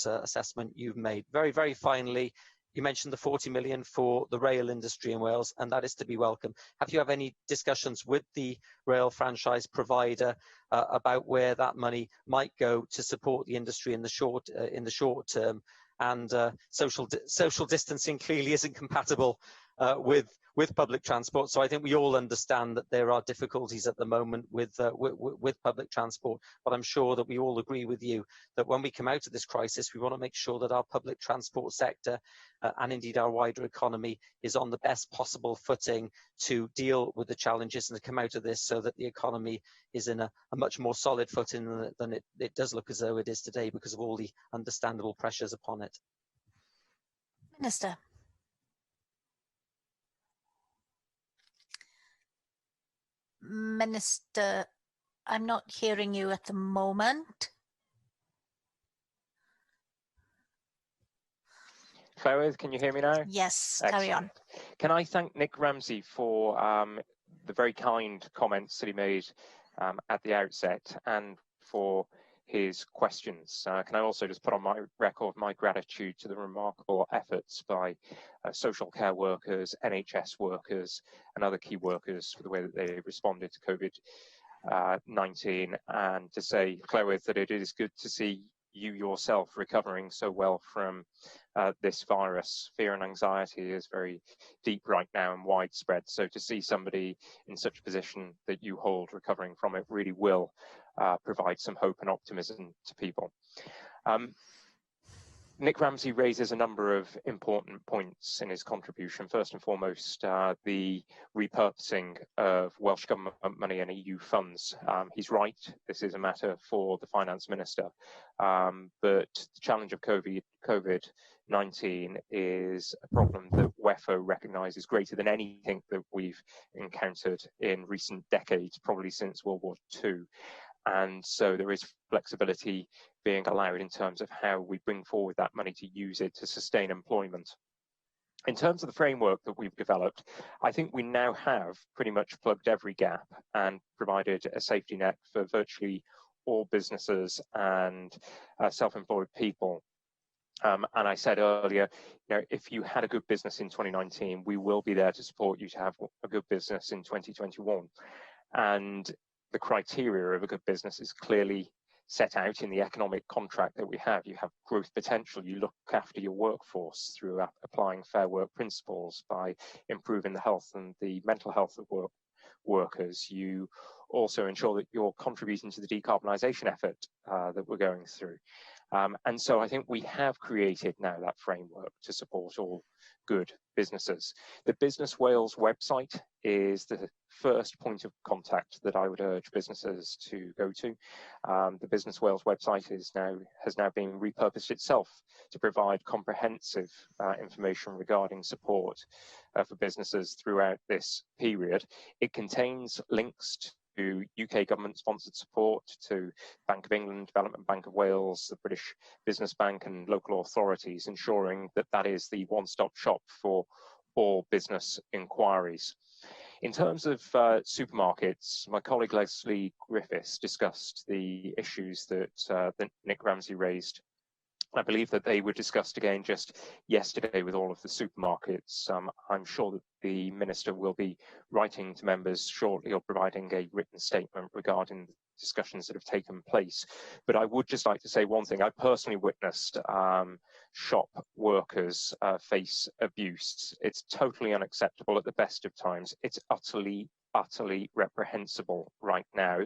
assessment you've made. Very, very finally, you mentioned the 40 million for the rail industry in Wales, and that is to be welcome. Have you had any discussions with the rail franchise provider about where that money might go to support the industry in the short term? And social distancing clearly isn't compatible with public transport. So I think we all understand that there are difficulties at the moment with public transport. But I'm sure that we all agree with you that when we come out of this crisis, we want to make sure that our public transport sector and indeed our wider economy is on the best possible footing to deal with the challenges and to come out of this so that the economy is in a much more solid footing than it does look as though it is today because of all the understandable pressures upon it. Minister. Minister, I'm not hearing you at the moment. Clywyd, can you hear me now? Yes, Excellent. carry on. Can I thank Nick Ramsey for the very kind comments that he made at the outset and for his questions. Can I also just put on my record my gratitude to the remarkable efforts by social care workers, NHS workers and other key workers for the way that they responded to COVID-19, and to say, Clywyd, that it is good to see you yourself recovering so well from this virus. Fear and anxiety is very deep right now and widespread. So to see somebody in such a position that you hold recovering from it really will provide some hope and optimism to people. Nick Ramsey raises a number of important points in his contribution. First and foremost, the repurposing of Welsh Government money and EU funds. He's right, this is a matter for the Finance Minister, but the challenge of COVID-19 is a problem that WEFO recognises greater than anything that we've encountered in recent decades, probably since World War II. And so there is flexibility being allowed in terms of how we bring forward that money to use it to sustain employment. In terms of the framework that we've developed, I think we now have pretty much plugged every gap and provided a safety net for virtually all businesses and self-employed people. And I said earlier, if you had a good business in 2019, we will be there to support you to have a good business in 2021. And the criteria of a good business is clearly set out in the economic contract that we have. You have growth potential, you look after your workforce through applying fair work principles by improving the health and the mental health of workers. You also ensure that you're contributing to the decarbonisation effort that we're going through. And so I think we have created now that framework to support all good businesses. The Business Wales website is the first point of contact that I would urge businesses to go to. The Business Wales website has now been repurposed itself to provide comprehensive information regarding support for businesses throughout this period. It contains links to UK government-sponsored support, to Bank of England, Development Bank of Wales, the British Business Bank and local authorities, ensuring that that is the one-stop shop for all business inquiries. In terms of supermarkets, my colleague Leslie Griffiths discussed the issues that Nick Ramsey raised. I believe that they were discussed again just yesterday with all of the supermarkets. I'm sure that the Minister will be writing to members shortly or providing a written statement regarding the discussions that have taken place. But I would just like to say one thing. I personally witnessed shop workers face abuse. It's totally unacceptable at the best of times. It's utterly reprehensible right now.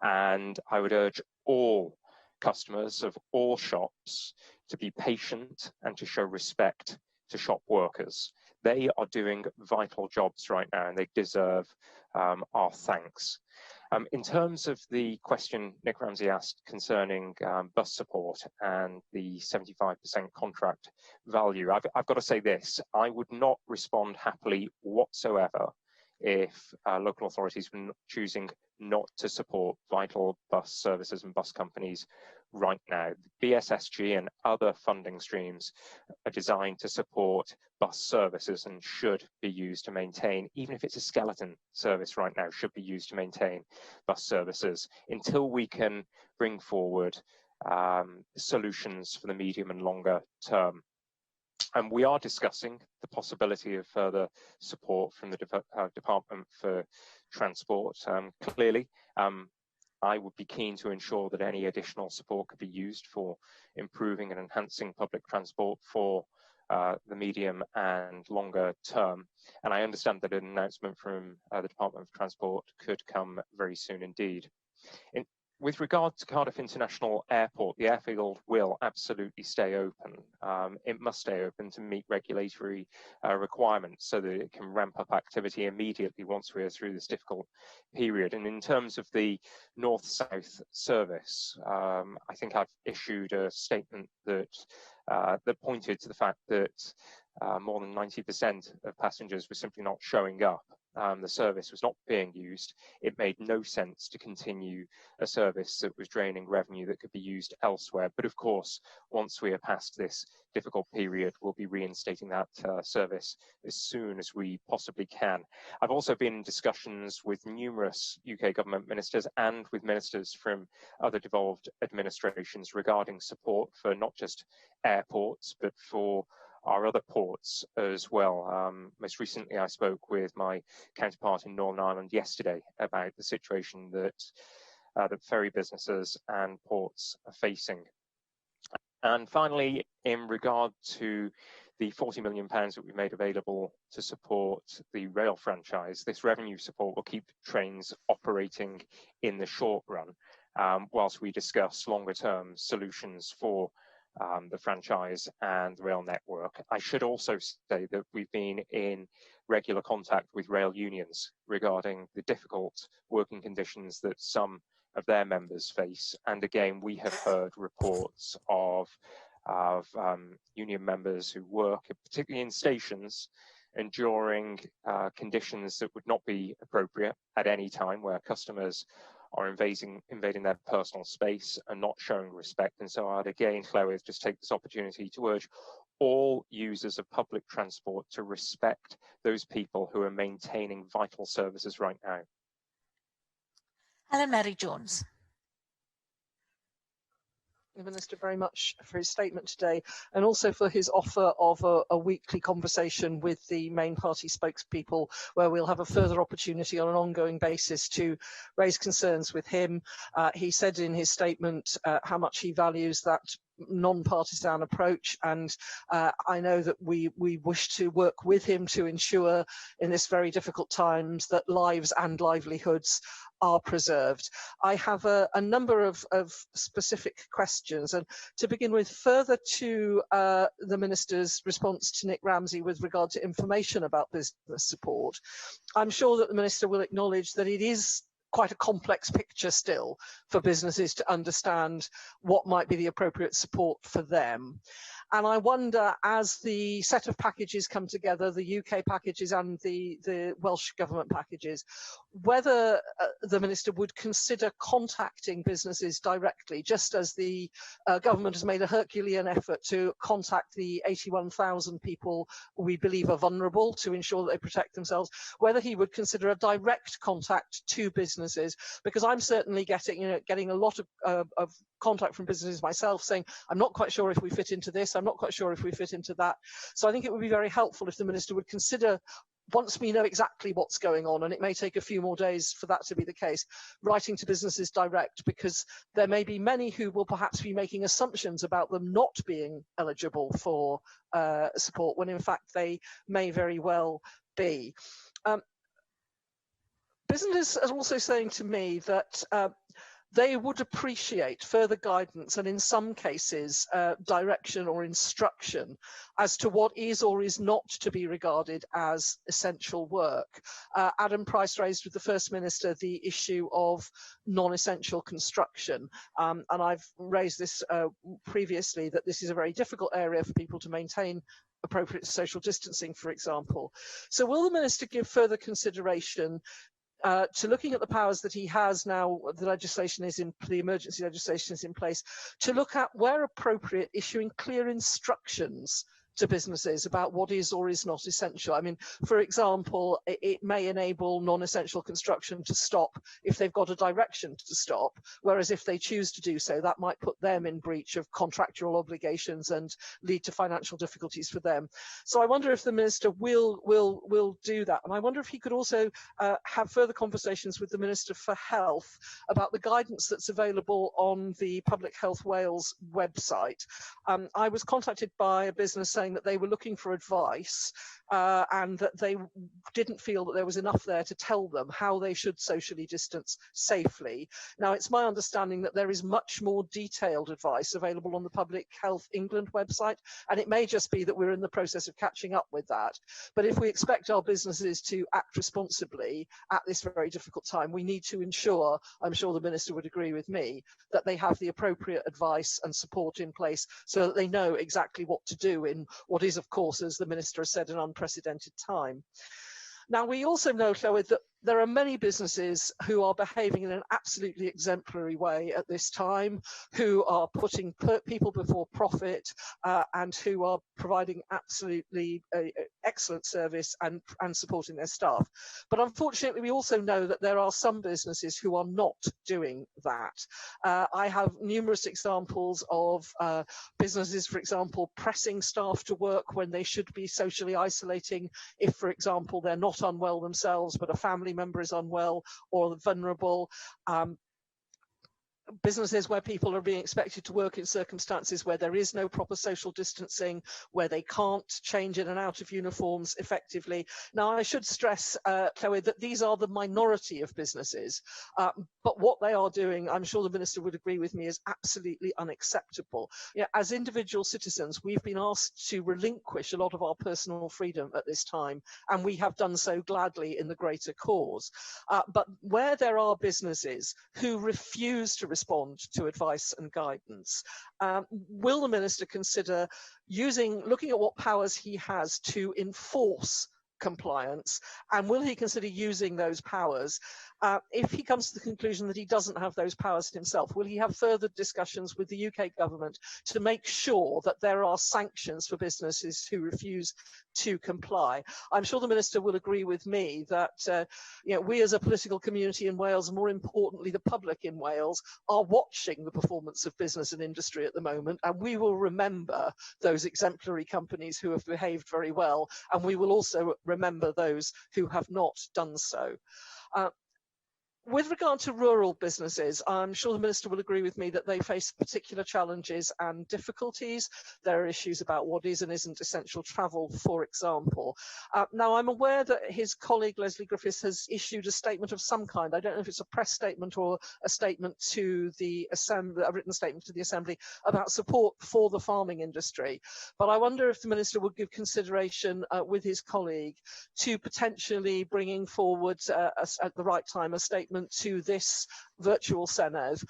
And I would urge all customers of all shops to be patient and to show respect to shop workers. They are doing vital jobs right now and they deserve our thanks. In terms of the question Nick Ramsey asked concerning bus support and the 75% contract value, I've got to say this: I would not respond happily whatsoever if local authorities were choosing not to support vital bus services and bus companies right now. BSSG and other funding streams are designed to support bus services and should be used to maintain, even if it's a skeleton service right now, should be used to maintain bus services until we can bring forward solutions for the medium and longer term. And we are discussing the possibility of further support from the Department for Transport. Clearly, I would be keen to ensure that any additional support could be used for improving and enhancing public transport for the medium and longer term. And I understand that an announcement from the Department of Transport could come very soon indeed. With regard to Cardiff International Airport, the airfield will absolutely stay open. It must stay open to meet regulatory requirements so that it can ramp up activity immediately once we are through this difficult period. And in terms of the north-south service, I think I've issued a statement that that pointed to the fact that more than 90% of passengers were simply not showing up. The service was not being used. It made no sense to continue a service that was draining revenue that could be used elsewhere. But of course, once we are past this difficult period, we'll be reinstating that service as soon as we possibly can. I've also been in discussions with numerous UK government ministers and with ministers from other devolved administrations regarding support for not just airports, but for our other ports as well. Most recently, I spoke with my counterpart in Northern Ireland yesterday about the situation that that ferry businesses and ports are facing. And finally, in regard to the £40 million that we made available to support the rail franchise, this revenue support will keep trains operating in the short run, whilst we discuss longer term solutions for the franchise and the rail network. I should also say that we've been in regular contact with rail unions regarding the difficult working conditions that some of their members face. And again, we have heard reports of union members who work, particularly in stations, enduring conditions that would not be appropriate at any time, where customers are invading their personal space and not showing respect. And so I'd again, Llywydd, just take this opportunity to urge all users of public transport to respect those people who are maintaining vital services right now. Helen Mary Jones. The Minister very much for his statement today, and also for his offer of a weekly conversation with the main party spokespeople, where we'll have a further opportunity on an ongoing basis to raise concerns with him. He said in his statement how much he values that non-partisan approach, and I know that we wish to work with him to ensure in this very difficult times that lives and livelihoods are preserved. I have a number of specific questions, and to begin with, further to the Minister's response to Nick Ramsey with regard to information about business support, I'm sure that the Minister will acknowledge that it is quite a complex picture still for businesses to understand what might be the appropriate support for them. And I wonder, as the set of packages come together, the UK packages and the Welsh Government packages, whether the Minister would consider contacting businesses directly, just as the Government has made a Herculean effort to contact the 81,000 people we believe are vulnerable to ensure that they protect themselves, whether he would consider a direct contact to businesses, because I'm certainly getting a lot of contact from businesses myself saying, I'm not quite sure if we fit into this, I'm not quite sure if we fit into that. So I think it would be very helpful if the Minister would consider, once we know exactly what's going on, and it may take a few more days for that to be the case, writing to businesses direct, because there may be many who will perhaps be making assumptions about them not being eligible for support, when in fact they may very well be. Businesses are also saying to me that they would appreciate further guidance and in some cases direction or instruction as to what is or is not to be regarded as essential work. Adam Price raised with the First Minister the issue of non-essential construction, and I've raised this previously, that this is a very difficult area for people to maintain appropriate social distancing, for example. So will the Minister give further consideration to looking at the powers that he has now, the legislation is in, the emergency legislation is in place, to look at, where appropriate, issuing clear instructions to businesses about what is or is not essential. I mean, for example, it may enable non-essential construction to stop if they've got a direction to stop, whereas if they choose to do so, that might put them in breach of contractual obligations and lead to financial difficulties for them. So I wonder if the Minister will do that. And I wonder if he could also have further conversations with the Minister for Health about the guidance that's available on the Public Health Wales website. I was contacted by a business saying that they were looking for advice and that they didn't feel that there was enough there to tell them how they should socially distance safely. Now, it's my understanding that there is much more detailed advice available on the Public Health England website, and it may just be that we're in the process of catching up with that. But if we expect our businesses to act responsibly at this very difficult time, we need to ensure, I'm sure the Minister would agree with me, that they have the appropriate advice and support in place so that they know exactly what to do in what is, of course, as the Minister has said, an unprecedented time. Now, we also know, Chloe, that there are many businesses who are behaving in an absolutely exemplary way at this time, who are putting people before profit and who are providing absolutely excellent service and supporting their staff. But unfortunately, we also know that there are some businesses who are not doing that. I have numerous examples of businesses, for example, pressing staff to work when they should be socially isolating if, for example, they're not unwell themselves, but a family member is unwell or vulnerable. Businesses where people are being expected to work in circumstances where there is no proper social distancing, where they can't change in and out of uniforms effectively. Now, I should stress, Chloe, that these are the minority of businesses, but what they are doing, I'm sure the Minister would agree with me, is absolutely unacceptable. As individual citizens, we've been asked to relinquish a lot of our personal freedom at this time, and we have done so gladly in the greater cause. But where there are businesses who refuse to respond to advice and guidance, will the Minister consider looking at what powers he has to enforce compliance, and will he consider using those powers? If he comes to the conclusion that he doesn't have those powers himself, will he have further discussions with the UK government to make sure that there are sanctions for businesses who refuse to comply? I'm sure the Minister will agree with me that we as a political community in Wales, and more importantly the public in Wales, are watching the performance of business and industry at the moment, and we will remember those exemplary companies who have behaved very well, and we will also remember those who have not done so. With regard to rural businesses, I'm sure the Minister will agree with me that they face particular challenges and difficulties. There are issues about what is and isn't essential travel, for example. Now, I'm aware that his colleague Leslie Griffiths has issued a statement of some kind. I don't know if it's a press statement or a statement to the Assembly, a written statement to the Assembly about support for the farming industry. But I wonder if the Minister would give consideration with his colleague to potentially bringing forward at the right time a statement to this virtual Senedd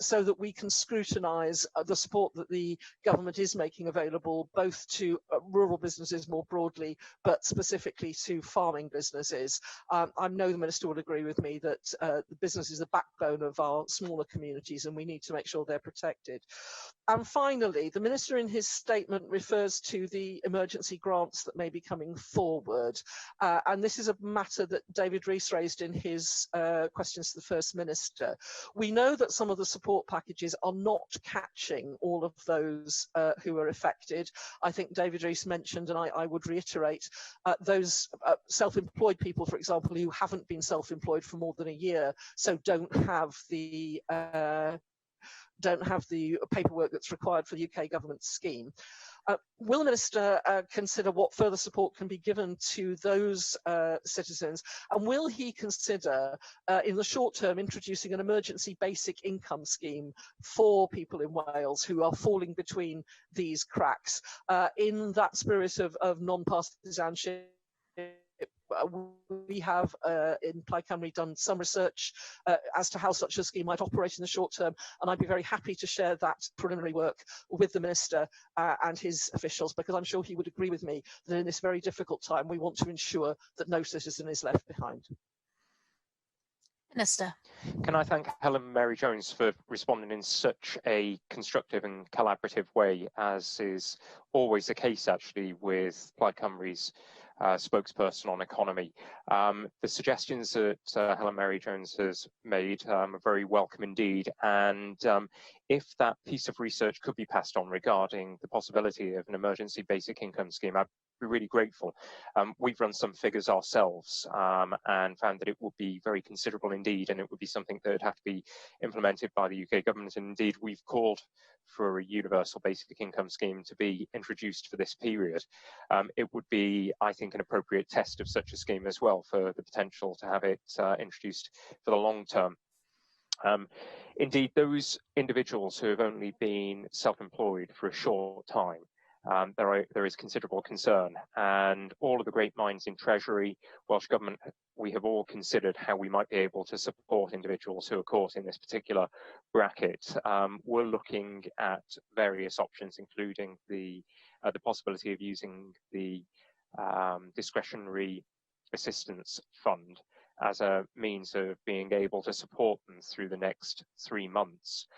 so that we can scrutinise the support that the government is making available both to rural businesses more broadly, but specifically to farming businesses. I know the Minister will agree with me that the business is the backbone of our smaller communities and we need to make sure they're protected. And finally, the Minister in his statement refers to the emergency grants that may be coming forward. And this is a matter that David Rees raised in his questions to the First Minister. We know that some of the support packages are not catching all of those who are affected. I think David Rees mentioned, and I would reiterate, those self-employed people, for example, who haven't been self-employed for more than a year, so don't have the paperwork that's required for the UK government scheme. Will the Minister consider what further support can be given to those citizens, and will he consider in the short term introducing an emergency basic income scheme for people in Wales who are falling between these cracks in that spirit of non-partisanship? We have in Plaid Cymru done some research as to how such a scheme might operate in the short term, and I'd be very happy to share that preliminary work with the Minister and his officials, because I'm sure he would agree with me that in this very difficult time we want to ensure that no citizen is left behind. Minister. Can I thank Helen Mary Jones for responding in such a constructive and collaborative way, as is always the case actually with Plaid Cymru's spokesperson on economy. The suggestions that Helen Mary Jones has made are very welcome indeed, and if that piece of research could be passed on regarding the possibility of an emergency basic income scheme, I'd be really grateful. We've run some figures ourselves and found that it would be very considerable indeed, and it would be something that would have to be implemented by the UK government, and indeed we've called for a universal basic income scheme to be introduced for this period. It would be, I think, an appropriate test of such a scheme as well for the potential to have it introduced for the long term. Indeed, those individuals who have only been self-employed for a short time, there is considerable concern, and all of the great minds in Treasury, Welsh Government, we have all considered how we might be able to support individuals who are caught in this particular bracket. We're looking at various options, including the possibility of using the discretionary assistance fund as a means of being able to support them through the next 3 months.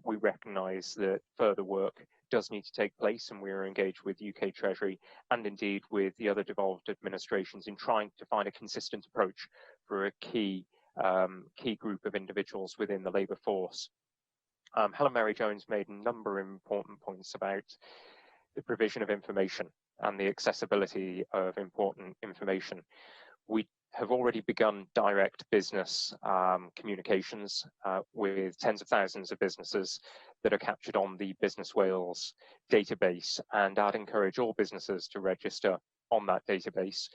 We recognise that further work does need to take place, and we are engaged with UK Treasury and indeed with the other devolved administrations in trying to find a consistent approach for a key group of individuals within the labour force. Helen Mary Jones made a number of important points about the provision of information and the accessibility of important information. We have already begun direct business communications with tens of thousands of businesses that are captured on the Business Wales database, and I'd encourage all businesses to register on that database.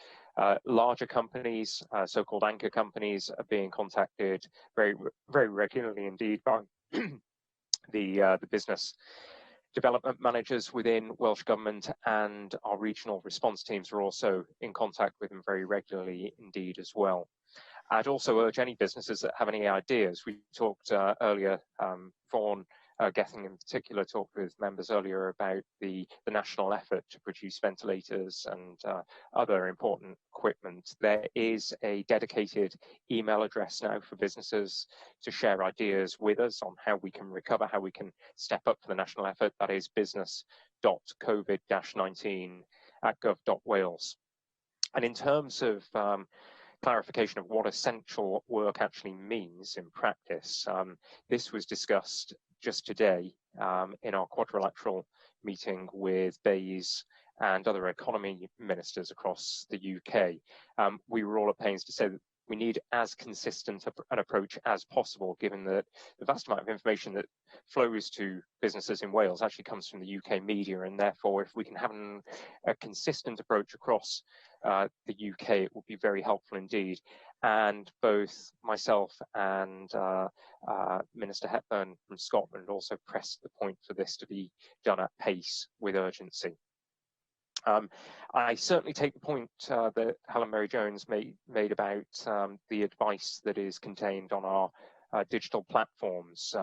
Larger companies, so-called anchor companies, are being contacted very regularly indeed by the business development managers within Welsh Government, and our regional response teams are also in contact with them very regularly indeed as well. I'd also urge any businesses that have any ideas. We talked earlier, Vaughan Gething in particular talked with members earlier about the national effort to produce ventilators and other important equipment. There is a dedicated email address now for businesses to share ideas with us on how we can recover, how we can step up for the national effort. That is business.covid-19@gov.wales. And in terms of clarification of what essential work actually means in practice, this was discussed just today in our quadrilateral meeting with BEIS and other economy ministers across the UK. We were all at pains to say that we need as consistent an approach as possible, given that the vast amount of information that flows to businesses in Wales actually comes from the UK media, and therefore if we can have a consistent approach across the UK, it would be very helpful indeed. And both myself and Minister Hepburn from Scotland also pressed the point for this to be done at pace with urgency. I certainly take the point that Helen Mary Jones made about the advice that is contained on our digital platforms.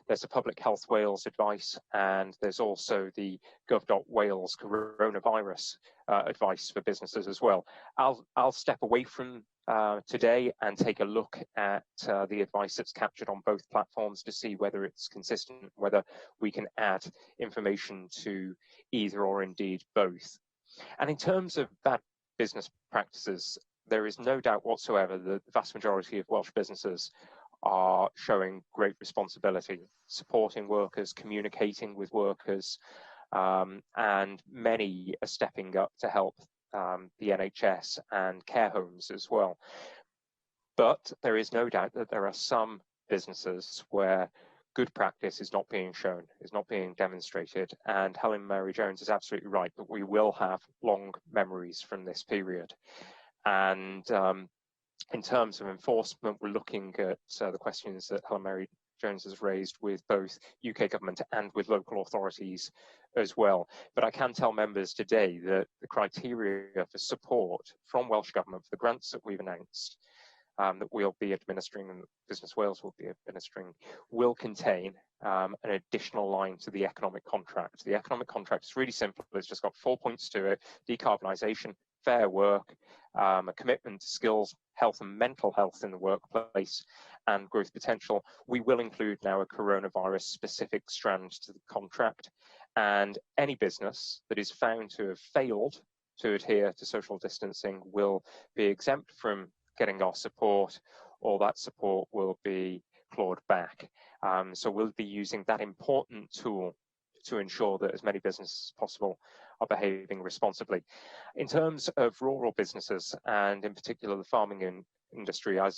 There's the Public Health Wales advice, and there's also the gov.wales coronavirus advice for businesses as well. I'll step away from today and take a look at the advice that's captured on both platforms to see whether it's consistent, whether we can add information to either or indeed both. And in terms of bad business practices, there is no doubt whatsoever that the vast majority of Welsh businesses are showing great responsibility, supporting workers, communicating with workers, and many are stepping up to help the NHS and care homes as well. But there is no doubt that there are some businesses where good practice is not being shown, is not being demonstrated, and Helen Mary Jones is absolutely right that we will have long memories from this period. And in terms of enforcement, we're looking at the questions that Helen Mary Jones has raised with both UK government and with local authorities as well. But I can tell members today that the criteria for support from Welsh Government for the grants that we've announced that we'll be administering and Business Wales will be administering will contain an additional line to the economic contract. The economic contract is really simple. It's just got 4 points to it: decarbonisation, fair work, a commitment to skills, health and mental health in the workplace, and growth potential. We will include now a coronavirus specific strand to the contract, and any business that is found to have failed to adhere to social distancing will be exempt from getting our support, or that support will be clawed back. So we'll be using that important tool to ensure that as many businesses as possible are behaving responsibly. In terms of rural businesses, and in particular the farming industry, I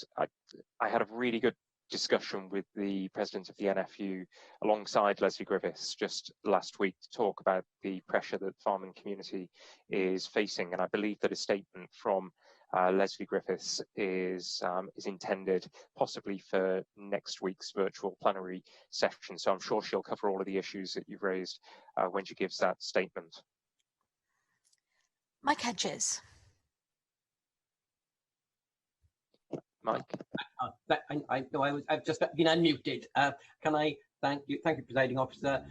had a really good discussion with the president of the NFU alongside Leslie Griffiths just last week to talk about the pressure that the farming community is facing. And I believe that a statement from Leslie Griffiths is intended possibly for next week's virtual plenary session. So I'm sure she'll cover all of the issues that you've raised when she gives that statement. Mike Hedges. Mike. I've just been unmuted. Can I thank you, Presiding Officer.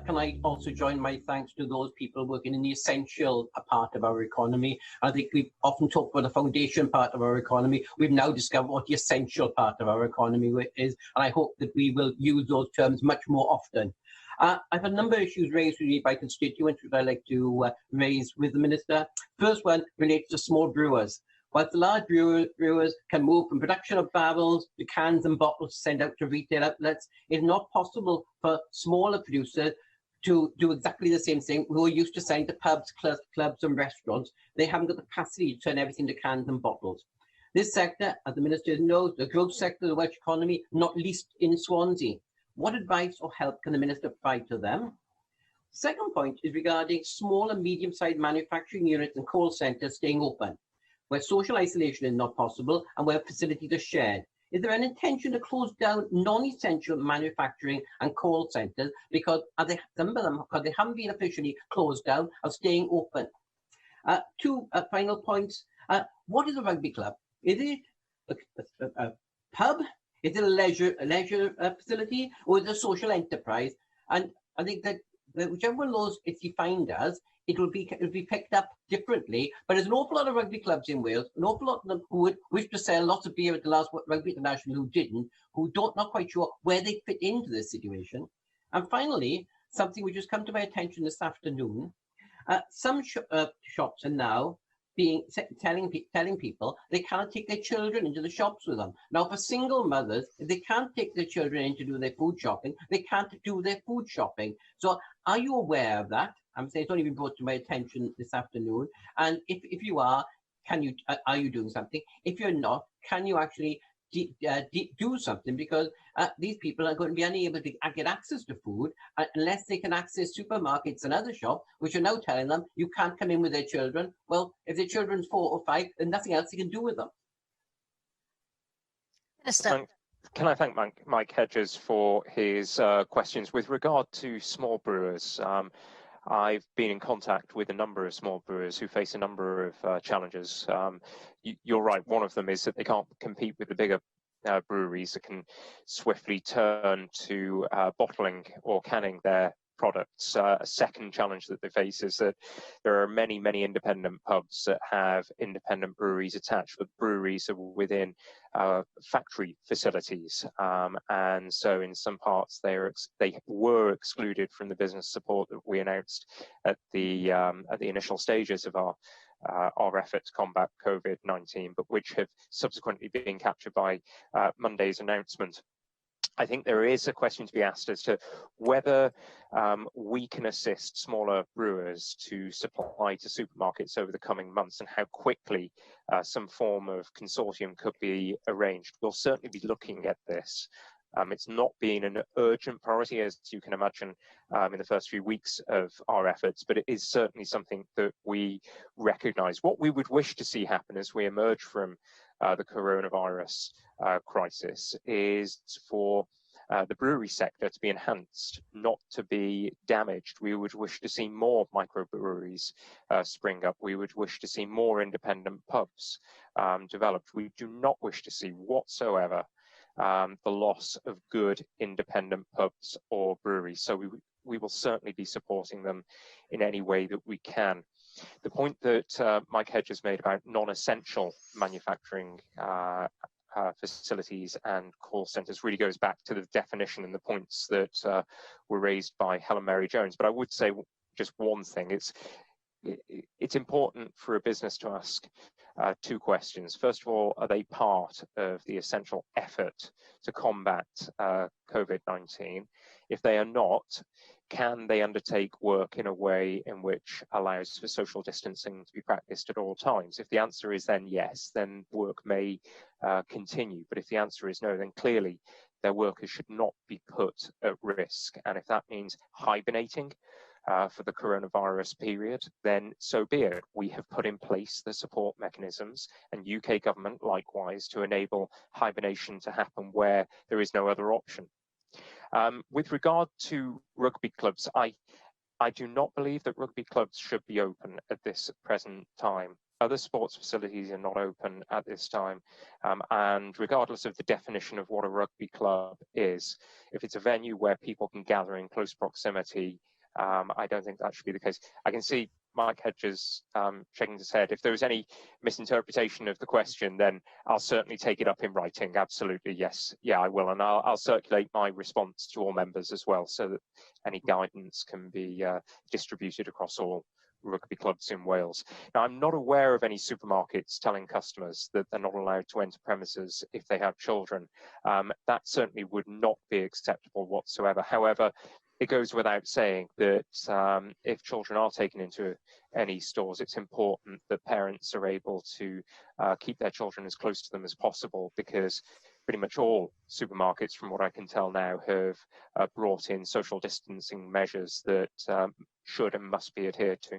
Can I also join my thanks to those people working in the essential part of our economy? I think we've often talked about the foundation part of our economy. We've now discovered what the essential part of our economy is, and I hope that we will use those terms much more often. I've a number of issues raised with me by constituents which I'd like to raise with the Minister. First one relates to small brewers. Whilst the large brewers can move from production of barrels to cans and bottles to send out to retail outlets, it's not possible for smaller producers to do exactly the same thing who are used to selling to pubs, clubs and restaurants. They haven't got the capacity to turn everything to cans and bottles. This sector, as the Minister knows, the growth sector of the Welsh economy, not least in Swansea. What advice or help can the Minister provide to them? Second point is regarding small and medium-sized manufacturing units and call centres staying open, where social isolation is not possible and where facilities are shared. Is there an intention to close down non-essential manufacturing and call centres because some of them, because they haven't been officially closed down, are staying open? Two final points. What is a rugby club? Is it a pub? Is it a leisure facility, or is it a social enterprise? And I think that whichever one of those it's defined as, it will be picked up differently. But there's an awful lot of rugby clubs in Wales, an awful lot of them who would wish to sell lots of beer at the last Rugby International who didn't, who not quite sure where they fit into this situation. And finally, something which has come to my attention this afternoon, some shops are now telling people they cannot take their children into the shops with them. Now, for single mothers, if they can't take their children in to do their food shopping, they can't do their food shopping. So are you aware of that? I'm saying it's only been brought to my attention this afternoon. And if you are, are you doing something? If you're not, can you actually do something? Because these people are going to be unable to get access to food unless they can access supermarkets and other shops, which are now telling them you can't come in with their children. Well, if their children's 4 or 5, there's nothing else you can do with them. Can I thank Mike Hedges for his questions with regard to small brewers? I've been in contact with a number of small brewers who face a number of challenges. You're right, one of them is that they can't compete with the bigger breweries that can swiftly turn to bottling or canning their products. A second challenge that they face is that there are many, many independent pubs that have independent breweries attached, but breweries are within factory facilities, and so in some parts they were excluded from the business support that we announced at the initial stages of our effort to combat COVID-19, but which have subsequently been captured by Monday's announcement. I think there is a question to be asked as to whether we can assist smaller brewers to supply to supermarkets over the coming months, and how quickly some form of consortium could be arranged. We'll certainly be looking at this. It's not been an urgent priority, as you can imagine, in the first few weeks of our efforts, but it is certainly something that we recognise. What we would wish to see happen as we emerge from the coronavirus crisis is for the brewery sector to be enhanced, not to be damaged. We would wish to see more microbreweries spring up. We would wish to see more independent pubs developed. We do not wish to see whatsoever the loss of good independent pubs or breweries. So we will certainly be supporting them in any way that we can. The point that Mike Hedges made about non-essential manufacturing facilities and call centres really goes back to the definition and the points that were raised by Helen Mary Jones. But I would say just one thing. It's important for a business to ask two questions. First of all, are they part of the essential effort to combat COVID-19? If they are not, can they undertake work in a way in which allows for social distancing to be practiced at all times? If the answer is then yes, then work may continue. But if the answer is no, then clearly their workers should not be put at risk. And if that means hibernating for the coronavirus period, then so be it. We have put in place the support mechanisms, and UK government likewise, to enable hibernation to happen where there is no other option. With regard to rugby clubs, I do not believe that rugby clubs should be open at this present time. Other sports facilities are not open at this time, and regardless of the definition of what a rugby club is, if it's a venue where people can gather in close proximity, I don't think that should be the case. I can see Mike Hedges shaking his head. If there was any misinterpretation of the question, then I'll certainly take it up in writing. Absolutely, yes. Yeah, I will. And I'll circulate my response to all members as well, so that any guidance can be distributed across all rugby clubs in Wales. Now, I'm not aware of any supermarkets telling customers that they're not allowed to enter premises if they have children. That certainly would not be acceptable whatsoever. However, it goes without saying that if children are taken into any stores, it's important that parents are able to keep their children as close to them as possible, because pretty much all supermarkets, from what I can tell now, have brought in social distancing measures that should and must be adhered to.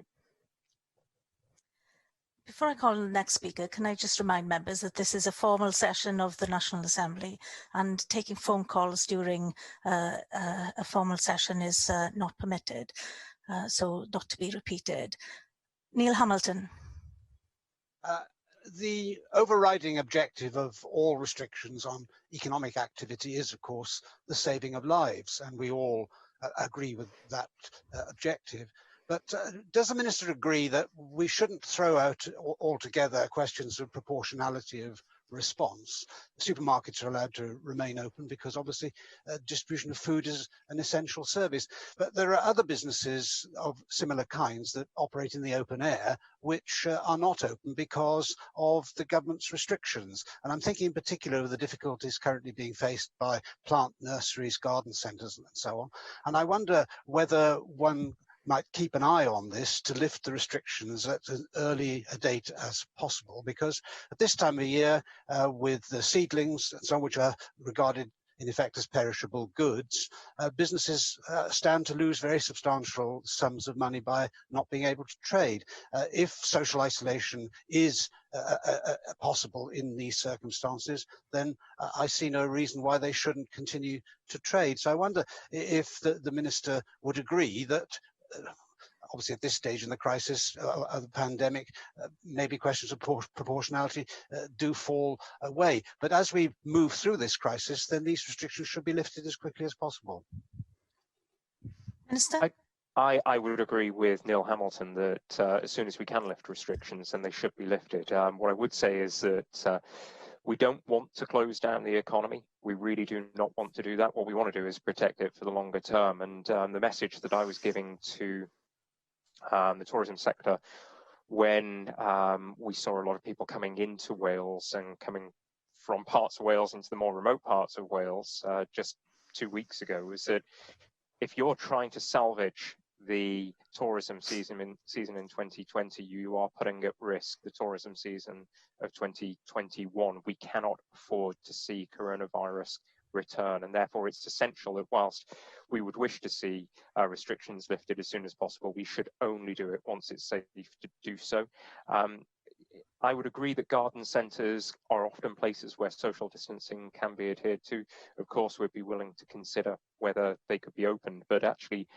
Before I call on the next speaker, can I just remind members that this is a formal session of the National Assembly, and taking phone calls during a formal session is not permitted, so not to be repeated. Neil Hamilton. The overriding objective of all restrictions on economic activity is, of course, the saving of lives, and we all agree with that objective. But does the Minister agree that we shouldn't throw out altogether questions of proportionality of response? Supermarkets are allowed to remain open because obviously distribution of food is an essential service. But there are other businesses of similar kinds that operate in the open air which are not open because of the government's restrictions. And I'm thinking in particular of the difficulties currently being faced by plant nurseries, garden centres and so on. And I wonder whether one might keep an eye on this to lift the restrictions at as early a date as possible, because at this time of year, with the seedlings, some which are regarded in effect as perishable goods, businesses stand to lose very substantial sums of money by not being able to trade. If social isolation is possible in these circumstances, then I see no reason why they shouldn't continue to trade. So I wonder if the Minister would agree that obviously at this stage in the crisis of the pandemic, maybe questions of proportionality do fall away. But as we move through this crisis, then these restrictions should be lifted as quickly as possible. Minister? I would agree with Neil Hamilton that as soon as we can lift restrictions, then they should be lifted. What I would say is that we don't want to close down the economy. We really do not want to do that. What we want to do is protect it for the longer term. And the message that I was giving to the tourism sector when we saw a lot of people coming into Wales and coming from parts of Wales into the more remote parts of Wales just 2 weeks ago was that if you're trying to salvage the tourism season in 2020, you are putting at risk the tourism season of 2021. We cannot afford to see coronavirus return, and therefore it's essential that whilst we would wish to see restrictions lifted as soon as possible, we should only do it once it's safe to do so. I would agree that garden centres are often places where social distancing can be adhered to. Of course, we'd be willing to consider whether they could be opened, but actually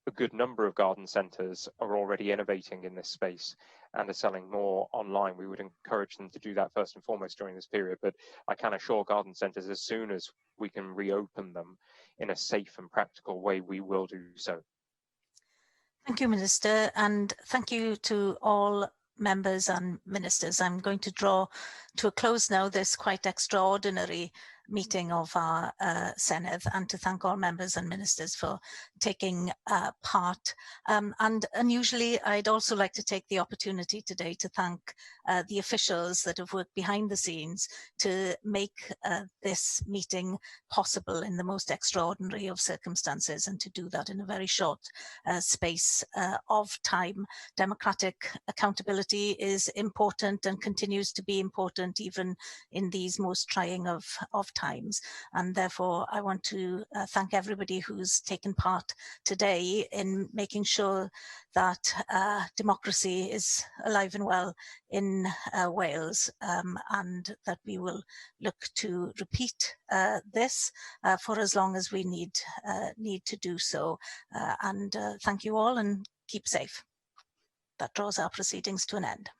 a good number of garden centres are already innovating in this space and are selling more online. We would encourage them to do that first and foremost during this period, but I can assure garden centres as soon as we can reopen them in a safe and practical way, we will do so. Thank you, Minister, and thank you to all members and ministers. I'm going to draw to a close now this quite extraordinary meeting of our Senedd, and to thank all members and ministers for taking part. And unusually, I'd also like to take the opportunity today to thank the officials that have worked behind the scenes to make this meeting possible in the most extraordinary of circumstances, and to do that in a very short space of time. Democratic accountability is important and continues to be important even in these most trying of times, and therefore I want to thank everybody who's taken part today in making sure that democracy is alive and well in Wales, and that we will look to repeat this for as long as we need to do so. And thank you all, and keep safe. That draws our proceedings to an end.